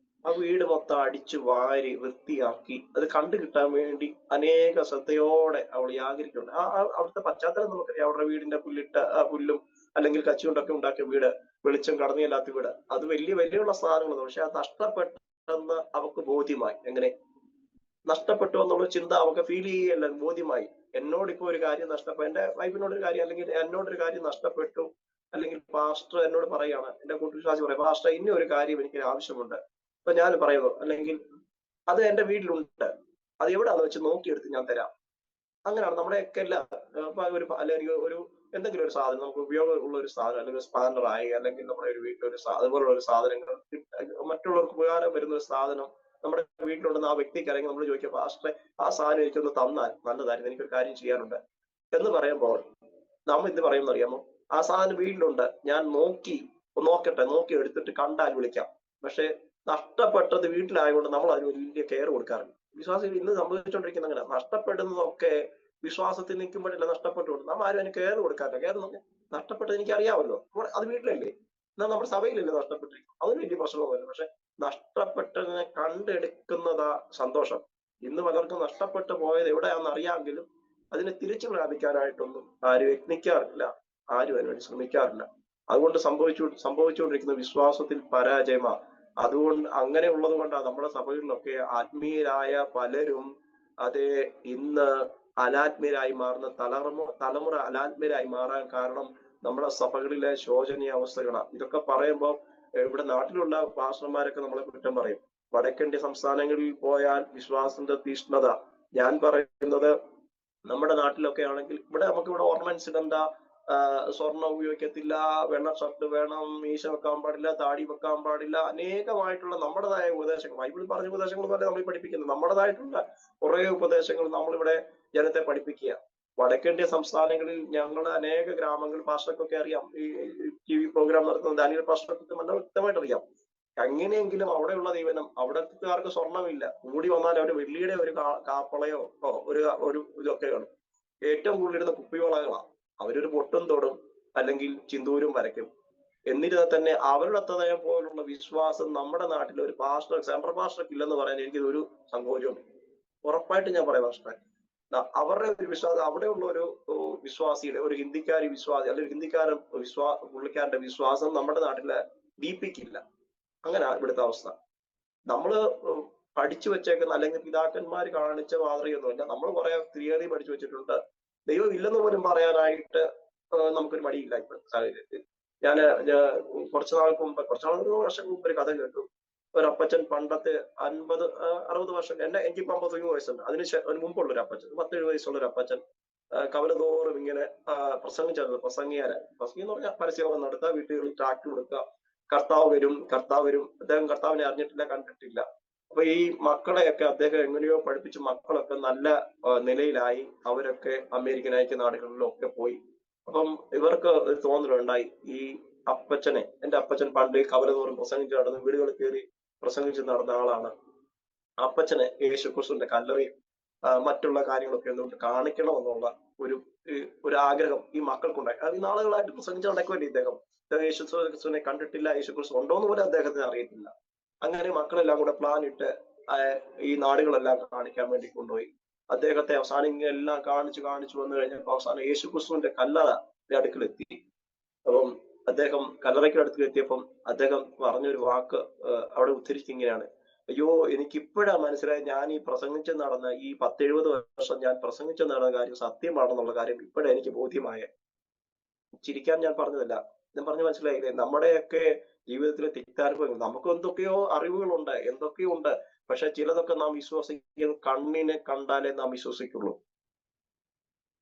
ആ വീട് മൊത്തം അടിച്ചു വാരി വൃത്തിയാക്കി അത് കണ്ടു കിട്ടാൻ വേണ്ടി അനേക ശ്രദ്ധയോടെ അവൾ യാചരിക്കുന്നുണ്ട്. അവിടുത്തെ പശ്ചാത്തലം നമുക്കറിയാം. അവരുടെ വീടിന്റെ പുല്ലും അല്ലെങ്കിൽ കച്ചുകൊണ്ടൊക്കെ ഉണ്ടാക്കിയ വീട്, വെളിച്ചം കടന്നില്ലാത്ത വീട്, അത് വലിയ വിലയുള്ള സാധനങ്ങളാണ്. പക്ഷെ അത് നഷ്ടപ്പെട്ടെന്ന് അവക്ക് ബോധ്യമായി. എങ്ങനെ നഷ്ടപ്പെട്ടു എന്നുള്ള ചിന്ത അവർക്ക് ഫീൽ ചെയ്യല്ല, ബോധ്യമായി. എന്നോട് ഇപ്പൊ ഒരു കാര്യം നഷ്ടപ്പെട്ടു, എന്റെ വൈഫിനോട് ഒരു കാര്യം അല്ലെങ്കിൽ എന്നോടൊരു കാര്യം നഷ്ടപ്പെട്ടു, അല്ലെങ്കിൽ പാസ്റ്റർ എന്നോട് പറയാണ്, എന്റെ കൂട്ടുവിശ്വാസി പറയാം, പാസ്റ്റർ ഇനി ഒരു കാര്യം എനിക്ക് ആവശ്യമുണ്ട്. അപ്പൊ ഞാൻ പറയുന്നു, അല്ലെങ്കിൽ അത് എന്റെ വീട്ടിലുണ്ട്, അത് എവിടെയാന്ന് വെച്ച് നോക്കിയെടുത്ത് ഞാൻ തരാം. അങ്ങനെയാണ് നമ്മുടെയൊക്കെ എല്ലാം. അല്ലെങ്കിൽ ഒരു എന്തെങ്കിലും ഒരു സാധനം നമുക്ക് ഉപയോഗമുള്ള ഒരു സാധനം, അല്ലെങ്കിൽ സ്പാനറായി, അല്ലെങ്കിൽ നമ്മുടെ ഒരു വീട്ടിലൊരു അതുപോലുള്ള ഒരു സാധനങ്ങൾ മറ്റുള്ളവർക്ക് ഉപകാരം വരുന്ന ഒരു സാധനം നമ്മുടെ വീട്ടിലുണ്ടെന്ന് ആ വ്യക്തിക്ക് അല്ലെങ്കിൽ നമ്മൾ ചോദിക്കുക, പാസ്റ്ററെ ആ സാധനം എനിക്കൊന്ന് തന്നാൽ നല്ലതായിരുന്നു, എനിക്കൊരു കാര്യം ചെയ്യാനുണ്ട് എന്ന് പറയുമ്പോൾ നമ്മൾ എന്ത് പറയുമെന്ന് അറിയാമോ? ആ സാധനം വീട്ടിലുണ്ട്, ഞാൻ നോക്കട്ടെ, നോക്കി എടുത്തിട്ട് കണ്ടാൽ വിളിക്കാം. പക്ഷെ നഷ്ടപ്പെട്ടത് വീട്ടിലായതുകൊണ്ട് നമ്മൾ അതിന് വലിയ കെയർ കൊടുക്കാറില്ല. വിശ്വാസം ഇന്ന് സംഭവിച്ചുകൊണ്ടിരിക്കുന്ന അങ്ങനെ. നഷ്ടപ്പെടുന്നതൊക്കെ വിശ്വാസത്തിൽ നിൽക്കുമ്പോഴല്ല നഷ്ടപ്പെട്ടുകൊണ്ട് നമ്മൾ ആരും അതിന് കെയർ കൊടുക്കാറില്ല. കെയർ നഷ്ടപ്പെട്ടത് എനിക്ക് അറിയാമല്ലോ, അത് വീട്ടിലല്ലേ, എന്നാൽ നമ്മുടെ സഭയിലല്ലേ നഷ്ടപ്പെട്ടിരിക്കും, അതൊരു വലിയ പ്രശ്നമൊന്നുമില്ല. പക്ഷെ നഷ്ടപ്പെട്ടതിനെ കണ്ടെടുക്കുന്നതാ സന്തോഷം. ഇന്ന് പലർക്കും നഷ്ടപ്പെട്ടു പോയത് എവിടെയാണെന്ന് അറിയാമെങ്കിലും അതിനെ തിരിച്ചു പ്രാപിക്കാനായിട്ടൊന്നും ആരും യത്നിക്കാറില്ല, ആരും അതിനുവേണ്ടി ശ്രമിക്കാറില്ല. അതുകൊണ്ട് സംഭവിച്ചുകൊണ്ടിരിക്കുന്ന വിശ്വാസത്തിൽ പരാജയമാ. അതുകൊണ്ട് അങ്ങനെ ഉള്ളത് കൊണ്ടാണ് നമ്മുടെ സഭകളിലൊക്കെ ആത്മീയരായ പലരും അതേ ഇന്ന് അനാത്മീയരായി മാറുന്ന തലമുറ അനാത്മീയരായി മാറാൻ കാരണം നമ്മുടെ സഭകളിലെ ശോചനീയ അവസ്ഥകളാണ്. ഇതൊക്കെ പറയുമ്പോൾ ഇവിടെ നാട്ടിലുള്ള പാസ്റ്റർമാരൊക്കെ നമ്മളെ കുറ്റം പറയും. വടക്കേന്ത്യ സംസ്ഥാനങ്ങളിൽ പോയാൽ വിശ്വാസത്തിന്റെ തീഷ്ണത. ഞാൻ പറയുന്നത് നമ്മുടെ നാട്ടിലൊക്കെ ആണെങ്കിൽ ഇവിടെ ഓർണമെന്റ്സ് ഇടണ്ട, സ്വർണം ഉപയോഗിക്കത്തില്ല, വെള്ള ഷർട്ട് വേണം, മീശ വെക്കാൻ പാടില്ല, താടി വെക്കാൻ പാടില്ല, അനേകമായിട്ടുള്ള നമ്മുടേതായ ഉപദേശങ്ങൾ, ബൈബിളിൽ പറഞ്ഞ ഉപദേശങ്ങൾ പോലെ നമ്മൾ പഠിപ്പിക്കുന്നത്, നമ്മുടേതായിട്ടുള്ള കുറെ ഉപദേശങ്ങൾ നമ്മളിവിടെ ജനത്തെ പഠിപ്പിക്കുക. വടക്കേന്ത്യ സംസ്ഥാനങ്ങളിൽ ഞങ്ങൾ അനേക ഗ്രാമങ്ങൾ, പാസ്റ്റർക്കൊക്കെ അറിയാം, ഈ TV പ്രോഗ്രാം നടത്തുന്ന ഡാനിയൽ പാസ്റ്റർക്കൊക്കെ നല്ല വ്യക്തമായിട്ട് അറിയാം. എങ്ങനെയെങ്കിലും അവിടെയുള്ള ദൈവനം, അവിടത്തുകാർക്ക് സ്വർണ്ണമില്ല, കൂടി വന്നാൽ അവർ വെള്ളിയുടെ ഒരു കാപ്പളയോ ഒരു ഇതൊക്കെ കാണും. ഏറ്റവും കൂടുതൽ ഇടുന്ന കുപ്പിവളകളാണ്. അവരൊരു പൊട്ടും തൊടും അല്ലെങ്കിൽ ചിന്തൂരും വരയ്ക്കും. എന്നിരുന്നാൽ തന്നെ അവരുടെ അത്തതയം പോലുള്ള വിശ്വാസം നമ്മുടെ നാട്ടിൽ ഒരു സെൻട്രൽ പാസ്റ്റർക്ക് ഇല്ലെന്ന് പറയാൻ എനിക്കിതൊരു സങ്കോചവും. ഉറപ്പായിട്ട് ഞാൻ പറയാം പാസ്റ്ററെ, അവരുടെ ഒരു വിശ്വാസം, അവിടെയുള്ള ഒരു വിശ്വാസിയുടെ, ഒരു ഹിന്ദിക്കാരി വിശ്വാസി അല്ലെങ്കിൽ ഹിന്ദിക്കാരൻ പുള്ളിക്കാരന്റെ വിശ്വാസം നമ്മുടെ നാട്ടിലെ ദീപിക്കില്ല. അങ്ങനെ ഇവിടുത്തെ അവസ്ഥ. നമ്മള് പഠിച്ചു വെച്ചേക്കുന്ന അല്ലെങ്കിൽ പിതാക്കന്മാർ കാണിച്ച മാതൃകയൊന്നുമില്ല. നമ്മൾ കുറെ തിയറി പഠിച്ചു വെച്ചിട്ടുണ്ട്. ദൈവം ഇല്ലെന്ന് പോലും പറയാനായിട്ട് നമുക്കൊരു മടിയില്ല ഇപ്പോഴത്തെ സാഹചര്യത്തിൽ. ഞാൻ കുറച്ചു വർഷം മുമ്പ് ഒരു കഥ കേട്ടു. ഒരു അപ്പച്ചൻ പണ്ടത്തെ 50-60 വർഷം, എനിക്കിപ്പോ 53 വയസ്സുണ്ട്, അതിന് മുമ്പുള്ള ഒരു അപ്പച്ചൻ, 10-7 വയസ്സുള്ള ഒരു അപ്പച്ചൻ കവലതോറും ഇങ്ങനെ പ്രസംഗിച്ചത്. പ്രസംഗം എന്ന് പറഞ്ഞാൽ പരസ്യം നടത്തുക, വീട്ടുകളിൽ ട്രാക്ട് കൊടുക്കുക, കർത്താവ് വരും. അദ്ദേഹം കർത്താവിനെ അറിഞ്ഞിട്ടില്ല, കണ്ടിട്ടില്ല. അപ്പൊ ഈ മക്കളെയൊക്കെ അദ്ദേഹം എങ്ങനെയോ പഠിപ്പിച്ച് മക്കളൊക്കെ നല്ല നിലയിലായി. അവരൊക്കെ അമേരിക്കൻ ഐക്യനാടുകളിലൊക്കെ പോയി. അപ്പം ഇവർക്ക് ഒരു തോന്നലുണ്ടായി, ഈ എന്റെ അപ്പച്ചൻ പണ്ട് കവലതോറും പ്രസംഗിച്ച് നടന്ന് വീടുകളിൽ കയറി പ്രസംഗിച്ച് നടന്ന ആളാണ്. അപ്പച്ചനെ യേശുക്രിസ്തുവിന്റെ കല്ലറയും മറ്റുള്ള കാര്യങ്ങളൊക്കെ എന്തുകൊണ്ട് കാണിക്കണമെന്നുള്ള ഒരു ആഗ്രഹം ഈ മക്കൾക്കുണ്ടായി. അത് ഈ നാളുകളായിട്ട് പ്രസംഗിച്ച് നടക്കുമല്ലേ ഇദ്ദേഹം. യേശുക്രിസ്തുവിനെ കണ്ടിട്ടില്ല, യേശുക്രിസ്തു ഉണ്ടോന്ന് പോലും അദ്ദേഹത്തിന് അറിയത്തില്ല. അങ്ങനെ മക്കളെല്ലാം കൂടെ പ്ലാൻ ഇട്ട് ഈ നാടുകളെല്ലാം കാണിക്കാൻ വേണ്ടി കൊണ്ടുപോയി. അദ്ദേഹത്തെ അവസാനം ഇങ്ങനെല്ലാം കാണിച്ചു വന്നു കഴിഞ്ഞപ്പോൾ അവസാനം യേശുക്രിസ്തുവിന്റെ കല്ലറ അടുക്കലെത്തി. അപ്പം അദ്ദേഹം കല്ലറയ്ക്ക് അടുത്ത് എത്തിയപ്പം അദ്ദേഹം പറഞ്ഞൊരു വാക്ക് അവിടെ ഉദ്ധരിച്ചിങ്ങനെയാണ്: അയ്യോ, എനിക്കിപ്പോഴാ മനസ്സിലായി, ഞാൻ ഈ പ്രസംഗിച്ച് നടന്ന ഈ 10-70 വർഷം ഞാൻ പ്രസംഗിച്ച് നടന്ന കാര്യം സത്യമാണെന്നുള്ള കാര്യം ഇപ്പോഴാണ് എനിക്ക് ബോധ്യമായ. ചിരിക്കാൻ ഞാൻ പറഞ്ഞതല്ല, ഞാൻ പറഞ്ഞു മനസ്സിലായില്ലേ? നമ്മുടെയൊക്കെ ജീവിതത്തിലെ തിക്താനുഭവങ്ങൾ, നമുക്ക് എന്തൊക്കെയോ അറിവുകളുണ്ട്, എന്തൊക്കെയോ ഉണ്ട്. പക്ഷെ ചിലതൊക്കെ നാം വിശ്വസിക്കുന്നത് കണ്ണിനെ കണ്ടാലേ നാം വിശ്വസിക്കുള്ളൂ.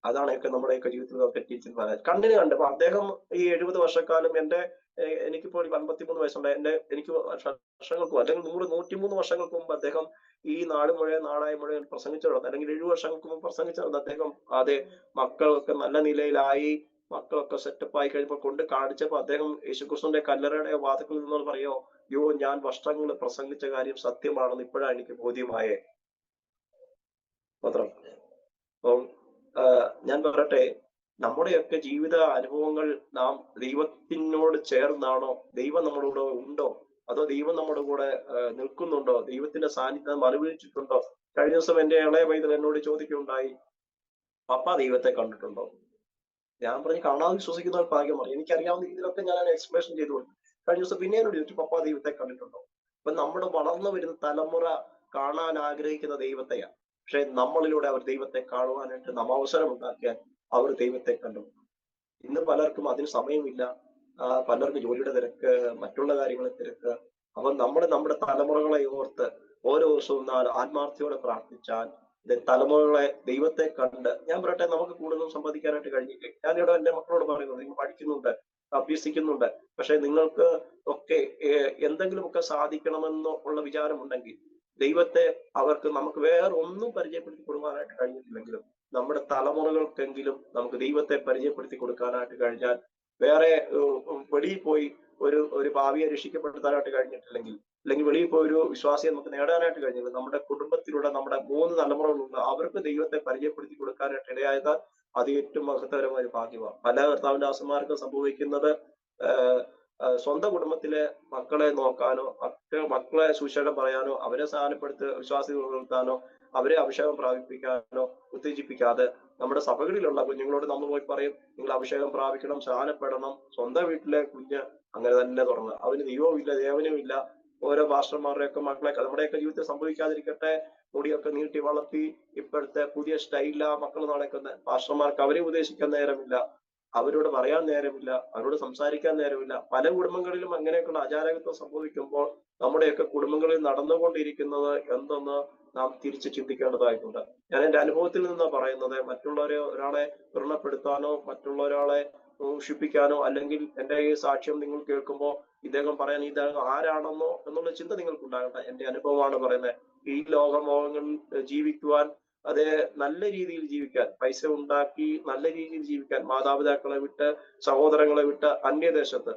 അതാണൊക്കെ നമ്മുടെയൊക്കെ ജീവിതത്തിൽ തെറ്റിച്ച് പറയാൻ. കണ്ണിന് കണ്ട് ഇപ്പൊ അദ്ദേഹം ഈ 70 വർഷക്കാലം എനിക്കിപ്പോൾ 53 വയസ്സുണ്ട്. എനിക്ക് വർഷങ്ങൾക്ക് അല്ലെങ്കിൽ 103 വർഷങ്ങൾക്ക് മുമ്പ് അദ്ദേഹം ഈ നാടായി മുഴുവൻ പ്രസംഗിച്ചു നടന്നു. അല്ലെങ്കിൽ 7 വർഷങ്ങൾക്ക് മുമ്പ് പ്രസംഗിച്ചു നടന്നു അദ്ദേഹം. അതെ, മക്കളൊക്കെ നല്ല നിലയിലായി, മക്കളൊക്കെ സെറ്റപ്പ് ആയി കഴിഞ്ഞപ്പോൾ കൊണ്ട് കാണിച്ചപ്പോൾ അദ്ദേഹം യേശുക്രിസ്തുവിന്റെ കല്ലറയുടെ വാതിക്കൽ നിന്നോട് പറയോ, യോ ഞാൻ വർഷങ്ങൾ പ്രസംഗിച്ച കാര്യം സത്യമാണെന്ന് ഇപ്പോഴാണ് എനിക്ക് ബോധ്യമായേ മാത്രം. അപ്പം ഞാൻ പറയട്ടെ, നമ്മുടെയൊക്കെ ജീവിത അനുഭവങ്ങൾ നാം ദൈവത്തിനോട് ചേർന്നാണോ, ദൈവം നമ്മുടെ കൂടെ ഉണ്ടോ, അതോ ദൈവം നമ്മുടെ കൂടെ നിൽക്കുന്നുണ്ടോ, ദൈവത്തിന്റെ സാന്നിധ്യം അനുഭവിച്ചിട്ടുണ്ടോ? കഴിഞ്ഞ ദിവസം എന്റെ ഇളയ പൈതൽ എന്നോട് ചോദിക്കുകയുണ്ടായി, പപ്പ ദൈവത്തെ കണ്ടിട്ടുണ്ടോ? ഞാൻ പറഞ്ഞ് കാണാതെ വിശ്വസിക്കുന്ന ഒരു ഭാഗ്യമാണ്. എനിക്കറിയാവുന്ന രീതിയിലൊക്കെ ഞാൻ എക്സ്പ്രഷൻ ചെയ്തു കൊടുത്തു. കഴിഞ്ഞ ദിവസം പിന്നെ എന്നോട് ചോദിച്ചു, പപ്പ ദൈവത്തെ കണ്ടിട്ടുണ്ടോ? അപ്പൊ നമ്മുടെ വളർന്നു വരുന്ന തലമുറ കാണാൻ ആഗ്രഹിക്കുന്ന ദൈവത്തെയാണ്. പക്ഷെ നമ്മളിലൂടെ അവർ ദൈവത്തെ കാണുവാനായിട്ട് നാം അവസരം ഉണ്ടാക്കിയാൽ അവർ ദൈവത്തെ കണ്ടു. ഇന്ന് പലർക്കും അതിന് സമയമില്ല. പലർക്കും ജോലിയുടെ തിരക്ക്, മറ്റുള്ള കാര്യങ്ങളെ തിരക്ക്. അപ്പൊ നമ്മുടെ തലമുറകളെ ഓർത്ത് ഓരോ ദിവസവും ആത്മാർത്ഥയോടെ പ്രാർത്ഥിച്ചാൽ തലമുറകളെ ദൈവത്തെ കണ്ട്, ഞാൻ പറയട്ടെ, നമുക്ക് കൂടുതലും സമ്പാദിക്കാനായിട്ട് കഴിഞ്ഞില്ലേ. ഞാനിവിടെ എന്റെ മക്കളോട് പറയുന്നത്, നിങ്ങൾ പഠിക്കുന്നുണ്ട്, അഭ്യസിക്കുന്നുണ്ട്, പക്ഷെ നിങ്ങൾക്ക് ഒക്കെ എന്തെങ്കിലുമൊക്കെ സാധിക്കണമെന്ന് ഉള്ള വിചാരമുണ്ടെങ്കിൽ ദൈവത്തെ നമുക്ക് വേറെ ഒന്നും പരിചയപ്പെടുത്തി കൊടുക്കാനായിട്ട് കഴിഞ്ഞിട്ടില്ലെങ്കിലും നമ്മുടെ തലമുറകൾക്കെങ്കിലും നമുക്ക് ദൈവത്തെ പരിചയപ്പെടുത്തി കൊടുക്കാനായിട്ട് കഴിഞ്ഞാൽ, വേറെ വെളിയിൽ പോയി ഒരു ഭാവിയെ രക്ഷിക്കപ്പെടുത്താനായിട്ട് കഴിഞ്ഞിട്ടില്ലെങ്കിൽ, അല്ലെങ്കിൽ വെളിയിൽ പോയി ഒരു വിശ്വാസിയെ നമുക്ക് നേടാനായിട്ട് കഴിഞ്ഞില്ല, നമ്മുടെ കുടുംബത്തിലൂടെ നമ്മുടെ 3 തലമുറകളുണ്ട്, അവർക്ക് ദൈവത്തെ പരിചയപ്പെടുത്തി കൊടുക്കാനായിട്ട് ഇടയായത് അത് ഏറ്റവും മഹത്തരമായ ഒരു ഭാഗ്യമാണ്. പല കർത്താവിന്റെ ദാസന്മാർക്ക് സംഭവിക്കുന്നത് സ്വന്തം കുടുംബത്തിലെ മക്കളെ നോക്കാനോ, മക്കളെ സുവിശേഷം പറയാനോ, അവരെ വിശ്വാസികൾ നിർത്താനോ, അവരെ അഭിഷേകം പ്രാപിപ്പിക്കാനോ ഉത്തേജിപ്പിക്കാതെ നമ്മുടെ സഭകളിലുള്ള കുഞ്ഞുങ്ങളോട് നമ്മൾ പോയി പറയും, നിങ്ങൾ അഭിഷേകം പ്രാപിക്കണം, സ്നാനപ്പെടണം. സ്വന്തം വീട്ടിലെ കുഞ്ഞ് അങ്ങനെ തന്നെ തുറന്ന് അവന് ദൈവവും ഇല്ല, ദേവനും ഇല്ല. ഓരോ പാസ്റ്റർമാരുടെയൊക്കെ മക്കളെ നമ്മുടെയൊക്കെ ജീവിതത്തിൽ സംഭവിക്കാതിരിക്കട്ടെ, മുടിയൊക്കെ നീട്ടി വളർത്തി ഇപ്പോഴത്തെ പുതിയ സ്റ്റൈലിലാ മക്കൾ നടക്കുന്നത്. പാസ്റ്റർമാർക്ക് അവരെ ഉപദേശിക്കാൻ നേരമില്ല, അവരോട് പറയാൻ നേരമില്ല, അവരോട് സംസാരിക്കാൻ നേരമില്ല. പല കുടുംബങ്ങളിലും അങ്ങനെയൊക്കെയുള്ള അജാരകത്വം സംഭവിക്കുമ്പോൾ നമ്മുടെയൊക്കെ കുടുംബങ്ങളിൽ നടന്നുകൊണ്ടിരിക്കുന്നത് എന്തെന്ന് നാം തിരിച്ച് ചിന്തിക്കേണ്ടതായിട്ടുണ്ട്. ഞാൻ എന്റെ അനുഭവത്തിൽ നിന്നാണ് പറയുന്നത്. ഒരാളെ വ്രണപ്പെടുത്താനോ, ഒരാളെ ദൂഷിപ്പിക്കാനോ, അല്ലെങ്കിൽ എന്റെ ഈ സാക്ഷ്യം നിങ്ങൾ കേൾക്കുമ്പോൾ ഇദ്ദേഹം പറയാൻ ഇദ്ദേഹം ആരാണെന്നോ എന്നുള്ള ചിന്ത നിങ്ങൾക്ക് ഉണ്ടാകട്ടെ. എന്റെ അനുഭവമാണ് പറയുന്നത്. ഈ ലോകമോഹങ്ങളിൽ ജീവിക്കുവാൻ, അതേ നല്ല രീതിയിൽ ജീവിക്കാൻ, പൈസ ഉണ്ടാക്കി നല്ല രീതിയിൽ ജീവിക്കാൻ, മാതാപിതാക്കളെ വിട്ട്, സഹോദരങ്ങളെ വിട്ട് അന്യദേശത്ത്,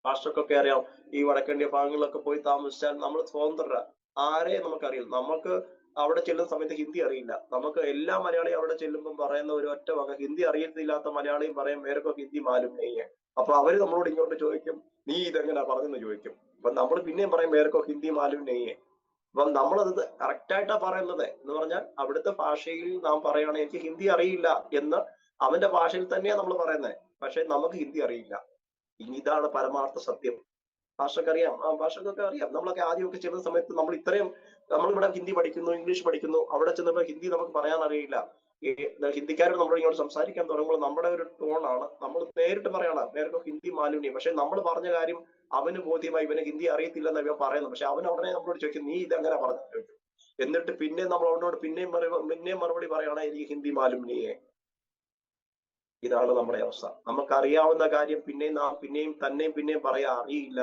പാസ്റ്റർക്കൊക്കെ അറിയാം, ഈ വടക്കേണ്ടിയ ഭാഗങ്ങളിലൊക്കെ പോയി താമസിച്ചാൽ നമ്മൾ സ്വതന്ത്രര. ആരെ നമുക്കറിയില്ല. നമുക്ക് അവിടെ ചെല്ലുന്ന സമയത്ത് ഹിന്ദി അറിയില്ല. നമുക്ക് എല്ലാ മലയാളിയും അവിടെ ചെല്ലുമ്പോൾ പറയുന്ന ഒരു ഒറ്റ വക, ഹിന്ദി അറിയത്തില്ലാത്ത മലയാളിയും പറയും മേരക്കോ ഹിന്ദി മാലും നെയ്യ്. അപ്പൊ അവര് നമ്മളോട് ഇങ്ങോട്ട് ചോദിക്കും, നീ ഇതെങ്ങനെയാ പറഞ്ഞെന്ന് ചോദിക്കും. അപ്പൊ നമ്മൾ പിന്നെയും പറയും മേരക്കോ ഹിന്ദി മാലും നെയ്യ്. അപ്പം നമ്മളത് കറക്റ്റായിട്ടാ പറയുന്നത് എന്ന് പറഞ്ഞാൽ, അവിടുത്തെ ഭാഷയിൽ നാം പറയുകയാണ് എനിക്ക് ഹിന്ദി അറിയില്ല എന്ന് അവന്റെ ഭാഷയിൽ തന്നെയാ നമ്മൾ പറയുന്നത്. പക്ഷെ നമുക്ക് ഹിന്ദി അറിയില്ല. ഇനി ഇതാണ് പരമാർത്ഥ സത്യം. ഭാഷക്കറിയാം, ഭാഷക്കൊക്കെ അറിയാം. നമ്മളൊക്കെ ആദ്യമൊക്കെ ചെല്ലുന്ന സമയത്ത് നമ്മളിവിടെ ഹിന്ദി പഠിക്കുന്നു, ഇംഗ്ലീഷ് പഠിക്കുന്നു. അവിടെ ചെന്നപ്പോൾ ഹിന്ദി നമുക്ക് പറയാൻ അറിയില്ല. ഹിന്ദിക്കാരോട് നമ്മൾ ഇങ്ങോട്ട് സംസാരിക്കാൻ തുടങ്ങുമ്പോൾ നമ്മുടെ ഒരു ടോണാണ്, നമ്മൾ നേരിട്ട് പറയണം നേരത്തെ ഹിന്ദി മാലിന്യ. പക്ഷെ നമ്മൾ പറഞ്ഞ കാര്യം അവന് ബോധ്യമായി, ഇവന് ഹിന്ദി അറിയത്തില്ലെന്ന് ഇവ പറയുന്നു. പക്ഷെ അവൻ ഉടനെ നമ്മളോട് ചോദിക്കും, നീ ഇതെങ്ങനെ പറഞ്ഞു ചോദിക്കും. എന്നിട്ട് പിന്നെ നമ്മൾ അവനോട് പിന്നെയും മറുപടി പറയുകയാണ്, എനിക്ക് ഹിന്ദി മാലിന്യേ. ഇതാണ് നമ്മുടെ അവസ്ഥ. നമുക്കറിയാവുന്ന കാര്യം പിന്നെയും പറയാ, അറിയില്ല.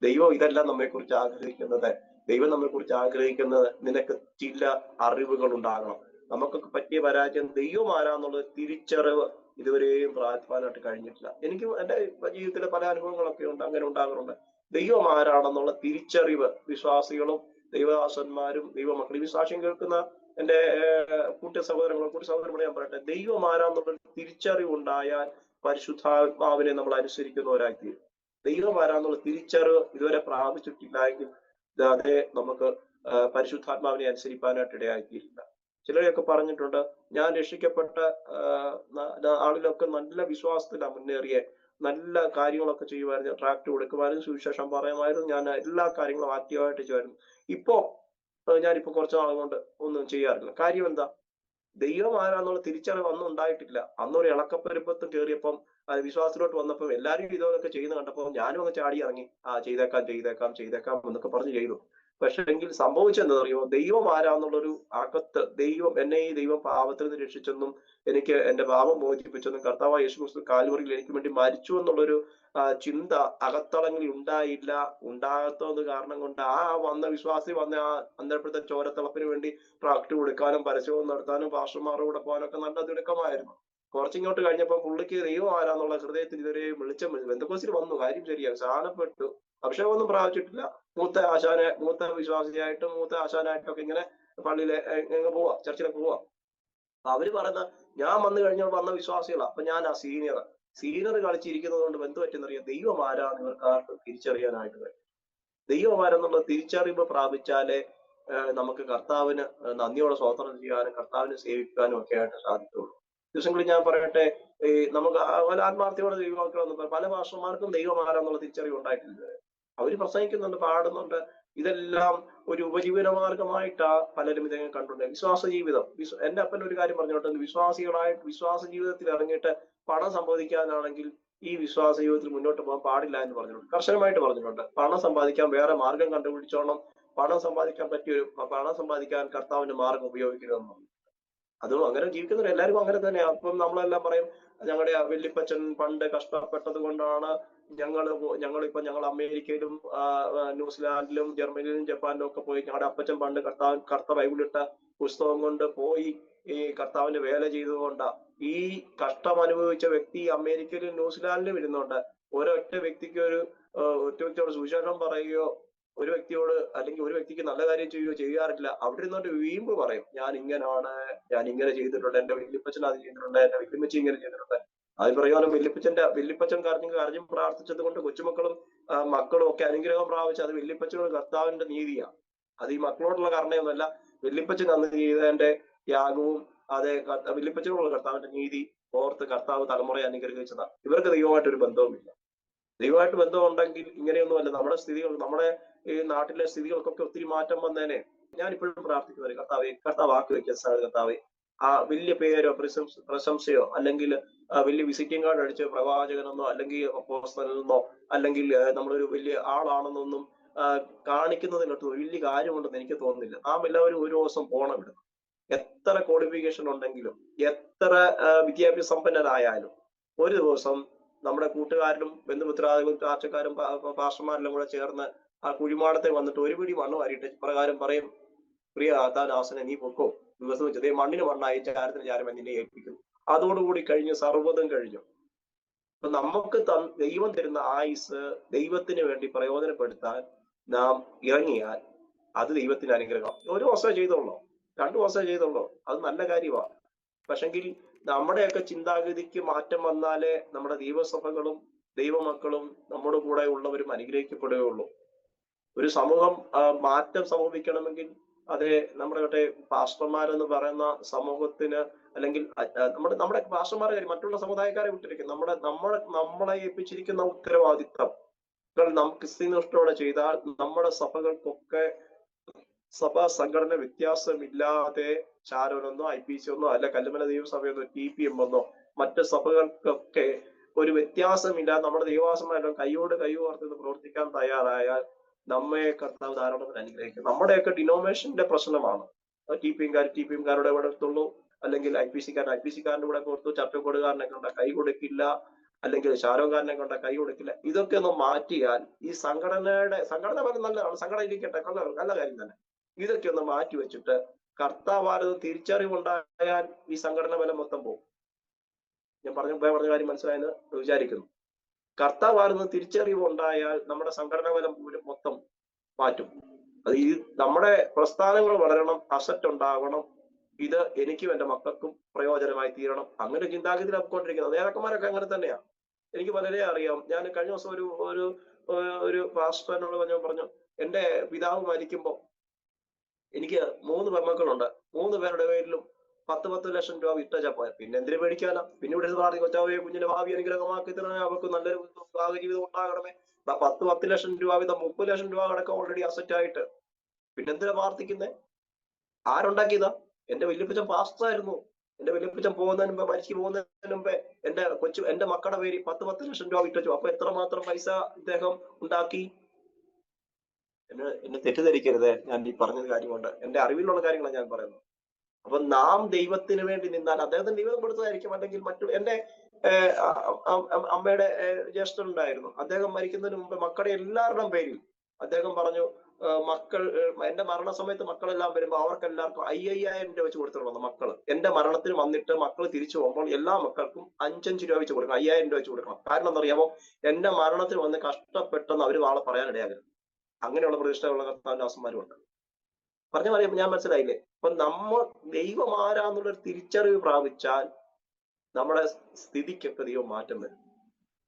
ദൈവം ഇതെല്ലാം നമ്മെക്കുറിച്ച് ആഗ്രഹിക്കുന്നത്. ദൈവം നമ്മെക്കുറിച്ച് ആഗ്രഹിക്കുന്നത് നിനക്ക് ചില അറിവുകൾ ഉണ്ടാകണം. നമുക്കൊക്കെ പറ്റിയ പരാജയം ദൈവം ആരാന്നുള്ള തിരിച്ചറിവ് ഇതുവരെയും പ്രാർത്ഥിക്കാനായിട്ട് കഴിഞ്ഞിട്ടില്ല. എനിക്ക് എന്റെ ജീവിതത്തിലെ പല അനുഭവങ്ങളൊക്കെ ഉണ്ട്, അങ്ങനെ ഉണ്ടാകാറുണ്ട്. ദൈവം ആരാണെന്നുള്ള തിരിച്ചറിവ് വിശ്വാസികളും ദൈവദാസന്മാരും ദൈവമക്കളും, ഈ സാക്ഷ്യം കേൾക്കുന്ന എന്റെ കൂട്ടിയ സഹോദരങ്ങളെ ഞാൻ പറയട്ടെ, ദൈവം ആരാന്നുള്ള തിരിച്ചറിവ് ഉണ്ടായാൽ പരിശുദ്ധാത്മാവിനെ നമ്മൾ അനുസരിക്കുന്നവരായി. ദൈവം ആരാന്നുള്ള തിരിച്ചറിവ് ഇതുവരെ പ്രാപിച്ചിട്ടില്ല എങ്കിൽ അതേ നമുക്ക് പരിശുദ്ധാത്മാവിനെ അനുസരിക്കാനായിട്ട് ഇടയാക്കിയിട്ടില്ല. ചിലരെയൊക്കെ പറഞ്ഞിട്ടുണ്ട്, ഞാൻ രക്ഷിക്കപ്പെട്ട ആളിലൊക്കെ നല്ല വിശ്വാസത്തിലാണ് മുന്നേറിയ, നല്ല കാര്യങ്ങളൊക്കെ ചെയ്യുമായിരുന്നു, ട്രാക്ട് കൊടുക്കുമായിരുന്നു, സുവിശേഷം പറയുമായിരുന്നു, ഞാൻ എല്ലാ കാര്യങ്ങളും ആക്റ്റീവായിട്ട് ചെയ്യുമായിരുന്നു. ഞാനിപ്പോ കുറച്ച് നാൾ കൊണ്ട് ഒന്നും ചെയ്യാറില്ല. കാര്യം എന്താ? ദൈവം ആരാന്നുള്ള തിരിച്ചറിവ് അന്നും ഉണ്ടായിട്ടില്ല. അന്നൊരു ഇളക്കപ്പെരുപ്പത്തും കയറിയപ്പം വിശ്വാസത്തിലോട്ട് വന്നപ്പം എല്ലാവരും ഇതൊക്കെ ചെയ്യുന്ന കണ്ടപ്പോൾ ഞാനും അങ്ങ് ചാടി ഇറങ്ങി, ചെയ്തേക്കാം എന്നൊക്കെ പറഞ്ഞ് ചെയ്തു. പക്ഷെ എങ്കിൽ സംഭവിച്ചെന്തറിയോ, ദൈവം ആരാന്നുള്ളൊരു അകത്ത് എന്നെ ഈ ദൈവം പാപത്തിൽ നിന്ന് രക്ഷിച്ചെന്നും എനിക്ക് എന്റെ പാപം മോചിപ്പിച്ചെന്നും കർത്താവായ യേശുക്രിസ്തു കാൽവറിയിൽ എനിക്ക് വേണ്ടി മരിച്ചു എന്നുള്ളൊരു ചിന്ത അകത്തളങ്ങളിൽ ഉണ്ടാകാത്തത് കാരണം കൊണ്ട് വിശ്വാസി വന്ന അന്തരപ്പെടുത്ത ചോരത്തിളപ്പിന് വേണ്ടി പ്രാക്ടി കൊടുക്കാനും പരസ്യവും നടത്താനും പാസ്റ്റർമാരുടെ കൂടെ പോകാനൊക്കെ നല്ല തിടുക്കമായിരുന്നു. കുറച്ചിങ്ങോട്ട് കഴിഞ്ഞപ്പോൾ പുള്ളിക്ക് ദൈവം ആരാന്നുള്ള ഹൃദയത്തിൽ ഇതുവരെ ബന്ധക്കോസിൽ വന്നു, കാര്യം ശരിയാ, സ്നാനപ്പെട്ടു, അഭിഷേകമൊന്നും പ്രാപിച്ചിട്ടില്ല. മൂത്ത വിശ്വാസിയായിട്ടും മൂത്ത ആശാനായിട്ടൊക്കെ ഇങ്ങനെ പള്ളിയിലെ പോവാ, ചർച്ചിലൊക്കെ പോവാ. അവര് പറയുന്ന ഞാൻ വന്നു കഴിഞ്ഞപ്പോൾ വന്ന വിശ്വാസികളാ. അപ്പൊ ഞാൻ ആ സീനിയർ കളിച്ചിരിക്കുന്നത് കൊണ്ട് എന്ത് പറ്റുന്നറിയാം, ദൈവം ആരാന്ന് ഇവർക്ക് ആർക്കും തിരിച്ചറിയാനായിട്ട് കഴിയും. ദൈവം ആരെന്നുള്ള തിരിച്ചറിവ് പ്രാപിച്ചാലേ നമുക്ക് കർത്താവിന് നന്ദിയോടെ സ്തോത്രം ചെയ്യാനും കർത്താവിനെ സേവിക്കാനും ഒക്കെ ആയിട്ട് സാധിക്കുള്ളൂ. ദിവസങ്ങളിൽ ഞാൻ പറയട്ടെ, ഈ നമുക്ക് ആത്മാർത്ഥയോടെ ദൈവമക്കളെന്ന് പല ഭാഷമാർക്കും ദൈവം ആരാന്നുള്ള തിരിച്ചറിവ് ഉണ്ടായിട്ടില്ല. അവര് പ്രസംഗിക്കുന്നുണ്ട്, പാടുന്നുണ്ട്, ഇതെല്ലാം ഒരു ഉപജീവന മാർഗമായിട്ടാ പലരും ഇതേ കണ്ടുണ്ട്. വിശ്വാസ ജീവിതം, എന്റെ അപ്പൻ ഒരു കാര്യം പറഞ്ഞോട്ടെ, വിശ്വാസ ജീവിതത്തിൽ ഇറങ്ങിയിട്ട് പണം സമ്പാദിക്കാനാണെങ്കിൽ ഈ വിശ്വാസ ജീവിതത്തിൽ മുന്നോട്ട് പോകാൻ പാടില്ല എന്ന് പറഞ്ഞിട്ടുണ്ട്, കർശനമായിട്ട് പറഞ്ഞിട്ടുണ്ട്. പണം സമ്പാദിക്കാൻ വേറെ മാർഗം കണ്ടുപിടിച്ചോണം, പണം സമ്പാദിക്കാൻ കർത്താവിന്റെ മാർഗം ഉപയോഗിക്കണമെന്ന്. അതും അങ്ങനെ ജീവിക്കുന്നവർ എല്ലാവരും അങ്ങനെ തന്നെയാണ്. അപ്പം നമ്മളെല്ലാം പറയും, ഞങ്ങളുടെ വല്യപ്പച്ചൻ പണ്ട് കഷ്ടപ്പെട്ടത് കൊണ്ടാണ് ഞങ്ങൾ അമേരിക്കയിലും ന്യൂസിലാൻഡിലും ജർമ്മനിയിലും ജപ്പാനിലും ഒക്കെ പോയി. ഞങ്ങളുടെ അപ്പച്ചൻ പണ്ട് കർത്ത ബൈബിളിട്ട പുസ്തകം കൊണ്ട് പോയി ഈ കർത്താവിന്റെ വേല ചെയ്തുകൊണ്ടാ. ഈ കഷ്ടം അനുഭവിച്ച വ്യക്തി അമേരിക്കയിലും ന്യൂസിലാൻഡിലും ഇരുന്നുണ്ട്. ഒരൊറ്റ വ്യക്തിയോട് സുവിശേഷം പറയുകയോ ഒരു വ്യക്തിക്ക് നല്ല കാര്യം ചെയ്യുകയോ ചെയ്യാറില്ല. അവിടെ ഇരുന്നോട്ട് വീമ്പ് പറയും, ഞാൻ ഇങ്ങനെ ചെയ്തിട്ടുണ്ട്, എന്റെ വല്യപ്പച്ചൻ അത് ചെയ്തിട്ടുണ്ട്, എന്റെ വല്യമ്മച്ചി ഇങ്ങനെ ചെയ്തിട്ടുണ്ട്. അത് പറയാനും വല്യപ്പച്ചൻ കരഞ്ഞും പ്രാർത്ഥിച്ചത് കൊണ്ട് കൊച്ചുമക്കളും മക്കളും ഒക്കെ അനുഗ്രഹം പ്രാപിച്ച് അത് വല്യപ്പച്ചനോട് കർത്താവിന്റെ നീതിയാണ്. അത് ഈ മക്കളോടുള്ള കരുണയൊന്നുമല്ല, വല്യപ്പച്ചൻ അന്ന് ചെയ്തതിന്റെ ത്യാഗവും അതേ വല്യപ്പച്ചനോടുള്ള കർത്താവിന്റെ നീതി ഓർത്ത് കർത്താവ് തലമുറയെ അനുഗ്രഹിച്ചതാണ്. ഇവർക്ക് ദൈവമായിട്ടൊരു ബന്ധവുമില്ല. ദൈവമായിട്ട് ബന്ധമുണ്ടെങ്കിൽ ഇങ്ങനെയൊന്നുമല്ല നമ്മുടെ ഈ നാട്ടിലെ സ്ഥിതികൾക്കൊക്കെ ഒത്തിരി മാറ്റം വന്നേനെ. ഞാൻ ഇപ്പോഴും പ്രാർത്ഥിക്കുന്നത്, കർത്താവ് ആക്കി വെക്കുന്ന കർത്താവ് ആ വലിയ പേരോ പ്രശംസയോ അല്ലെങ്കിൽ വലിയ വിസിറ്റിംഗ് കാർഡ് അടിച്ച് പ്രവാചകനെന്നോ അല്ലെങ്കിൽ അപ്പോസ്തലനെന്നോ അല്ലെങ്കിൽ നമ്മളൊരു വലിയ ആളാണെന്നൊന്നും കാണിക്കുന്നതിനകത്ത് വലിയ കാര്യമുണ്ടെന്ന് എനിക്ക് തോന്നുന്നില്ല. നാം എല്ലാവരും ഒരു ദിവസം പോണം ഇവിടെ. എത്ര ക്വാളിഫിക്കേഷൻ ഉണ്ടെങ്കിലും എത്ര വിദ്യാഭ്യാസ സമ്പന്നരായാലും ഒരു ദിവസം നമ്മുടെ കൂട്ടുകാരിലും ബന്ധുമിത്രാദികളും ചാർച്ചക്കാരും പാസ്റ്റർമാരെല്ലാം കൂടെ ചേർന്ന് ആ കുഴിമാടത്തെ വന്നിട്ട് ഒരു പിടി മണ്ണ് വാരിയിട്ട് പ്രകാരം പറയും, പ്രിയ ആസനെ നീ പൊക്കോ, ദിവസം വെച്ചത് മണ്ണിന് മണ്ണായി ചാരത്തിന് ചാരം എന്നിനെ ഏൽപ്പിക്കുന്നു. അതോടുകൂടി കഴിഞ്ഞ് സർവ്വതും കഴിഞ്ഞു. അപ്പൊ നമുക്ക് ദൈവം തരുന്ന ആയുസ് ദൈവത്തിന് വേണ്ടി പ്രയോജനപ്പെടുത്താൻ നാം ഇറങ്ങിയാൽ അത് ദൈവത്തിന്റെ അനുഗ്രഹം. ഒരു വർഷം ചെയ്തോളൂ, 2 വർഷം ചെയ്തോളൂ, അത് നല്ല കാര്യമാണ്. പക്ഷെങ്കിൽ നമ്മുടെയൊക്കെ ചിന്താഗതിക്ക് മാറ്റം വന്നാലേ നമ്മുടെ ദൈവസഭകളും ദൈവമക്കളും നമ്മുടെ കൂടെ ഉള്ളവരും അനുഗ്രഹിക്കപ്പെടുകയുള്ളൂ. ഒരു സമൂഹം മാറ്റം സംഭവിക്കണമെങ്കിൽ അത് നമ്മുടെ പാസ്റ്റർമാരെന്ന് പറയുന്ന സമൂഹത്തിന് അല്ലെങ്കിൽ നമ്മുടെ പാസ്റ്റർമാരെ കാര്യം മറ്റുള്ള സമുദായക്കാരെ വിട്ടിരിക്കും. നമ്മളെ ഏൽപ്പിച്ചിരിക്കുന്ന ഉത്തരവാദിത്തം നാം ക്രിസ്ത്യനിഷ്ഠയോടെ ചെയ്താൽ നമ്മുടെ സഭകൾക്കൊക്കെ സഭാ സംഘടന വ്യത്യാസമില്ലാതെ ചാരോനൊന്നോ IPC ഒന്നോ അല്ല കല്ലുമല ദൈവസഭയെന്നോ TPM എന്നോ മറ്റ് സഭകൾക്കൊക്കെ ഒരു വ്യത്യാസമില്ലാതെ നമ്മുടെ ദൈവവാസന്മാരെല്ലാം കൈയോട് കൈകോർത്ത് പ്രവർത്തിക്കാൻ തയ്യാറായാൽ നമ്മെ കർത്താവ് ധാരാളം അനുഗ്രഹിക്കും. നമ്മുടെയൊക്കെ ഡിനോമിനേഷന്റെ പ്രശ്നമാണ്. TPM കാരുടെ ഇവിടെ എടുത്തുള്ളൂ, അല്ലെങ്കിൽ IPC-കാരന്റെ കൂടെ കൊടുത്തു, ചട്ടക്കോടുകാരനെ കൊണ്ട കൈ കൊടുക്കില്ല, അല്ലെങ്കിൽ ശാരോകാരനെ കൊണ്ട കൈ കൊടുക്കില്ല. ഇതൊക്കെ ഒന്ന് മാറ്റിയാൽ ഈ സംഘടന ഫലം നല്ലതാണ്, സംഘടന ഇരിക്കട്ടെ, നല്ല കാര്യം തന്നെ. ഇതൊക്കെ ഒന്ന് മാറ്റി വെച്ചിട്ട് കർത്താവാരത് തിരിച്ചറിവുണ്ടായാൽ ഈ സംഘടന ബലം മൊത്തം പോകും. ഞാൻ പറഞ്ഞ കാര്യം മനസ്സിലായെന്ന് വിചാരിക്കുന്നു. കർത്താവാരെന്ന് തിരിച്ചറിവുണ്ടായാൽ നമ്മുടെ സംഘടന ബലം മൊത്തം മാറ്റും. അത് ഈ നമ്മുടെ പ്രസ്ഥാനങ്ങൾ വളരണം, അസറ്റ് ഉണ്ടാകണം, ഇത് എനിക്കും എന്റെ മക്കൾക്കും പ്രയോജനമായി തീരണം. അങ്ങനെ ചിന്താഗതിയിൽ അപ്പോണ്ടിരിക്കുന്നത് നേതാക്കന്മാരൊക്കെ അങ്ങനെ തന്നെയാണ്. എനിക്ക് വളരെ അറിയാം. ഞാൻ കഴിഞ്ഞ ദിവസം ഒരു പാസ്റ്ററിനോട് പറഞ്ഞു, എന്റെ പിതാവ് മരിക്കുമ്പോൾ എനിക്ക് 3 പെൺമക്കളുണ്ട്, 3 പേരുടെ പേരിലും 10 ലക്ഷം രൂപ വിട്ടേച്ചാ പോയ. പിന്നെ എന്തിനു പേടിക്കാനാ? പിന്നെ ഇവിടെ പ്രാർത്ഥിക്കും, കൊച്ചാവേ കുഞ്ഞിന്റെ ഭാവി അനുഗ്രഹമാക്കി തരണേ, അവർക്ക് നല്ലൊരു ജീവിതം ഉണ്ടാകണമേ. 10 ലക്ഷം രൂപ വീതം 30 ലക്ഷം രൂപ അടക്കം ഓൾറെഡി അസറ്റ് ആയിട്ട് പിന്നെന്തിനാ പ്രാർത്ഥിക്കുന്നേ? ആരുണ്ടാക്കിയതാ? എന്റെ വല്യപ്പച്ചൻ പാസ്റ്ററായിരുന്നു. എന്റെ വല്യപ്പച്ചൻ മരിച്ചു പോകുന്നതിന് മുമ്പേ എന്റെ മക്കളുടെ പേര് 10 ലക്ഷം രൂപ വിട്ടു. അപ്പൊ എത്രമാത്രം പൈസ ഇദ്ദേഹം ഉണ്ടാക്കി? എന്നെ തെറ്റിദ്ധരിക്കരുത്, ഞാൻ ഈ പറഞ്ഞ കാര്യം കൊണ്ട് എന്റെ അറിവിലുള്ള കാര്യങ്ങളാണ് ഞാൻ പറയുന്നത്. അപ്പൊ നാം ദൈവത്തിന് വേണ്ടി നിന്നാൽ അദ്ദേഹത്തിന് ദൈവം കൊടുത്തതായിരിക്കും, അല്ലെങ്കിൽ എന്റെ അമ്മയുടെ ജ്യേഷ്ഠനുണ്ടായിരുന്നു. അദ്ദേഹം മരിക്കുന്നതിന് മുമ്പ് മക്കളുടെ എല്ലാവരുടെയും പേരിൽ അദ്ദേഹം പറഞ്ഞു, മക്കൾ എന്റെ മരണസമയത്ത് മക്കളെല്ലാം വരുമ്പോൾ അവർക്കെല്ലാവർക്കും 5,000 രൂപ വെച്ച് കൊടുത്തിട്ടുണ്ട് മക്കള്. എന്റെ മരണത്തിന് വന്നിട്ട് മക്കൾ തിരിച്ചു പോകുമ്പോൾ എല്ലാ മക്കൾക്കും 5-5 രൂപ വെച്ച് കൊടുക്കണം, 5,000 രൂപ വെച്ച് കൊടുക്കണം. കാരണം എന്താണെന്നറിയാമോ? എന്റെ മരണത്തിന് വന്ന് കഷ്ടപ്പെട്ടെന്ന് അവർ നാളെ പറയാനിടയാകരുത്. അങ്ങനെയുള്ള പ്രതിഷ്ഠയുള്ള കർത്താവിന്റെ ദാസന്മാരുണ്ട്. പറഞ്ഞ പറയുമ്പോൾ ഞാൻ മനസ്സിലായില്ലേ? അപ്പൊ നമ്മൾ ദൈവം ആരാന്നുള്ളൊരു തിരിച്ചറിവ് പ്രാപിച്ചാൽ നമ്മുടെ സ്ഥിതിക്കൊക്കെ ദൈവം മാറ്റം വരും.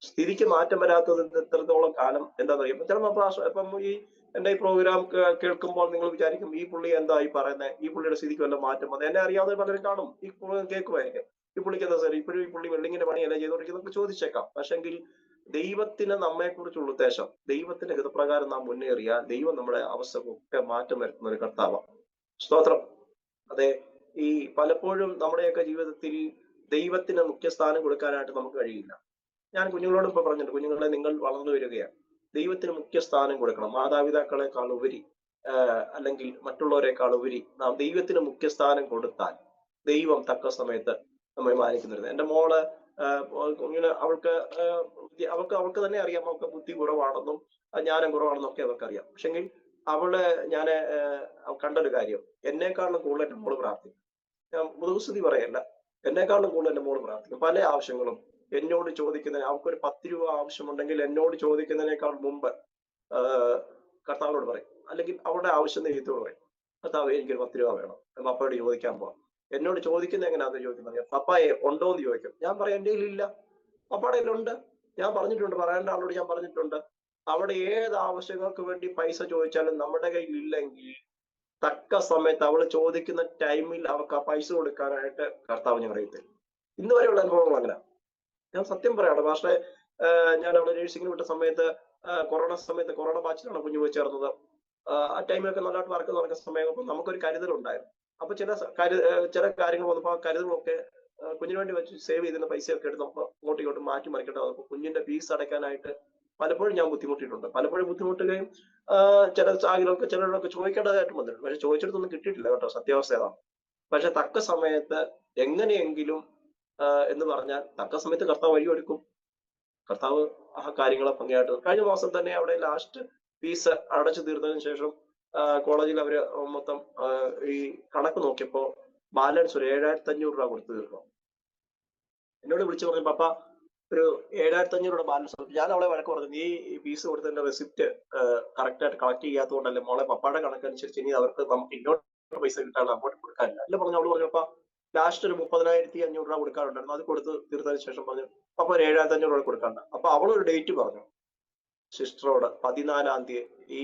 സ്ഥിതിക്ക് മാറ്റം വരാത്തത് എത്രത്തോളം കാലം എന്താണെന്ന് അറിയാം. ചിലപ്പോൾ ഇപ്പം ഈ എന്റെ ഈ പ്രോഗ്രാം കേൾക്കുമ്പോൾ നിങ്ങൾ വിചാരിക്കും ഈ പുള്ളി എന്താ ഈ പറയുന്നത്, ഈ പുള്ളിയുടെ സ്ഥിതിക്ക് വല്ല മാറ്റം വന്നത്. എന്നെ അറിയാവുന്ന പലരും കാണും, ഈ കേൾക്കുമായിരിക്കും, ഈ പുള്ളിക്ക് എന്താ സാർ ഇപ്പോഴും ഈ പുള്ളി വെള്ളിങ്ങിന്റെ പണിയല്ല ചെയ്തുകൊണ്ടിരിക്കുന്നതൊക്കെ ചോദിച്ചേക്കാം. പക്ഷെങ്കിൽ ദൈവത്തിന് നമ്മെ കുറിച്ചുള്ള ഉദ്ദേശം, ദൈവത്തിന്റെ ഹിതപ്രകാരം നാം മുന്നേറിയാൽ ദൈവം നമ്മുടെ അവസ്ഥയൊക്കെ മാറ്റം വരുത്തുന്ന ഒരു കർത്താവാണ്. സ്തോത്രം. അതെ, ഈ പലപ്പോഴും നമ്മുടെയൊക്കെ ജീവിതത്തിൽ ദൈവത്തിന് മുഖ്യസ്ഥാനം കൊടുക്കാനായിട്ട് നമുക്ക് കഴിയില്ല. ഞാൻ കുഞ്ഞുങ്ങളോട് ഇപ്പൊ പറഞ്ഞിട്ടുണ്ട്, കുഞ്ഞുങ്ങളെ നിങ്ങൾ വളർന്നു വരികയാണ്, ദൈവത്തിന് മുഖ്യസ്ഥാനം കൊടുക്കണം. മാതാപിതാക്കളെക്കാൾ ഉപരി അല്ലെങ്കിൽ മറ്റുള്ളവരെക്കാൾ ഉപരി നാം ദൈവത്തിന് മുഖ്യസ്ഥാനം കൊടുത്താൽ ദൈവം തക്ക സമയത്ത് നമ്മെ മാനിക്കുന്നുണ്ട്. എന്റെ മോള് ഇങ്ങനെ അവൾക്ക് തന്നെ അറിയാം, അവൾക്ക് ബുദ്ധി കുറവാണെന്നും ജ്ഞാനം കുറവാണെന്നും ഒക്കെ അവർക്കറിയാം. പക്ഷെങ്കിൽ അവള് ഞാൻ കണ്ടൊരു കാര്യം, എന്നെക്കാളും കൂടുതൽ എന്റെ മോള് പ്രാർത്ഥിക്കും. ഞാൻ മുതുകുസ്തുതി പറയല്ല, എന്നെക്കാളും കൂടുതൽ എന്റെ മോള് പ്രാർത്ഥിക്കും. പല ആവശ്യങ്ങളും എന്നോട് ചോദിക്കുന്നതിന്, അവൾക്കൊരു 10 രൂപ ആവശ്യമുണ്ടെങ്കിൽ എന്നോട് ചോദിക്കുന്നതിനേക്കാൾ മുമ്പ് കർത്താവിനോട് പറയും. അല്ലെങ്കിൽ അവളുടെ ആവശ്യം ദൈവത്തോട് പറയും, കർത്താവ് എനിക്കൊരു 10 രൂപ വേണം, പപ്പയോട് ചോദിക്കാൻ പോവാം. എന്നോട് ചോദിക്കുന്നത് എങ്ങനെയാണെന്ന് ചോദിക്കുന്നത്, പപ്പായെ ഉണ്ടോ എന്ന് ചോദിക്കും. ഞാൻ പറയാം എൻ്റെ കയ്യിലില്ല, പപ്പയുടെ കയ്യിലുണ്ട്. ഞാൻ പറഞ്ഞിട്ടുണ്ട്, പറയേണ്ട ആളോട് ഞാൻ പറഞ്ഞിട്ടുണ്ട്. അവിടെ ഏത് ആവശ്യങ്ങൾക്ക് വേണ്ടി പൈസ ചോദിച്ചാലും നമ്മുടെ കയ്യിൽ ഇല്ലെങ്കിൽ തക്ക സമയത്ത് അവള് ചോദിക്കുന്ന ടൈമിൽ അവർക്ക് ആ പൈസ കൊടുക്കാനായിട്ട് കർത്താവ് ഞാൻ അറിയത്തില്ല. ഇന്ന് വരെയുള്ള അനുഭവങ്ങൾ അങ്ങനെ. ഞാൻ സത്യം പറയാണ് പക്ഷേ, ഞാൻ അവിടെ നഴ്സിംഗിന് വിട്ട സമയത്ത് കൊറോണ ബാച്ചിലാണ് കുഞ്ഞു പോയി ചേർന്നത്. ആ ടൈമിലൊക്കെ നല്ലതായിട്ട് വർക്ക് നടക്കുന്ന സമയം. അപ്പൊ നമുക്കൊരു കരുതലുണ്ടായിരുന്നു. അപ്പൊ ചില കാര്യങ്ങൾ വന്നപ്പോൾ ആ കരുതലൊക്കെ കുഞ്ഞിന് വേണ്ടി വെച്ച് സേവ് ചെയ്തിരുന്ന പൈസയൊക്കെ എടുത്ത് നമുക്ക് അങ്ങോട്ടും ഇങ്ങോട്ടും മാറ്റി മറിക്കേണ്ട വന്നപ്പോൾ കുഞ്ഞിന്റെ ഫീസ് അടയ്ക്കാനായിട്ട് പലപ്പോഴും ഞാൻ ബുദ്ധിമുട്ടിയിട്ടുണ്ട്. പലപ്പോഴും ബുദ്ധിമുട്ടുകയും ചില സാഹചര്യമൊക്കെ ചിലരൊക്കെ ചോദിക്കേണ്ടതായിട്ട് വന്നിട്ടുണ്ട്. പക്ഷെ ചോദിച്ചിടത്തൊന്നും കിട്ടിയിട്ടില്ല കേട്ടോ, സത്യാവസ്ഥ ഏതാണ്. പക്ഷെ തക്ക സമയത്ത് എങ്ങനെയെങ്കിലും എന്ന് പറഞ്ഞാൽ തക്ക സമയത്ത് കർത്താവ് വഴിയൊരുക്കും. കർത്താവ് ആ കാര്യങ്ങളെ ഭംഗിയായിട്ട് കഴിഞ്ഞ മാസം തന്നെ അവിടെ ലാസ്റ്റ് ഫീസ് അടച്ചു തീർന്നതിന് ശേഷം കോളേജിൽ അവര് മൊത്തം ഈ കണക്ക് നോക്കിയപ്പോ ബാലൻസ് ഒരു 7,500 രൂപ കൊടുത്തു തീർക്കണം. എന്നോട് വിളിച്ചു പറഞ്ഞു, പപ്പ ഒരു 7,500 രൂപ ബാലൻസ്. ഞാൻ അവളെ വഴക്ക് പറഞ്ഞു, നീ ഈ ഫീസ് കൊടുത്തതിന്റെ റെസിപ്റ്റ് കറക്റ്റ് ആയിട്ട് കളക്ട് ചെയ്യാത്തതുകൊണ്ടല്ലേ മോളെ, പപ്പയുടെ കണക്കനുസരിച്ച് ഇനി നമുക്ക് ഇങ്ങോട്ട് പൈസ കിട്ടാൻ അങ്ങോട്ട് കൊടുക്കാനില്ല. അല്ല പറഞ്ഞു. അവള് പറഞ്ഞപ്പ ലാസ്റ്റ് ഒരു 30,500 രൂപ കൊടുക്കാറുണ്ടായിരുന്നു. അത് കൊടുത്ത് തീർത്തതിന് ശേഷം പറഞ്ഞു, അപ്പൊ ഒരു 7,500 രൂപ കൊടുക്കാണ്ട്. അപ്പൊ അവളൊരു ഡേറ്റ് പറഞ്ഞു സിസ്റ്ററോട്, 14-ാം തീയതി ഈ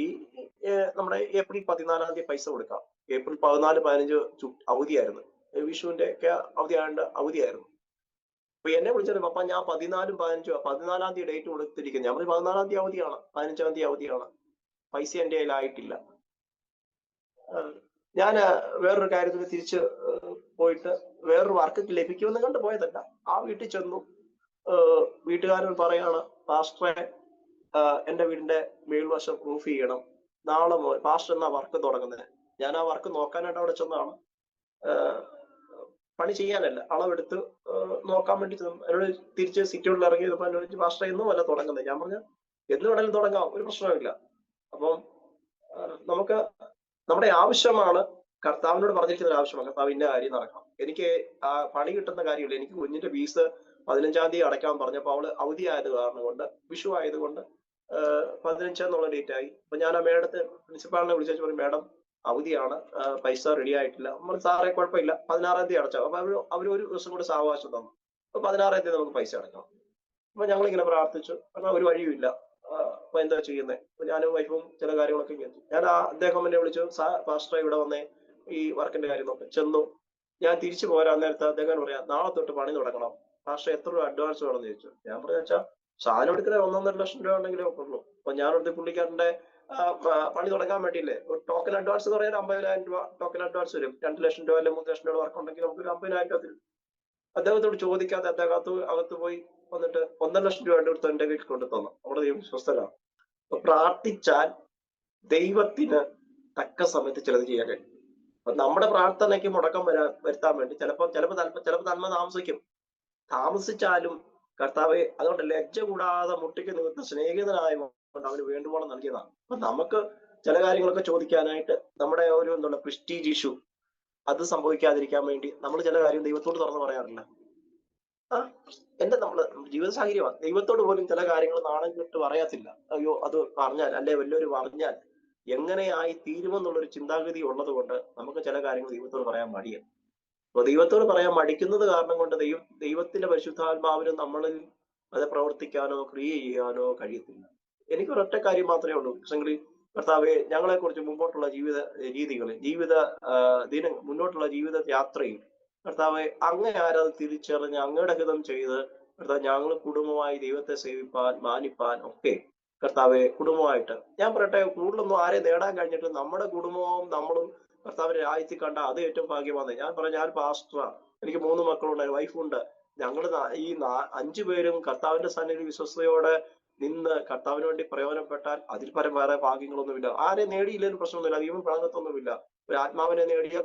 നമ്മുടെ ഏപ്രിൽ 14-ാം തീയതി പൈസ കൊടുക്കാം. ഏപ്രിൽ 14, 15 അവധിയായിരുന്നു, വിഷുവിന്റെ ഒക്കെ അവധിയായിരുന്നു. അപ്പൊ എന്നെ വിളിച്ചത്, പപ്പ ഞാൻ 14, 15 14-ാം തീയതി ഡേറ്റ് കൊടുത്തിരിക്കുന്നു. ഞാൻ 14-ാം തീയതി അവധിയാണ്, 15-ാം തീയതി അവധിയാണ്, പൈസ എന്റെ കയ്യിലായിട്ടില്ല. ഞാൻ വേറൊരു കാര്യത്തിന് തിരിച്ച് പോയിട്ട് വേറൊരു വർക്ക് ലഭിക്കുമെന്ന് കണ്ട് പോയതല്ല. ആ വീട്ടിൽ ചെന്നു, വീട്ടുകാരൻ പറയാണ്, പാസ്റ്ററെ എന്റെ വീടിന്റെ മേൽവശം പ്രൂഫ് ചെയ്യണം, നാളെ പാസ്റ്റർ എന്നാ വർക്ക് തുടങ്ങുന്നത്. ഞാൻ ആ വർക്ക് നോക്കാനായിട്ട് അവിടെ ചെന്നതാണ്, പണി ചെയ്യാനല്ല, അളവെടുത്ത് നോക്കാൻ വേണ്ടി എന്നോട് തിരിച്ച് സിറ്റിയോടിൽ ഇറങ്ങിയപ്പോ എന്നോട് പാസ്റ്റർ എന്നും അല്ല തുടങ്ങുന്നത്. ഞാൻ പറഞ്ഞു, എന്ന് വേണമെങ്കിലും തുടങ്ങാം, ഒരു പ്രശ്നമില്ല. അപ്പം നമുക്ക് നമ്മുടെ ആവശ്യമാണ്, കർത്താവിനോട് പറഞ്ഞിരിക്കുന്ന ഒരു ആവശ്യമാണ്, കർത്താവ് ഇന്ന കാര്യം നടക്കണം. എനിക്ക് ആ പണി കിട്ടുന്ന കാര്യമില്ല. എനിക്ക് കുഞ്ഞിന്റെ ഫീസ് 15-ാം തീയതി അടയ്ക്കാൻ പറഞ്ഞപ്പോൾ അവള് അവധി ആയത് കാരണം കൊണ്ട്, വിഷു ആയതുകൊണ്ട് 15 എന്നുള്ള ഡേറ്റ് ആയി. അപ്പൊ ഞാൻ ആ മേഡത്തെ പ്രിൻസിപ്പാളിനെ വിളിച്ചു പറഞ്ഞു, മേഡം അവധിയാണ്, പൈസ റെഡി ആയിട്ടില്ല. നമ്മൾ സാറേ കുഴപ്പമില്ല, 16-ാം തീയതി അടച്ചോ. അപ്പൊ അവർ ഒരു ദിവസം കൂടെ സാവകാശം തന്നു. അപ്പൊ 16-ാം തീയതി നമുക്ക് പൈസ അടയ്ക്കണം. അപ്പൊ ഞങ്ങളിങ്ങനെ പ്രാർത്ഥിച്ചു, കാരണം ഒരു വഴിയുമില്ല. അപ്പൊ എന്താ ചെയ്യുന്നത്? അപ്പൊ ഞാനും വൈഫും ചില കാര്യങ്ങളൊക്കെ ഞാൻ അദ്ദേഹം എന്നെ വിളിച്ചു, പാസ്റ്റർ ഇവിടെ വന്നേ ഈ വർക്കിന്റെ കാര്യം നോക്കി. ചെന്നു. ഞാൻ തിരിച്ചു പോരാൻ നേരത്തെ അദ്ദേഹം പറയാം, നാളെ തൊട്ട് പണി തുടങ്ങണം, പാസ്റ്റർ എത്ര രൂപ അഡ്വാൻസ് വേണമെന്ന് ചോദിച്ചു. ഞാൻ പറഞ്ഞു, വെച്ചാൽ സാധനം എടുക്കുന്നത് 1.5 ലക്ഷം രൂപ ഉണ്ടെങ്കിലേ ഉള്ളൂ. അപ്പൊ ഞാനടുത്ത് പുള്ളിക്കാരന്റെ പണി തുടങ്ങാൻ വേണ്ടിയില്ലേ ഒരു ടോക്കൺ അഡ്വാൻസ് എന്ന് പറയാൻ 50,000 രൂപ ടോക്കൺ അഡ്വാൻസ് വരും. 2 ലക്ഷം രൂപ അല്ലെങ്കിൽ 3 ലക്ഷം രൂപ വർക്ക് ഉണ്ടെങ്കിൽ നമുക്ക് ഒരു 50,000 രൂപ തരും. അദ്ദേഹത്തോട് ചോദിക്കാതെ അദ്ദേഹം അകത്ത് പോയി വന്നിട്ട് 1.5 ലക്ഷം രൂപ എടുത്ത് എന്റെ കയ്യിൽ കൊണ്ടു തന്നു. അവിടെ ദൈവം വിശ്വസ്തനാണ്. അപ്പൊ പ്രാർത്ഥിച്ചാൽ ദൈവത്തിന് തക്ക സമയത്ത് ചിലത് ചെയ്യാൻ കഴിയും. അപ്പൊ നമ്മുടെ പ്രാർത്ഥനയ്ക്ക് മുടക്കം വരുത്താൻ വേണ്ടി ചിലപ്പോ നന്മ താമസിച്ചാലും കർത്താവെ അതുകൊണ്ട് ലജ്ജ കൂടാതെ മുട്ടിക്ക് നിമിത്തം സ്നേഹിതനായ കൊണ്ട് അവന് വേണ്ടുവോളം നൽകിയതാണ്. അപ്പൊ നമുക്ക് ചില കാര്യങ്ങളൊക്കെ ചോദിക്കാനായിട്ട് നമ്മുടെ ഒരു എന്താണ് പ്രിസ്റ്റീജ് ഇഷ്യൂ അത് സംഭവിക്കാതിരിക്കാൻ വേണ്ടി നമ്മൾ ചില കാര്യം ദൈവത്തോട് തുറന്നു പറയാറില്ല. ആ നമ്മള് ജീവിത സാഹചര്യമാണ്. ദൈവത്തോട് പോലും ചില കാര്യങ്ങൾ നാണം കെട്ട് പറയാത്തില്ല. അയ്യോ അത് പറഞ്ഞാൽ അല്ലെ വല്ലവര് പറഞ്ഞാൽ എങ്ങനെയായി തീരുമെന്നുള്ളൊരു ചിന്താഗതി ഉള്ളത് കൊണ്ട് നമുക്ക് ചില കാര്യങ്ങൾ ദൈവത്തോട് പറയാൻ മടിയാണ്. അപ്പൊ ദൈവത്തോട് പറയാൻ മടിക്കുന്നത് കാരണം കൊണ്ട് ദൈവത്തിന്റെ പരിശുദ്ധാത്മാവിന് നമ്മളിൽ അത് പ്രവർത്തിക്കാനോ ക്രിയ ചെയ്യാനോ കഴിയത്തില്ല. എനിക്ക് ഒരൊറ്റ കാര്യം മാത്രമേ ഉള്ളൂ. പക്ഷെങ്കിൽ കർത്താവെ, ഞങ്ങളെ കുറിച്ച് മുമ്പോട്ടുള്ള ജീവിത രീതികളിൽ മുന്നോട്ടുള്ള ജീവിത യാത്രയിൽ കർത്താവെ, അങ്ങേ ആരത് തിരിച്ചറിഞ്ഞ് അങ്ങയുടെ ഹിതം ചെയ്ത് കർത്താവ് ഞങ്ങൾ കുടുംബമായി ദൈവത്തെ സേവിപ്പാൻ മാനിപ്പാൻ ഒക്കെ കർത്താവെ കുടുംബമായിട്ട് ഞാൻ പറയട്ടെ, കൂടുതലൊന്നും ആരെ നേടാൻ കഴിഞ്ഞിട്ട് നമ്മുടെ കുടുംബവും നമ്മളും കർത്താവിനെ രാജ്യത്തിൽ കണ്ട അത് ഏറ്റവും ഭാഗ്യമാണ്. ഞാൻ പാസ്റ്ററാ, എനിക്ക് 3 മക്കളുണ്ട്, വൈഫുണ്ട്. ഞങ്ങൾ ഈ 5 പേരും കർത്താവിന്റെ സന്നിധി വിശ്വസ്തയോടെ നിന്ന് കർത്താവിന് വേണ്ടി പ്രയോജനപ്പെട്ടാൽ അതിൽ പരം വേറെ ഭാഗ്യങ്ങളൊന്നുമില്ല. ആരെ നേടിയില്ലെങ്കിലും പ്രശ്നമൊന്നുമില്ല, ദൈവം പ്രാഗത്വമൊന്നുമില്ല. ഒരു ആത്മാവിനെ നേടിയ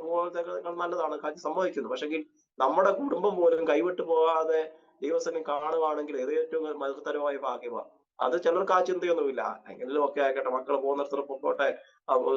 നല്ലതാണ് കാര്യം സംഭവിക്കുന്നു. പക്ഷെങ്കിൽ നമ്മുടെ കുടുംബം പോലും കൈവിട്ടു പോകാതെ ദൈവസന്നിധി കാണുകയാണെങ്കിൽ ഇത് ഏറ്റവും മഹത്തരമായ ഭാഗ്യമാണ്. അത് ചിലർക്ക് ആ ചിന്തയൊന്നുമില്ല. എങ്ങനെയും ഒക്കെ ആയിക്കോട്ടെ, മക്കൾ പോകുന്നിടത്തോടെ പൊക്കോട്ടെ,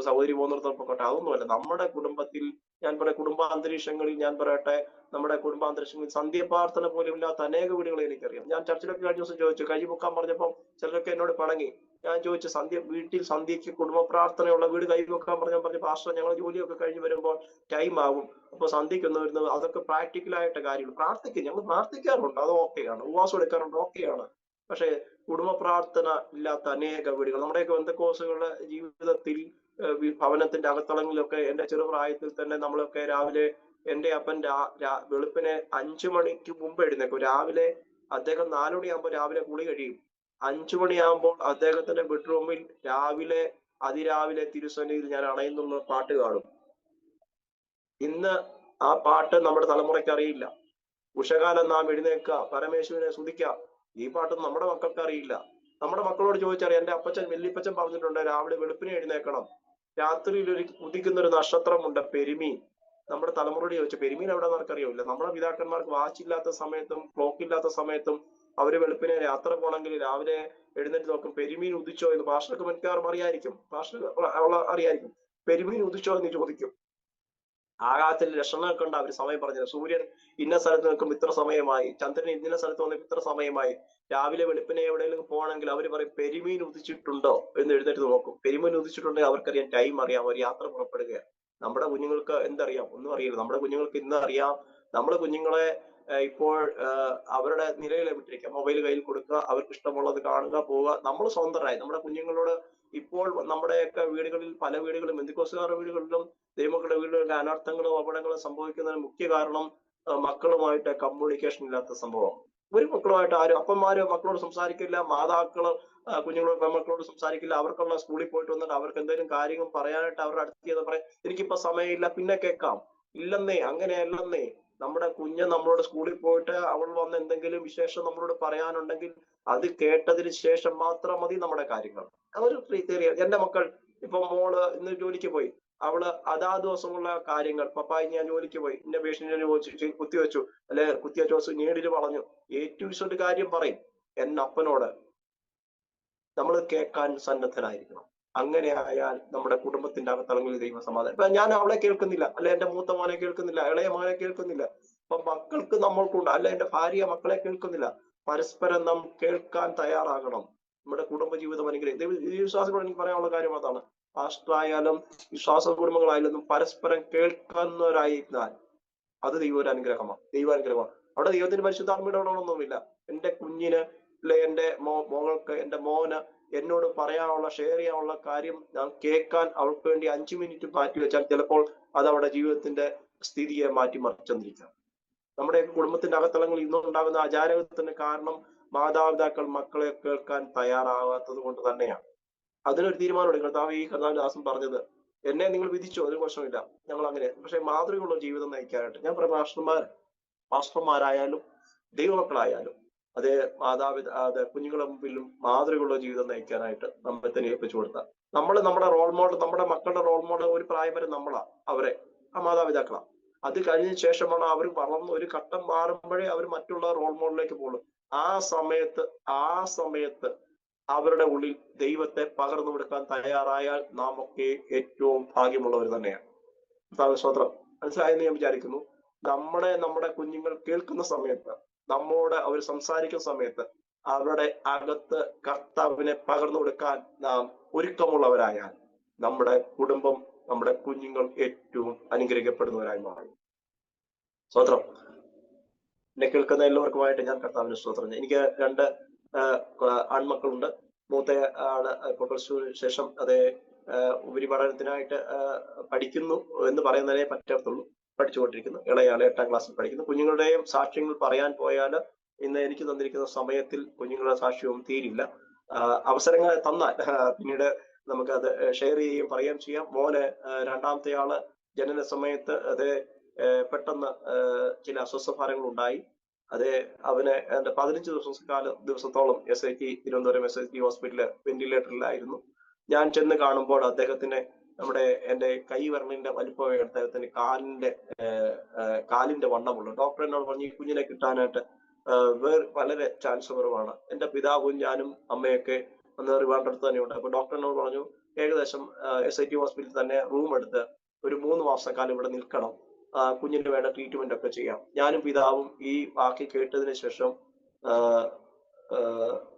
സഹോദരി പോകുന്നിടത്തോടെ പൊക്കോട്ടെ, അതൊന്നുമല്ല. നമ്മുടെ കുടുംബത്തിൽ ഞാൻ കുടുംബാന്തരീക്ഷങ്ങളിൽ ഞാൻ പറയട്ടെ, നമ്മുടെ കുടുംബാന്തരീക്ഷങ്ങളിൽ സന്ധ്യപ്രാർത്ഥന പോലും ഇല്ലാത്ത അനേക വീടുകളെ എനിക്കറിയാം. ഞാൻ ചർച്ചിലൊക്കെ കഴിഞ്ഞ ദിവസം ചോദിച്ചു, കൈ പൊക്കാൻ പറഞ്ഞപ്പോൾ ചിലരൊക്കെ എന്നോട് പണങ്ങി. ഞാൻ ചോദിച്ചു, വീട്ടിൽ സന്ധ്യയ്ക്ക് കുടുംബ പ്രാർത്ഥനയുള്ള വീട് കൈ വെക്കാൻ പറഞ്ഞു പാസ്റ്റർ, ഞങ്ങൾ ജോലിയൊക്കെ കഴിഞ്ഞ് വരുമ്പോൾ ടൈം ആകും, അപ്പൊ സന്ധ്യയ്ക്കൊന്നും വരുന്നത് അതൊക്കെ പ്രാക്ടിക്കലായിട്ട് കാര്യങ്ങൾ പ്രാർത്ഥിക്കും. ഞങ്ങൾ പ്രാർത്ഥിക്കാറുണ്ട്, അത് ഓക്കെയാണ്. ഉപവാസം എടുക്കാറുണ്ട്, ഓക്കെയാണ്. പക്ഷെ കുടുംബ പ്രാർത്ഥന ഇല്ലാത്ത അനേക വീടുകൾ നമ്മുടെയൊക്കെ ബന്ധക്കോസുകളുടെ ജീവിതത്തിൽ ഭവനത്തിന്റെ അകത്തളങ്ങളിലൊക്കെ എന്റെ ചെറുപ്രായത്തിൽ തന്നെ നമ്മളൊക്കെ രാവിലെ എന്റെ അപ്പൻ വെളുപ്പിനെ 5 മണിക്ക് മുമ്പ് എഴുന്നേക്കും. രാവിലെ അദ്ദേഹം 4 മണിയാകുമ്പോൾ രാവിലെ കുളി കഴിയും. 5 മണിയാകുമ്പോൾ അദ്ദേഹത്തിന്റെ ബെഡ്റൂമിൽ അതിരാവിലെ തിരുസന്നിധിയിൽ ഞാൻ അണയുന്നുള്ള പാട്ട് കാണും. ഇന്ന് ആ പാട്ട് നമ്മുടെ തലമുറയ്ക്ക് അറിയില്ല. ഉഷകാലം നാം എഴുന്നേൽക്കുക, പരമേശ്വരനെ സ്തുതിക്കുക, ഈ പാട്ടൊന്നും നമ്മുടെ മക്കൾക്ക് അറിയില്ല. നമ്മുടെ മക്കളോട് ചോദിച്ചറിയാം. എന്റെ വല്യപ്പച്ചൻ പറഞ്ഞിട്ടുണ്ട്, രാവിലെ വെളുപ്പിനെ എഴുന്നേക്കണം. രാത്രിയിൽ ഉദിക്കുന്ന ഒരു നക്ഷത്രമുണ്ട്, പെരുമീൻ. നമ്മുടെ തലമുറയോട് ചോദിച്ചു, പെരുമീൻ എവിടെ നിന്നറിയില്ല. നമ്മുടെ പിതാക്കന്മാർക്ക് വാച്ചില്ലാത്ത സമയത്തും ക്ലോക്ക് ഇല്ലാത്ത സമയത്തും അവര് വെളുപ്പിനെ യാത്ര പോകണമെങ്കിൽ രാവിലെ എഴുന്നേറ്റ് നോക്കും, പെരുമീൻ ഉദിച്ചോ എന്ന്. പാസ്റ്റർക്ക് മിക്കവാറും അറിയായിരിക്കും, അറിയായിരിക്കും. പെരുമീൻ ഉദിച്ചോ എന്ന് ചോദിക്കും. ആകാശത്തിൽ ലക്ഷണങ്ങൾ കണ്ട അവർ സമയം പറഞ്ഞത്. സൂര്യൻ ഇന്ന സ്ഥലത്ത് നിൽക്കുമ്പോൾ ഇത്ര സമയമായി, ചന്ദ്രൻ ഇന്ന സ്ഥലത്ത് വന്നപ്പോൾ ഇത്ര സമയമായി. രാവിലെ വെളുപ്പിനെ എവിടെയെങ്കിലും പോകണമെങ്കിൽ അവർ പറയും, പെരുമീൻ ഉദിച്ചിട്ടുണ്ടോ എന്ന് എഴുന്നേറ്റ് നോക്കും. പെരുമീൻ ഉദിച്ചിട്ടുണ്ടെങ്കിൽ അവർക്കറിയാം, ടൈം അറിയാം, അവർ യാത്ര പുറപ്പെടുകയാണ്. നമ്മുടെ കുഞ്ഞുങ്ങൾക്ക് എന്തറിയാം? ഒന്നും അറിയില്ല. നമ്മുടെ കുഞ്ഞുങ്ങൾക്ക് ഇന്ന് അറിയാം. നമ്മുടെ കുഞ്ഞുങ്ങളെ ഇപ്പോൾ അവരുടെ നിലയിൽ വിട്ടിരിക്കുക, മൊബൈൽ കയ്യിൽ കൊടുക്കുക, അവർക്ക് ഇഷ്ടമുള്ളത് കാണുക, പോവുക. നമ്മൾ സ്വതന്ത്രരായി. നമ്മുടെ കുഞ്ഞുങ്ങളോട് ഇപ്പോൾ നമ്മുടെയൊക്കെ വീടുകളിൽ, പല വീടുകളിലും, ബന്ധുക്കോസുകാരുടെ വീടുകളിലും ദൈവമക്കളുടെ വീടുകളിലെ അനർത്ഥങ്ങളും അപകടങ്ങളും സംഭവിക്കുന്നതിന് മുഖ്യ കാരണം മക്കളുമായിട്ട് കമ്മ്യൂണിക്കേഷൻ ഇല്ലാത്ത സംഭവം. ഒരു മക്കളുമായിട്ട് അപ്പന്മാര് മക്കളോട് സംസാരിക്കില്ല, മാതാക്കള് കുഞ്ഞുങ്ങളോട് പെൺമക്കളോട് സംസാരിക്കില്ല. അവർക്കുള്ള സ്കൂളിൽ പോയിട്ട് വന്നിട്ട് അവർക്ക് എന്തെങ്കിലും കാര്യങ്ങൾ പറയാനായിട്ട് അവരുടെ അടുത്ത് പറയും, എനിക്കിപ്പോ സമയമില്ല, പിന്നെ കേൾക്കാം. ഇല്ലെന്നേ, അങ്ങനെയല്ലെന്നേ. നമ്മുടെ കുഞ്ഞ് നമ്മളോട് സ്കൂളിൽ പോയിട്ട് അവൾ വന്ന് എന്തെങ്കിലും വിശേഷം നമ്മളോട് പറയാനുണ്ടെങ്കിൽ അത് കേട്ടതിന് ശേഷം മാത്രം മതി നമ്മുടെ കാര്യങ്ങൾ. അതൊരു തിയറി. എന്റെ മക്കൾ ഇപ്പൊ മോള് ഇന്ന് ജോലിക്ക് പോയി, അവള് അതാ ദിവസമുള്ള കാര്യങ്ങൾ, പപ്പായി ഞാൻ ജോലിക്ക് പോയി, ഇന്ന പേഷ്യന്റിനെ കുത്തിവെച്ചു, അല്ലെ കുത്തിവെച്ചു നീടില് വളഞ്ഞു, ഏറ്റവും കാര്യം പറയും എന്നപ്പനോട്. നമ്മൾ കേൾക്കാൻ സന്നദ്ധനായിരിക്കണം. അങ്ങനെ ആയാൽ നമ്മുടെ കുടുംബത്തിന്റെ അകത്തളങ്ങളിൽ ദൈവസമാധാനം. ഇപ്പൊ ഞാൻ അവളെ കേൾക്കുന്നില്ല, അല്ലെ എന്റെ മൂത്ത മോനെ കേൾക്കുന്നില്ല, ഇളയ മോനെ കേൾക്കുന്നില്ല, അപ്പൊ മക്കൾക്ക് നമ്മൾക്കുണ്ട്, അല്ല എന്റെ ഭാര്യ മക്കളെ കേൾക്കുന്നില്ല. പരസ്പരം നാം കേൾക്കാൻ തയ്യാറാകണം. നമ്മുടെ കുടുംബജീവിതം അനുഗ്രഹിക്കും. വിശ്വാസികളോട് എനിക്ക് പറയാനുള്ള കാര്യം അതാണ്. പാസ്റ്ററായാലും വിശ്വാസ കുടുംബങ്ങളായാലും പരസ്പരം കേൾക്കുന്നവരായിരുന്നാൽ അത് ദൈവാനുഗ്രഹമാണ്. ദൈവാനുഗ്രഹമാണ്. അവിടെ ദൈവത്തിന്റെ പരിശുദ്ധാത്മയിടപെടലൊന്നുമില്ല. എന്റെ കുഞ്ഞിന്, അല്ലെ എന്റെ മോൾക്ക്, എന്റെ മോന് എന്നോട് പറയാനുള്ള, ഷെയർ ചെയ്യാനുള്ള കാര്യം ഞാൻ കേൾക്കാൻ അവൾക്ക് വേണ്ടി 5 മിനിറ്റ് മാറ്റി വെച്ചാൽ ചിലപ്പോൾ അത് അവരുടെ ജീവിതത്തിന്റെ സ്ഥിതിയെ മാറ്റിമറിച്ചെന്നിരിക്കാം. നമ്മുടെ കുടുംബത്തിന്റെ അകത്തളങ്ങളിൽ ഇന്നുണ്ടാകുന്ന അജാഗ്രതത്തിന് കാരണം മാതാപിതാക്കൾ മക്കളെ കേൾക്കാൻ തയ്യാറാവാത്തത് കൊണ്ട് തന്നെയാണ്. അതിനൊരു തീരുമാനമുണ്ട്. കർത്താവ് ദാസൻ പറഞ്ഞത്, എന്നെ നിങ്ങൾ വിധിച്ചോ, അതിന് പ്രശ്നമില്ല, ഞങ്ങൾ അങ്ങനെ. പക്ഷെ മാതൃകയുള്ള ജീവിതം നയിക്കാനായിട്ട് ഞാൻ പറയാം, പാസ്റ്റർമാരായാലും ദൈവമക്കളായാലും അതേ അതെ കുഞ്ഞുങ്ങളുടെ മുമ്പിലും മാതൃകയുള്ള ജീവിതം നയിക്കാനായിട്ട് നമ്മെ തന്നെ ഏൽപ്പിച്ചു കൊടുത്താൽ നമ്മുടെ റോൾ മോഡൽ, നമ്മുടെ മക്കളുടെ റോൾ മോഡൽ ഒരു പ്രായം വരെ നമ്മളാ, അവരെ മാതാപിതാക്കളാ. അത് കഴിഞ്ഞ ശേഷമാണ് അവർ വളർന്ന് ഒരു ഘട്ടം മാറുമ്പോഴേ അവർ മറ്റുള്ള റോൾ മോഡലിലേക്ക് പോകുള്ളൂ. ആ സമയത്ത് അവരുടെ ഉള്ളിൽ ദൈവത്തെ പകർന്നു കൊടുക്കാൻ തയ്യാറായാൽ നാം ഒക്കെ ഏറ്റവും ഭാഗ്യമുള്ളവർ തന്നെയാണ്. സ്തോത്രം. മനസ്സിലായെന്ന് ഞാൻ വിചാരിക്കുന്നു. നമ്മുടെ കുഞ്ഞുങ്ങൾ കേൾക്കുന്ന സമയത്ത്, നമ്മോട് അവർ സംസാരിക്കുന്ന സമയത്ത് അവരുടെ അകത്ത് കർത്താവിനെ പകർന്നു കൊടുക്കാൻ നാം ഒരുക്കമുള്ളവരായാൽ നമ്മുടെ കുടുംബം, നമ്മുടെ കുഞ്ഞുങ്ങൾ ഏറ്റവും അനുഗ്രഹിക്കപ്പെടുന്നവരായി മാറും. സ്തോത്രം. എന്നെ കേൾക്കുന്ന എല്ലാവർക്കുമായിട്ട് ഞാൻ കർത്താവിന് സ്തോത്രം. എനിക്ക് 2 ആൺമക്കളുണ്ട്. മൂത്ത ആള് ഇപ്പോൾ പ്ലസ് 2 ശേഷം ഉപരിപഠനത്തിനായിട്ട് പഠിക്കുന്നു എന്ന് പറയുന്നതേ പറ്റത്തുള്ളൂ, പഠിച്ചുകൊണ്ടിരിക്കുന്നു. ഇളയാള് 8ാം ക്ലാസ്സിൽ പഠിക്കുന്നു. കുഞ്ഞുങ്ങളുടെയും സാക്ഷ്യങ്ങൾ പറയാൻ പോയാൽ ഇന്ന് എനിക്ക് തന്നിരിക്കുന്ന സമയത്തിൽ കുഞ്ഞുങ്ങളുടെ സാക്ഷ്യവും തീരില്ല. അവസരങ്ങൾ തന്നാൽ പിന്നീട് നമുക്ക് അത് ഷെയർ ചെയ്യുകയും പറയുകയും ചെയ്യാം. മോന് 2ാമത്തെ ആള് ജനന സമയത്ത് പെട്ടെന്ന് ചില അസ്വസ്ഥഭാരങ്ങൾ ഉണ്ടായി. അവന് 15 ദിവസത്തോളം SIT തിരുവനന്തപുരം SIT ഹോസ്പിറ്റലില് വെന്റിലേറ്ററിലായിരുന്നു. ഞാൻ ചെന്ന് കാണുമ്പോൾ അദ്ദേഹത്തിന് എന്റെ കൈ വിരലിന്റെ വലിപ്പം അദ്ദേഹത്തിന് കാലിന്റെ വണ്ണമുള്ളൂ. ഡോക്ടർ എന്നോട് പറഞ്ഞു ഈ കുഞ്ഞിനെ കിട്ടാനായിട്ട് വളരെ ചാൻസ് കുറവാണ്. എന്റെ പിതാവും ഞാനും അമ്മയൊക്കെ റിവാൻഡ്രത്ത് തന്നെയുണ്ട്. അപ്പൊ ഡോക്ടർ എന്നോട് പറഞ്ഞു ഏകദേശം SIT ഹോസ്പിറ്റലിൽ തന്നെ റൂം എടുത്ത് ഒരു 3 മാസക്കാലം ഇവിടെ നിൽക്കണം, കുഞ്ഞിന് വേണ്ട ട്രീറ്റ്മെന്റ് ഒക്കെ ചെയ്യാം. ഞാനും പിതാവും ഈ വാക്ക് കേട്ടതിന് ശേഷം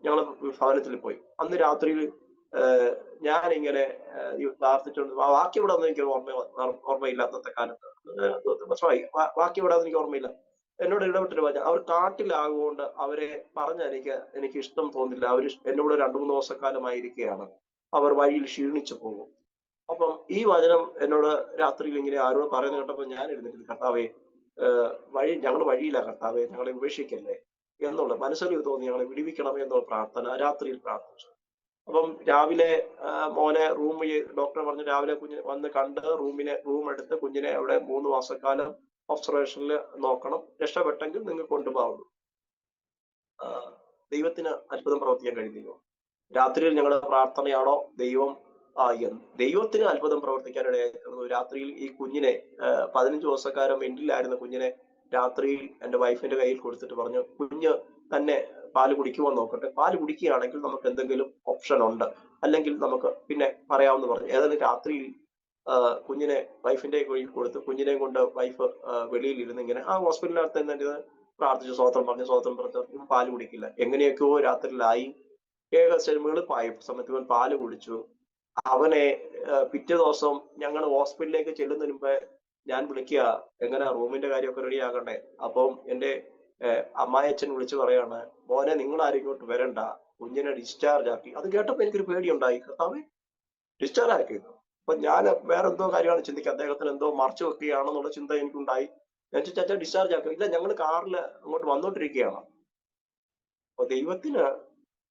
ഞങ്ങൾ ഭവനത്തിൽ പോയി. അന്ന് രാത്രിയിൽ ഞാനിങ്ങനെ പ്രാർത്ഥിച്ചുകൊണ്ട് വാക്യം ഇവിടെ ഒന്നും എനിക്ക് ഓർമ്മയില്ല. അന്നത്തെ കാലത്ത് വാക്യം ഇവിടെ എനിക്ക് ഓർമ്മയില്ല. എന്നോട് ഇടപെട്ടിട്ട് പറഞ്ഞു അവർ കാട്ടിലാകൊണ്ട് അവരെ പറഞ്ഞ എനിക്ക് ഇഷ്ടം തോന്നില്ല. അവർ എന്നോട് 2-3 ദിവസക്കാലമായിരിക്കുകയാണ്. അവർ വഴിയിൽ ക്ഷീണിച്ചു പോകും. അപ്പം ഈ വചനം എന്നോട് രാത്രിയിൽ ഇങ്ങനെ ആരോട് പറയുന്ന കേട്ടപ്പോൾ ഞാൻ എഴുന്നേറ്റ്, കർത്താവേ ഞങ്ങൾ വഴിയില്ല, കർത്താവേ ഞങ്ങളെ ഉപേക്ഷിക്കല്ലേ എന്നുള്ള മനസ്സിൽ തോന്നി, ഞങ്ങളെ വിടിവിക്കണം എന്നുള്ള പ്രാർത്ഥന രാത്രിയിൽ പ്രാർത്ഥിച്ചു. അപ്പം രാവിലെ മോനെ ഡോക്ടർ പറഞ്ഞു രാവിലെ കുഞ്ഞിനെ വന്ന് കണ്ട് റൂം എടുത്ത് കുഞ്ഞിനെ അവിടെ 3 മാസക്കാലം ഒബ്സർവേഷനിൽ നോക്കണം, രക്ഷപ്പെട്ടെങ്കിൽ നിങ്ങൾ കൊണ്ടുപോകുന്നു. ദൈവത്തിന് അത്ഭുതം പ്രവർത്തിക്കാൻ കഴിഞ്ഞില്ല. രാത്രിയിൽ ഞങ്ങളുടെ പ്രാർത്ഥനയാണോ ദൈവത്തിന് അത്ഭുതം പ്രവർത്തിക്കാനിടയായി. രാത്രിയിൽ ഈ കുഞ്ഞിനെ 15 ദിവസക്കാലം വെന്റിലായിരുന്ന കുഞ്ഞിനെ രാത്രിയിൽ എന്റെ വൈഫിന്റെ കയ്യിൽ കൊടുത്തിട്ട് പറഞ്ഞു, കുഞ്ഞ് തന്നെ പാല് കുടിക്കുമോ നോക്കട്ടെ, പാല് കുടിക്കുകയാണെങ്കിൽ നമുക്ക് എന്തെങ്കിലും ഓപ്ഷൻ ഉണ്ട്, അല്ലെങ്കിൽ നമുക്ക് പിന്നെ പറയാമെന്ന് പറഞ്ഞു. ഏതായാലും രാത്രിയിൽ കുഞ്ഞിനെ വൈഫിന്റെ കയ്യിൽ കൊടുത്ത് കുഞ്ഞിനെയും കൊണ്ട് വൈഫ് വെളിയിൽ ഇരുന്ന് ഇങ്ങനെ ആ ഹോസ്പിറ്റലിനകത്ത് തന്നെ പ്രാർത്ഥിച്ചു, സ്വോത്രം പറഞ്ഞു പാല് കുടിക്കില്ല. എങ്ങനെയൊക്കെയോ രാത്രിയിലായി. ഏകദേശം വെളുപ്പായ സമയത്ത് ഇവൻ പാല് കുടിച്ചു. അവനെ പിറ്റേ ദിവസം ഞങ്ങൾ ഹോസ്പിറ്റലിലേക്ക് ചെല്ലുന്നതിന് മുമ്പ് ഞാൻ വിളിക്കുക, എങ്ങനെ റൂമിന്റെ കാര്യമൊക്കെ റെഡി ആകണ്ടേ. അപ്പം എന്റെ അമ്മായച്ഛൻ വിളിച്ചു പറയാണ്, മോനെ നിങ്ങൾ ആരും ഇങ്ങോട്ട് വരണ്ട, കുഞ്ഞിനെ ഡിസ്ചാർജ് ആക്കി. അത് കേട്ടപ്പോ എനിക്കൊരു പേടിയുണ്ടായി, കർത്താവേ ഡിസ്ചാർജ് ആക്കിയിരുന്നു. അപ്പൊ ഞാൻ വേറെ എന്തോ കാര്യമാണ് ചിന്തിക്കുക, അദ്ദേഹത്തിന് എന്തോ മറച്ചു വെക്കുകയാണെന്നുള്ള ചിന്ത എനിക്കുണ്ടായി. ഞാൻ ചോദിച്ചാൽ ഡിസ്ചാർജ് ആക്കുക, ഇല്ല ഞങ്ങൾ കാറിൽ അങ്ങോട്ട് വന്നോണ്ടിരിക്കുകയാണ്. അപ്പൊ ദൈവത്തിന്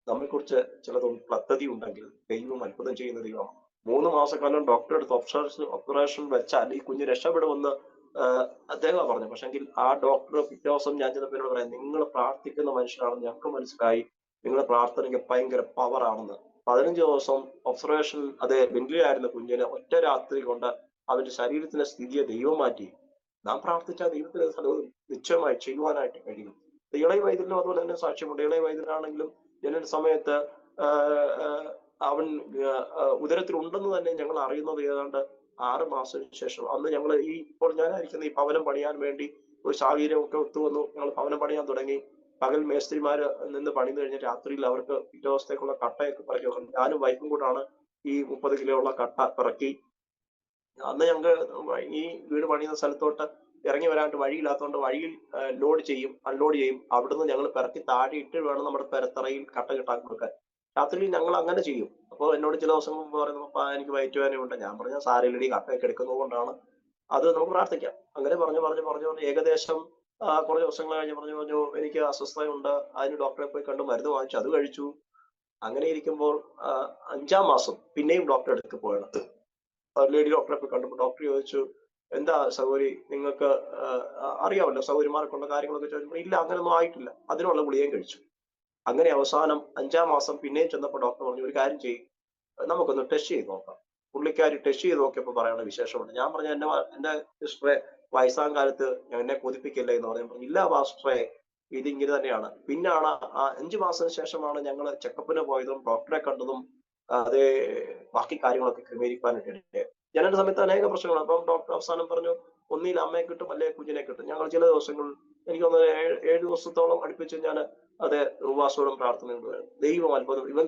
നമ്മെ കുറിച്ച് ചിലതൊന്നും പദ്ധതി ഉണ്ടെങ്കിൽ ദൈവം അത്ഭുതം ചെയ്യുന്ന ദൈവമാണ്. 3 മാസക്കാലം ഡോക്ടറെ അടുത്ത് ഓപ്പറേഷൻ വെച്ചാൽ ഈ കുഞ്ഞ് രക്ഷപ്പെടുമെന്ന് അദ്ദേഹം പറഞ്ഞു. പക്ഷെങ്കിൽ ആ ഡോക്ടർ പിറ്റേ ദിവസം ഞാൻ ചെന്നപ്പോൾ പറയാം, നിങ്ങൾ പ്രാർത്ഥിക്കുന്ന മനുഷ്യരാണെന്ന് ഞങ്ങൾക്ക് മനസ്സിലായി, നിങ്ങളുടെ പ്രാർത്ഥനയ്ക്ക് ഭയങ്കര പവർ ആണെന്ന്. 15 ദിവസം ഒബ്സർവേഷൻ വെന്റിലായിരുന്ന കുഞ്ഞിനെ ഒറ്റ രാത്രി കൊണ്ട് അവന്റെ ശരീരത്തിന്റെ സ്ഥിതിയെ ദൈവം മാറ്റി. നാം പ്രാർത്ഥിച്ച ദൈവത്തിന് നിശ്ചയമായി ചെയ്യുവാനായിട്ട് കഴിയും. ഇളയ വൈദ്യനും അതുപോലെ തന്നെ സാക്ഷ്യമുണ്ട്. ഇളയ വൈദ്യനാണെങ്കിലും ജനന സമയത്ത് അവൻ ഉദരത്തിൽ ഉണ്ടെന്ന് തന്നെ ഞങ്ങൾ അറിയുന്നത് ഏതാണ്ട് 6 മാസത്തിന് ശേഷം. അന്ന് ഞങ്ങൾ ഇപ്പോൾ ഞാനായിരിക്കുന്ന ഈ ഭവനം പണിയാൻ വേണ്ടി ഒരു സാഹചര്യമൊക്കെ ഒത്തുവന്നു. ഞങ്ങൾ ഭവനം പണിയാൻ തുടങ്ങി. പകൽ മേസ്ത്രിമാര് നിന്ന് പണിത് കഴിഞ്ഞ രാത്രിയിൽ അവർക്ക് പിറ്റേ ദിവസത്തേക്കുള്ള കട്ടയൊക്കെ പിറക്കി വെക്കണം. ഞാനും വൈഫും കൂടാണ് ഈ 30 കിലോ ഉള്ള കട്ട പിറക്കി. അന്ന് ഞങ്ങൾക്ക് ഈ വീട് പണിയുന്ന സ്ഥലത്തോട്ട് ഇറങ്ങി വരാനായിട്ട് വഴിയില്ലാത്തതുകൊണ്ട് വഴിയിൽ ലോഡ് ചെയ്യും, അൺലോഡ് ചെയ്യും. അവിടുന്ന് ഞങ്ങൾ പിറക്കി താഴെ ഇട്ട് വേണം നമ്മുടെ പെരത്തറയിൽ കട്ട കിട്ടാൻ കൊടുക്കാൻ. രാത്രിയിൽ ഞങ്ങൾ അങ്ങനെ ചെയ്യും. അപ്പോൾ എന്നോട് ചില ദിവസം മുമ്പ് പറയുന്നു, എനിക്ക് വയറ്റുവേദനയുണ്ട്. ഞാൻ പറഞ്ഞ സാരയിലടി കട്ടയൊക്കെ എടുക്കുന്നത് കൊണ്ടാണ്, അത് നമുക്ക് പ്രാർത്ഥിക്കാം. അങ്ങനെ പറഞ്ഞു ഏകദേശം കുറേ ദിവസങ്ങൾ കഴിഞ്ഞ് പറഞ്ഞു എനിക്ക് അസ്വസ്ഥതയുണ്ട്, അതിന് ഡോക്ടറെ പോയി കണ്ടു, മരുന്ന് വാങ്ങിച്ചു, അത് കഴിച്ചു. അങ്ങനെ ഇരിക്കുമ്പോൾ 5-ാം മാസം പിന്നെയും ഡോക്ടറെ അടുത്ത് പോയത്. ലേഡി ഡോക്ടറെ പോയി കണ്ടപ്പോൾ ഡോക്ടർ ചോദിച്ചു, എന്താ സൗകര്യ, നിങ്ങൾക്ക് അറിയാമല്ലോ സൗകര്യമാർക്കുള്ള കാര്യങ്ങളൊക്കെ ചോദിച്ചപ്പോൾ ഇല്ല അങ്ങനെയൊന്നും ആയിട്ടില്ല, അതിനുള്ള ഗുളികയും കഴിച്ചു. അങ്ങനെ അവസാനം 5-ാം മാസം പിന്നെയും ചെന്നപ്പോൾ ഡോക്ടർ പറഞ്ഞു, ഒരു കാര്യം ചെയ്യും, നമുക്കൊന്ന് ടെസ്റ്റ് ചെയ്ത് നോക്കാം. പുള്ളിക്കാരി ടെസ്റ്റ് ചെയ്ത് നോക്കിയപ്പോൾ പറയുന്ന വിശേഷമുണ്ട്. ഞാൻ പറഞ്ഞു, എന്റെ സിസ്റ്ററെ വയസ്സാം കാലത്ത് എന്നെ കൊതിപ്പിക്കില്ല എന്ന് പറഞ്ഞു. ഇല്ല പാസ്റ്ററെ, ഇതിങ്ങനെ തന്നെയാണ്. പിന്നാണ് 5 മാസത്തിന് ശേഷമാണ് ഞങ്ങൾ ചെക്കപ്പിന് പോയതും ഡോക്ടറെ കണ്ടതും അതേ ബാക്കി കാര്യങ്ങളൊക്കെ ക്രമീകരിക്കാനായിട്ട്. ജനന സമയത്ത് അനേക പ്രശ്നങ്ങൾ. അപ്പം ഡോക്ടർ അവസാനം പറഞ്ഞു ഒന്നിൽ അമ്മയെ കിട്ടും അല്ലെ കുഞ്ഞിനെ കിട്ടും. ഞങ്ങൾ ചില ദിവസങ്ങൾ എനിക്ക് തോന്നുന്നു 7 ദിവസത്തോളം അടുപ്പിച്ച് ഞാൻ അത് ഉപവാസത്തോടും പ്രാർത്ഥനയോടും ദൈവം അത്ഭുതം. ഇവൻ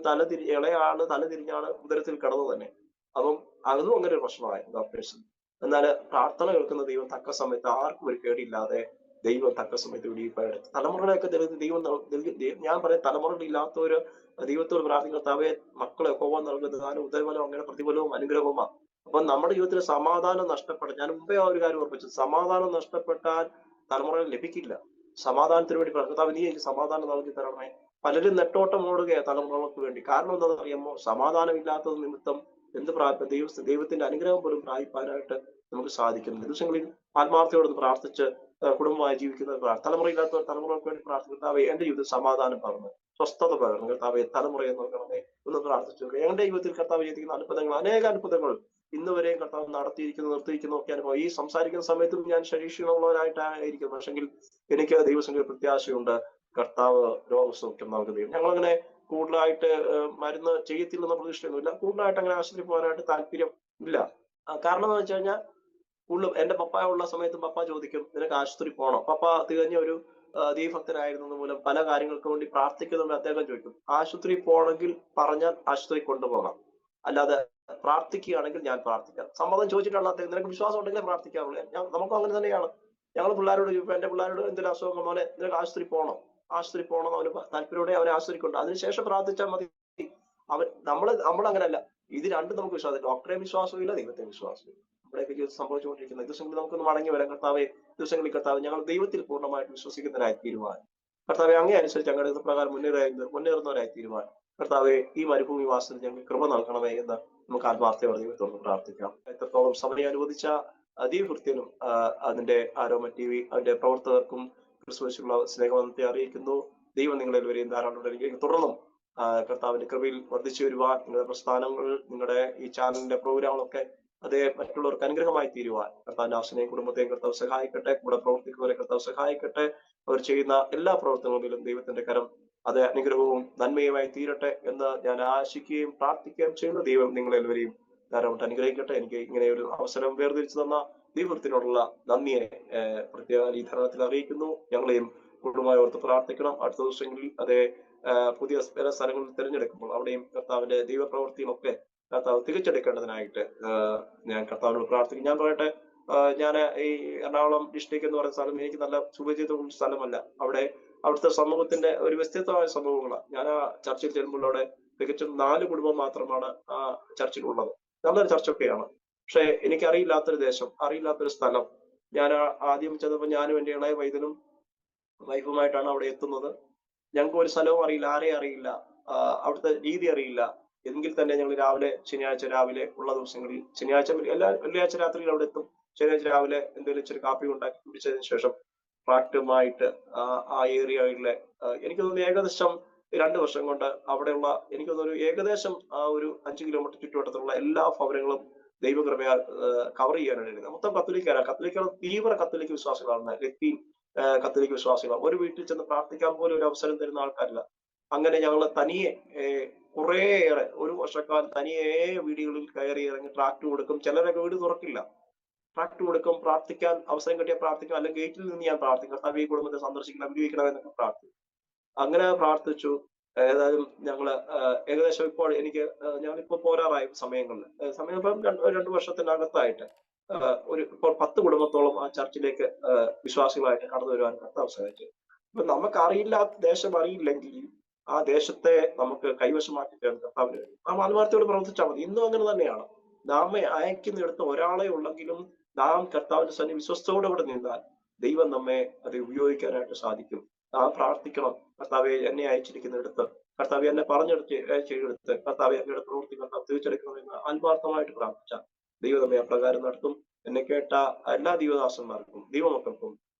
ഇളയാള് തല തിരിഞ്ഞാണ് ഉദരത്തിൽ കിടന്നു തന്നെ. അപ്പം അതും അങ്ങനെ ഒരു പ്രശ്നമായി ഡോക്ടേഴ്സ്. എന്നാൽ പ്രാർത്ഥന കേൾക്കുന്ന ദൈവം തക്ക സമയത്ത് ആർക്കും ഒരു കേടില്ലാതെ ദൈവം തക്ക സമയത്ത് വെടിയിപ്പായിട്ട് തലമുറകളെയൊക്കെ ദൈവം ഞാൻ പറയാം, തലമുറകളില്ലാത്തവര് ദൈവത്തോട് പ്രാർത്ഥിക്കുന്ന തവയെ മക്കളെ പോവാൻ നൽകുന്ന ദാനം ഉദരബലവും അങ്ങനെ പ്രതിഫലവും അനുഗ്രഹവുമാണ്. അപ്പൊ നമ്മുടെ ജീവിതത്തിൽ സമാധാനം നഷ്ടപ്പെടാൻ, ഞാൻ മുമ്പേ ആ ഒരു കാര്യം ഓർപ്പിച്ചു, സമാധാനം നഷ്ടപ്പെട്ടാൽ തലമുറകൾ ലഭിക്കില്ല. സമാധാനത്തിന് വേണ്ടി കർത്താവ് നീ എനിക്ക് സമാധാനം നൽകി തരണമേ. പലരും നെട്ടോട്ടം ഓടുകയാണ് തലമുറകൾക്ക് വേണ്ടി. കാരണം എന്താണെന്ന് അറിയാമോ? സമാധാനം ഇല്ലാത്തത് നിമിത്തം ദൈവത്തിന്റെ അനുഗ്രഹം പോലും പ്രാപിപ്പാനായിട്ട് നമുക്ക് സാധിക്കുന്നില്ല. ദിവസങ്ങളിൽ ആത്മാർത്ഥയോടൊന്ന് പ്രാർത്ഥിച്ച് കുടുംബമായി ജീവിക്കുന്ന തലമുറയില്ലാത്തവർ തലമുറകൾക്ക് വേണ്ടി പ്രാർത്ഥിക്കർത്താവെ എന്റെ ജീവിതത്തിൽ സമാധാനം പകർന്ന് സ്വസ്ഥത പകർന്ന് കർത്താവെ തലമുറയെ നോക്കണമേ ഒന്ന് പ്രാർത്ഥിച്ചു. എന്റെ ജീവിതത്തിൽ കർത്താവ് ചെയ്തിരിക്കുന്ന അത്ഭുതങ്ങൾ, അനേക അത്ഭുതങ്ങൾ ഇന്ന് വരെയും കർത്താവ് നിർത്തിയിരിക്കുന്നു ഒക്കെ അനുഭവം. ഈ സംസാരിക്കുന്ന സമയത്തും ഞാൻ ശരീക്ഷണമുള്ളവരായിട്ടായിരിക്കും. പക്ഷെങ്കിൽ എനിക്ക് ദൈവസംഖ്യ പ്രത്യാശയുണ്ട്. കർത്താവ് രോഗസൗഖ്യം നൽകുകയും ഞങ്ങളങ്ങനെ കൂടുതലായിട്ട് മരുന്ന് ചെയ്യത്തില്ലെന്ന പ്രതീക്ഷയൊന്നുമില്ല. കൂടുതലായിട്ട് അങ്ങനെ ആശുപത്രി പോകാനായിട്ട് താല്പര്യം ഇല്ല. കാരണം എന്ന് വെച്ച് കഴിഞ്ഞാൽ കൂടുതലും എന്റെ പപ്പ ഉള്ള സമയത്തും പപ്പ ചോദിക്കും നിനക്ക് ആശുപത്രി പോകണോ? പപ്പ തികഞ്ഞ ഒരു ദൈവഭക്തനായിരുന്നത് മൂലം പല കാര്യങ്ങൾക്ക് വേണ്ടി പ്രാർത്ഥിക്കുന്നുണ്ട്. അദ്ദേഹം ചോദിക്കും ആശുപത്രി പോകണമെങ്കിൽ പറഞ്ഞാൽ ആശുപത്രി കൊണ്ടുപോകണം, അല്ലാതെ പ്രാർത്ഥിക്കുകയാണെങ്കിൽ ഞാൻ പ്രാർത്ഥിക്കാം. സമ്മതം ചോദിച്ചിട്ടുള്ള അദ്ദേഹം നിനക്ക് വിശ്വാസം ഉണ്ടെങ്കിലേ പ്രാർത്ഥിക്കാവുള്ളൂ. നമുക്കും അങ്ങനെ തന്നെയാണ്. ഞങ്ങൾ പിള്ളേരോട് ചോദിക്കും, എന്റെ പിള്ളേരോട് എന്തൊരു അസുഖം പോലെ നിനക്ക് ആശുപത്രി പോകണം, ആശുപത്രി പോകണം അവന് താല്പര്യത്തോടെ അവനെ ആശുപത്രിക്കുണ്ട്. അതിനുശേഷം പ്രാർത്ഥിച്ചാൽ മതി. നമ്മളങ്ങനല്ല. ഇത് രണ്ടും നമുക്ക് വിശ്വാസം. ഡോക്ടറെ വിശ്വാസമില്ല, ദൈവത്തെ വിശ്വാസമില്ല. നമ്മുടെയൊക്കെ ജീവിതം സംഭവിച്ചുകൊണ്ടിരിക്കുന്ന ദിവസങ്ങളിൽ നമുക്കൊന്ന് മടങ്ങി വരാം. കർത്താവെ ദിവസങ്ങളിൽ കർത്താവ് ഞങ്ങൾ ദൈവത്തിൽ പൂർണ്ണമായിട്ട് വിശ്വസിക്കുന്നതിനായി തീരുമാനം. കർത്താവെ അങ്ങേ അനുസരിച്ച് ഞങ്ങളുടെ പ്രകാരം മുന്നേറുന്നവരായി തീരുമാനം. കർത്താവെ ഈ മരുഭൂമി വാസത്തിൽ ഞങ്ങൾ കൃപ നൽകണമേ എന്ന് നമുക്ക് ആത്മാർത്ഥയോടെ ദൈവത്തോട് പ്രാർത്ഥിക്കാം. എത്രത്തോളം സമയം അനുവദിച്ച ദീപകൃത്യനും അതിന്റെ ആരോമ TV അതിന്റെ പ്രവർത്തകർക്കും ക്രിസ്തുവിനുള്ള സ്നേഹവന്ദനത്തെ അറിയിക്കുന്നു. ദൈവം നിങ്ങളെല്ലാവരെയും ധാരാളം തുടർന്നും കർത്താവിന്റെ കൃപയിൽ വർദ്ധിച്ചു വരുവാൻ നിങ്ങളുടെ പ്രസ്ഥാനങ്ങൾ, നിങ്ങളുടെ ഈ ചാനലിന്റെ പ്രോഗ്രാമുകളൊക്കെ അത് മറ്റുള്ളവർക്ക് അനുഗ്രഹമായി തീരുവാൻ കർത്താവിന്റെ ആശനെയും കുടുംബത്തെയും കർത്താവ് സഹായിക്കട്ടെ. കൂടെ പ്രവർത്തിക്കുന്നവരെ കർത്താവ് സഹായിക്കട്ടെ. അവർ ചെയ്യുന്ന എല്ലാ പ്രവർത്തനങ്ങളിലും ദൈവത്തിന്റെ കരം അത് അനുഗ്രഹവും നന്മയുമായി തീരട്ടെ എന്ന് ഞാൻ ആശിക്കുകയും പ്രാർത്ഥിക്കുകയും ചെയ്യുന്ന ദൈവം നിങ്ങളെല്ലാവരെയും ധാരാളം അനുഗ്രഹിക്കട്ടെ. എനിക്ക് ഇങ്ങനെ ഒരു അവസരം വേർതിരിച്ചു തന്ന ദൈവത്തിനോടുള്ള നന്ദിയെ പ്രത്യേക ഈ ധരണത്തിൽ അറിയിക്കുന്നു. ഞങ്ങളെയും കുടുംബമായി ഓർത്ത് പ്രാർത്ഥിക്കണം. അടുത്ത ദിവസങ്ങളിൽ അതേ പുതിയ പല സ്ഥലങ്ങളിൽ തിരഞ്ഞെടുക്കുമ്പോൾ അവിടെയും കർത്താവിന്റെ ദൈവപ്രവൃത്തികളൊക്കെ കർത്താവ് തികച്ചെടുക്കേണ്ടതിനായിട്ട് ഞാൻ കർത്താവിനോട് പ്രാർത്ഥിക്കും. ഞാൻ പറയട്ടെ, ഞാൻ ഈ എറണാകുളം ഡിസ്ട്രിക്ട് എന്ന് പറയുന്ന സ്ഥലം എനിക്ക് നല്ല സുപരിചിതമുള്ള സ്ഥലമല്ല. അവിടുത്തെ സമൂഹത്തിന്റെ ഒരു വ്യത്യസ്തമായ സംഭവങ്ങളാണ്. ഞാൻ ആ ചർച്ചിൽ ചെല്ലുമ്പോൾ അവിടെ തികച്ചും 4 കുടുംബം മാത്രമാണ് ആ ചർച്ചിൽ ഉള്ളത്. നല്ലൊരു ചർച്ചൊക്കെയാണ്. പക്ഷെ എനിക്ക് അറിയില്ലാത്തൊരു ദേശം, അറിയില്ലാത്തൊരു സ്ഥലം. ഞാൻ ആദ്യം ചെന്നപ്പോൾ ഞാനും എന്റെ ഇളയ വൈദ്യനും വൈഫുമായിട്ടാണ് അവിടെ എത്തുന്നത്. ഞങ്ങൾക്ക് ഒരു സ്ഥലവും അറിയില്ല, ആരെയും അറിയില്ല, അവിടുത്തെ രീതി അറിയില്ല. എങ്കിൽ തന്നെ ഞങ്ങൾ ശനിയാഴ്ച രാവിലെ ഉള്ള ദിവസങ്ങളിൽ വെള്ളിയാഴ്ച രാത്രിയിൽ അവിടെ എത്തും. ശനിയാഴ്ച രാവിലെ എന്തെങ്കിലും ഇച്ചിരി കാപ്പി ഉണ്ടാക്കി കുടിച്ചതിന് ശേഷം പ്രാക്ടുമായിട്ട് ആ ഏരിയയിലെ എനിക്ക് തോന്നുന്നു ഏകദേശം 2 വർഷം കൊണ്ട് അവിടെയുള്ള എനിക്ക് തോന്നുന്നു ഏകദേശം ഒരു 5 കിലോമീറ്റർ ചുറ്റുവട്ടത്തിലുള്ള എല്ലാ ഭവനങ്ങളും ദൈവകൃപയാൽ കവർ ചെയ്യാനായിട്ട് മൊത്തം കത്തോലിക്കർ തീവ്ര കത്തോലിക്ക വിശ്വാസികളാണ്. ലത്തീൻ കത്തോലിക്ക വിശ്വാസികളാണ്. ഒരു വീട്ടിൽ ചെന്ന് പ്രാർത്ഥിക്കാൻ പോലും ഒരു അവസരം തരുന്ന ആൾക്കാരില്ല. അങ്ങനെ ഞങ്ങൾ തനിയെ കുറേയേറെ 1 വർഷക്കാലം തനിയെ വീടുകളിൽ കയറി ഇറങ്ങി ട്രാക്ട് കൊടുക്കും. ചിലരൊക്കെ വീട് തുറക്കില്ല, ട്രാക്ട് കൊടുക്കും. പ്രാർത്ഥിക്കാൻ അവസരം കിട്ടിയാൽ പ്രാർത്ഥിക്കും, അല്ലെങ്കിൽ ഗേറ്റിൽ നിന്ന് ഞാൻ പ്രാർത്ഥിക്കും, കർത്താവേ ഈ കുടുംബത്തെ സന്ദർശിക്കണം, അനുഗ്രഹിക്കണം എന്നൊക്കെ പ്രാർത്ഥിക്കും. അങ്ങനെ പ്രാർത്ഥിച്ചു. ഏതായാലും ഞങ്ങള് ഏകദേശം ഇപ്പോൾ ഞങ്ങളിപ്പോ പോരാറായ സമയം ഇപ്പം 2 വർഷത്തിനകത്തായിട്ട് ഇപ്പോൾ 10 കുടുംബത്തോളം ആ ചർച്ചിലേക്ക് വിശ്വാസികളായിട്ട് കടന്നു വരുവാൻ കർത്താവ് സഹായിച്ചു. ഇപ്പൊ നമുക്ക് അറിയില്ലാത്ത ദേശം അറിയില്ലെങ്കിൽ ആ ദേശത്തെ നമുക്ക് കൈവശമാക്കി തരുന്ന കർത്താവിന് വേണ്ടി നാം ആത്മാർത്ഥയോട് പ്രവർത്തിച്ചാൽ മതി. ഇന്നും അങ്ങനെ തന്നെയാണ്. നാം അയക്കുന്നിടത്ത് ഒരാളെ ഉള്ളെങ്കിലും നാം കർത്താവിന്റെ സന്നിധി വിശ്വസ്തയോടെ നിന്നാൽ ദൈവം നമ്മെ അത് ഉപയോഗിക്കാനായിട്ട് സാധിക്കും. നാം പ്രാർത്ഥിക്കണം, കർത്താവെ എന്നെ അയച്ചിരിക്കുന്നിടത്ത്, കർത്താവെ എന്നെ പറഞ്ഞെടുത്ത് കർത്താവെ അങ്ങയുടെ പ്രവൃത്തി കർത്താവ് തിരിച്ചെടുക്കണമെന്ന് ആത്മാർത്ഥമായിട്ട് പ്രാർത്ഥിച്ചാൽ ദൈവം നമ്മെ അപ്രകാരം നടത്തും. എന്നെ കേട്ട എല്ലാ ദൈവദാസന്മാർക്കും ദൈവമക്കൾക്കും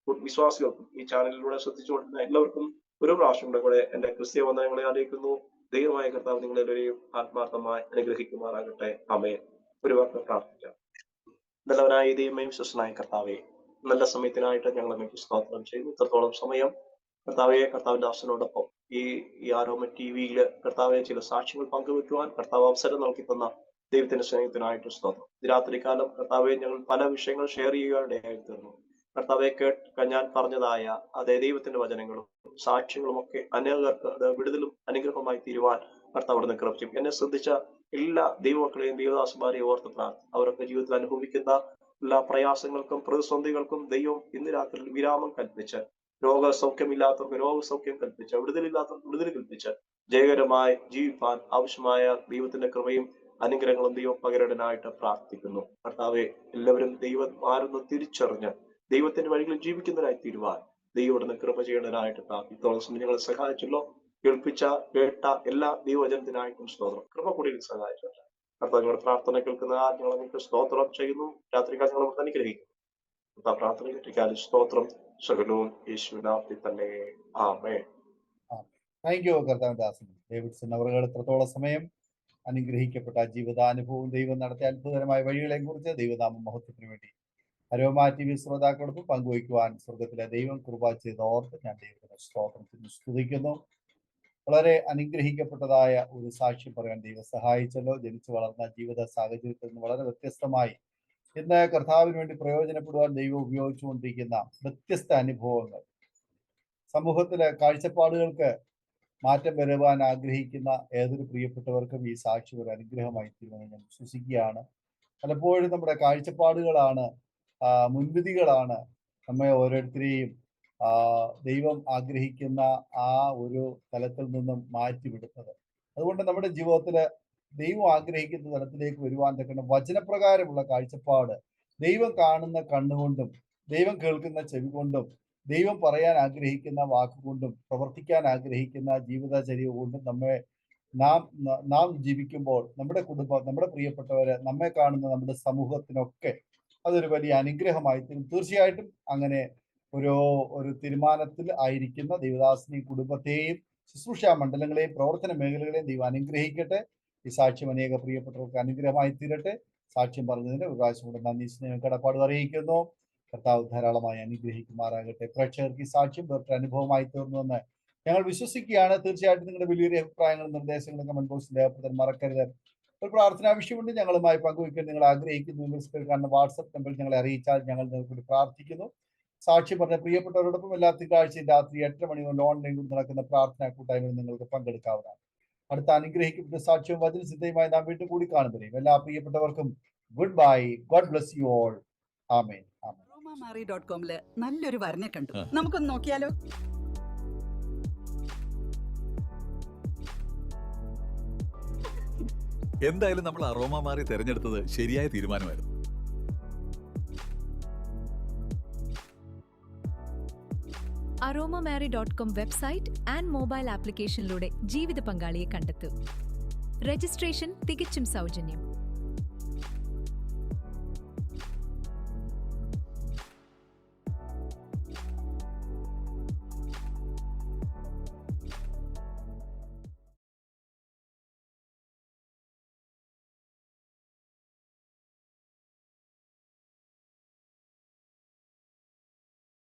വിശ്വാസികൾക്കും ഈ ചാനലിലൂടെ ശ്രദ്ധിച്ചുകൊണ്ടിരുന്ന എല്ലാവർക്കും ഒരു പ്രാവശ്യം കൂടെ എന്റെ ക്രിസ്തീയ വന്ദനങ്ങളെ അറിയിക്കുന്നു. ദൈവമായ കർത്താവ് നിങ്ങളെല്ലാവരെയും ആത്മാർത്ഥമായി അനുഗ്രഹിക്കുമാറാകട്ടെ. ആമേൻ. ഒരു വാക്ക് പ്രാർത്ഥിക്കാം. നല്ലവനായ ദൈവമേ, വിശ്വസനായ കർത്താവേ, നല്ല സമയത്തിനായിട്ട് ഞങ്ങൾ സ്തോത്രം ചെയ്യുന്നു. ഇത്രത്തോളം സമയം കർത്താവെ, കർത്താവിന്റെ ദാസനോടൊപ്പം ഈ ആരോമ TV-യിൽ കർത്താവെ ചില സാക്ഷ്യങ്ങൾ പങ്കുവെക്കുവാൻ കർത്താവ് അവസരം നൽകി തന്ന ദൈവത്തിന്റെ സ്നേഹത്തിനായിട്ട് സ്തോത്രം. ഇത് രാത്രികാലം കർത്താവെ ഞങ്ങൾ പല വിഷയങ്ങൾ ഷെയർ ചെയ്യുകയായി തീർന്നു. കർത്താവെ, ഞാൻ പറഞ്ഞതായ അതേ ദൈവത്തിന്റെ വചനങ്ങളും സാക്ഷ്യങ്ങളും ഒക്കെ അനേകർക്ക് അത് വിടുതലും അനുഗ്രഹമായി തീരുവാൻ കർത്താവ് അവിടുന്ന് കൃപ ചെയ്യും. എന്നെ ശ്രദ്ധിച്ച എല്ലാ ദൈവമക്കളെയും ദൈവദാസന്മാരെയും ഓർത്ത് പ്രാർത്ഥന. അവരൊക്കെ ജീവിതത്തിൽ അനുഭവിക്കുന്ന എല്ലാ പ്രയാസങ്ങൾക്കും പ്രതിസന്ധികൾക്കും ദൈവം ഇന്ന് രാത്രി വിരാമം കൽപ്പിച്ച്, രോഗസൗഖ്യമില്ലാത്തവർക്ക് രോഗസൗഖ്യം കൽപ്പിച്ച്, വിടുതലില്ലാത്തവർക്ക് വിടുതൽ കൽപ്പിച്ച് ജയകരമായി ജീവിപ്പാൻ ആവശ്യമായ ദൈവത്തിന്റെ കൃപയും അനുഗ്രഹങ്ങളും ദൈവം പകരടനായിട്ട് പ്രാർത്ഥിക്കുന്നു. കർത്താവെ, എല്ലാവരും ദൈവം ആരെന്ന് തിരിച്ചറിഞ്ഞ് ദൈവത്തിന്റെ വഴികളിൽ ജീവിക്കുന്നതിനായി തീരുവാൻ ദൈവം കൃപ ചെയ്യേണ്ടതിനായിട്ട് പ്രാർത്ഥിത്തോളം ഞങ്ങളെ സഹായിച്ചല്ലോ. കേട്ട എല്ലാ ദൈവവചനത്തിനായിട്ടും സ്തോത്രം. കൃപ കൂടി സഹായിച്ചു. കർത്താവ്, നിങ്ങളുടെ പ്രാർത്ഥന കേൾക്കുന്ന ഞങ്ങൾ നിങ്ങൾക്ക് സ്തോത്രം ചെയ്യുന്നു. രാത്രികാലം ഞങ്ങൾ അനുഗ്രഹിക്കുന്നു. പ്രാർത്ഥന കേട്ടിരിക്കാൻ സ്തോത്രം. സകലവും യേശുവിനാമത്തിൽ തന്നെ. ആമേൻ. താങ്ക് യു കർത്താവ് ദാസൻ ഡേവിഡ്സൺ അവറുകൾ എത്രത്തോളം സമയം അനുഗ്രഹിക്കപ്പെട്ട ജീവിതാനുഭവവും ദൈവം നടത്തിയ അത്ഭുതകരമായ വഴികളെയും കുറിച്ച് ദൈവനാമ മഹത്വത്തിന് വേണ്ടി അരോമ TV ശ്രോതാക്കളോടൊപ്പം പങ്കുവയ്ക്കുവാൻ സ്വർഗത്തിലെ ദൈവം കൃപ ചെയ്തോർത്ത് ഞാൻ ദൈവത്തിന്റെ സ്തോത്രത്തിന് സ്തുതിക്കുന്നു. വളരെ അനുഗ്രഹിക്കപ്പെട്ടതായ ഒരു സാക്ഷ്യം പറയാൻ ദൈവം സഹായിച്ചല്ലോ. ജനിച്ചു വളർന്ന ജീവിത സാഹചര്യത്തിൽ നിന്ന് വളരെ വ്യത്യസ്തമായി ഇന്ന് കർത്താവിന് വേണ്ടി പ്രയോജനപ്പെടുവാൻ ദൈവം ഉപയോഗിച്ചുകൊണ്ടിരിക്കുന്ന വ്യത്യസ്ത അനുഭവങ്ങൾ, സമൂഹത്തിലെ കാഴ്ചപ്പാടുകൾക്ക് മാറ്റം വരുവാൻ ആഗ്രഹിക്കുന്ന ഏതൊരു പ്രിയപ്പെട്ടവർക്കും ഈ സാക്ഷി ഒരു അനുഗ്രഹമായി തീരുമെന്ന് ഞാൻ വിശ്വസിക്കുകയാണ്. പലപ്പോഴും നമ്മുടെ കാഴ്ചപ്പാടുകളാണ്, മുൻവിധികളാണ് നമ്മെ ഓരോരുത്തരെയും ദൈവം ആഗ്രഹിക്കുന്ന ആ ഒരു തലത്തിൽ നിന്നും മാറ്റിവിടുന്നത്. അതുകൊണ്ട് നമ്മുടെ ജീവിതത്തിൽ ദൈവം ആഗ്രഹിക്കുന്ന തലത്തിലേക്ക് വരുവാൻ തക്കണം വചനപ്രകാരമുള്ള കാഴ്ചപ്പാട്, ദൈവം കാണുന്ന കണ്ണുകൊണ്ടും ദൈവം കേൾക്കുന്ന ചെവി കൊണ്ടും ദൈവം പറയാൻ ആഗ്രഹിക്കുന്ന വാക്കുകൊണ്ടും പ്രവർത്തിക്കാൻ ആഗ്രഹിക്കുന്ന ജീവിതചര്യ കൊണ്ടും നാം ജീവിക്കുമ്പോൾ നമ്മുടെ കുടുംബം, നമ്മുടെ പ്രിയപ്പെട്ടവര്, നമ്മെ കാണുന്ന നമ്മുടെ സമൂഹത്തിനൊക്കെ അതൊരു വലിയ അനുഗ്രഹമായി തീരും. തീർച്ചയായിട്ടും അങ്ങനെ ഒരു തീരുമാനത്തിൽ ആയിരിക്കുന്ന ദൈവദാസനെയും കുടുംബത്തെയും ശുശ്രൂഷ മണ്ഡലങ്ങളെയും പ്രവർത്തന മേഖലകളെയും ദൈവം അനുഗ്രഹിക്കട്ടെ. ഈ സാക്ഷ്യം അനേക പ്രിയപ്പെട്ടവർക്ക് അനുഗ്രഹമായി തീരട്ടെ. സാക്ഷ്യം പറഞ്ഞതിന് ഒരു പ്രാവശ്യം കൂടെ നന്ദി സ്നേഹം കടപ്പാട് അറിയിക്കുന്നു. കർത്താവ് ധാരാളമായി അനുഗ്രഹിക്കുമാറാകട്ടെ. പ്രേക്ഷകർക്ക് ഈ സാക്ഷ്യം വേറെ അനുഭവമായി തീർന്നുവെന്ന് ഞങ്ങൾ വിശ്വസിക്കുകയാണ്. തീർച്ചയായിട്ടും നിങ്ങളുടെ വലിയൊരു അഭിപ്രായങ്ങളും നിർദ്ദേശങ്ങളും കമന്റ് ബോക്സിൽ രേഖപ്പെടുത്താൻ മറക്കരുത്. ഒരു പ്രാർത്ഥനാ വിഷയമുണ്ട് ഞങ്ങളുമായി പങ്കുവയ്ക്കാൻ നിങ്ങൾ ആഗ്രഹിക്കുന്നു. കാണുന്ന വാട്സപ്പ് നമ്പറിൽ ഞങ്ങളെ അറിയിച്ചാൽ ഞങ്ങൾ നിങ്ങൾക്ക് പ്രാർത്ഥിക്കുന്നു. സാക്ഷി പറഞ്ഞ പ്രിയപ്പെട്ടവരോടൊപ്പം എല്ലാ തിങ്കളാഴ്ചയും രാത്രി 8 മണി മുതൽ ഓൺലൈനിൽ നടക്കുന്ന പ്രാർത്ഥനാ കൂട്ടായ്മയിൽ നിങ്ങൾക്ക് പങ്കെടുക്കാവുന്നതാണ്. അടുത്ത അനുഗ്രഹിക്കപ്പെട്ട സാക്ഷ്യവും വചനസിദ്ധയുമായി നാം വീണ്ടും കൂടി കാണുന്നവരെയും എല്ലാ പ്രിയപ്പെട്ടവർക്കും good bye. God bless you all. Amen. aromamary.com നല്ലൊരു വരനെ കണ്ടു. നമുക്കൊന്ന് നോക്കിയാലോ? എന്തായാലും നമ്മൾ അറോമ മാറി തെരഞ്ഞെടുത്തത് ശരിയായ തീരുമാനമായിരുന്നു. aromamary.com വെബ്സൈറ്റ് ആൻഡ് മൊബൈൽ ആപ്ലിക്കേഷനിലൂടെ ജീവിത പങ്കാളിയെ കണ്ടെത്തൂ. രജിസ്ട്രേഷൻ തികച്ചും സൗജന്യം.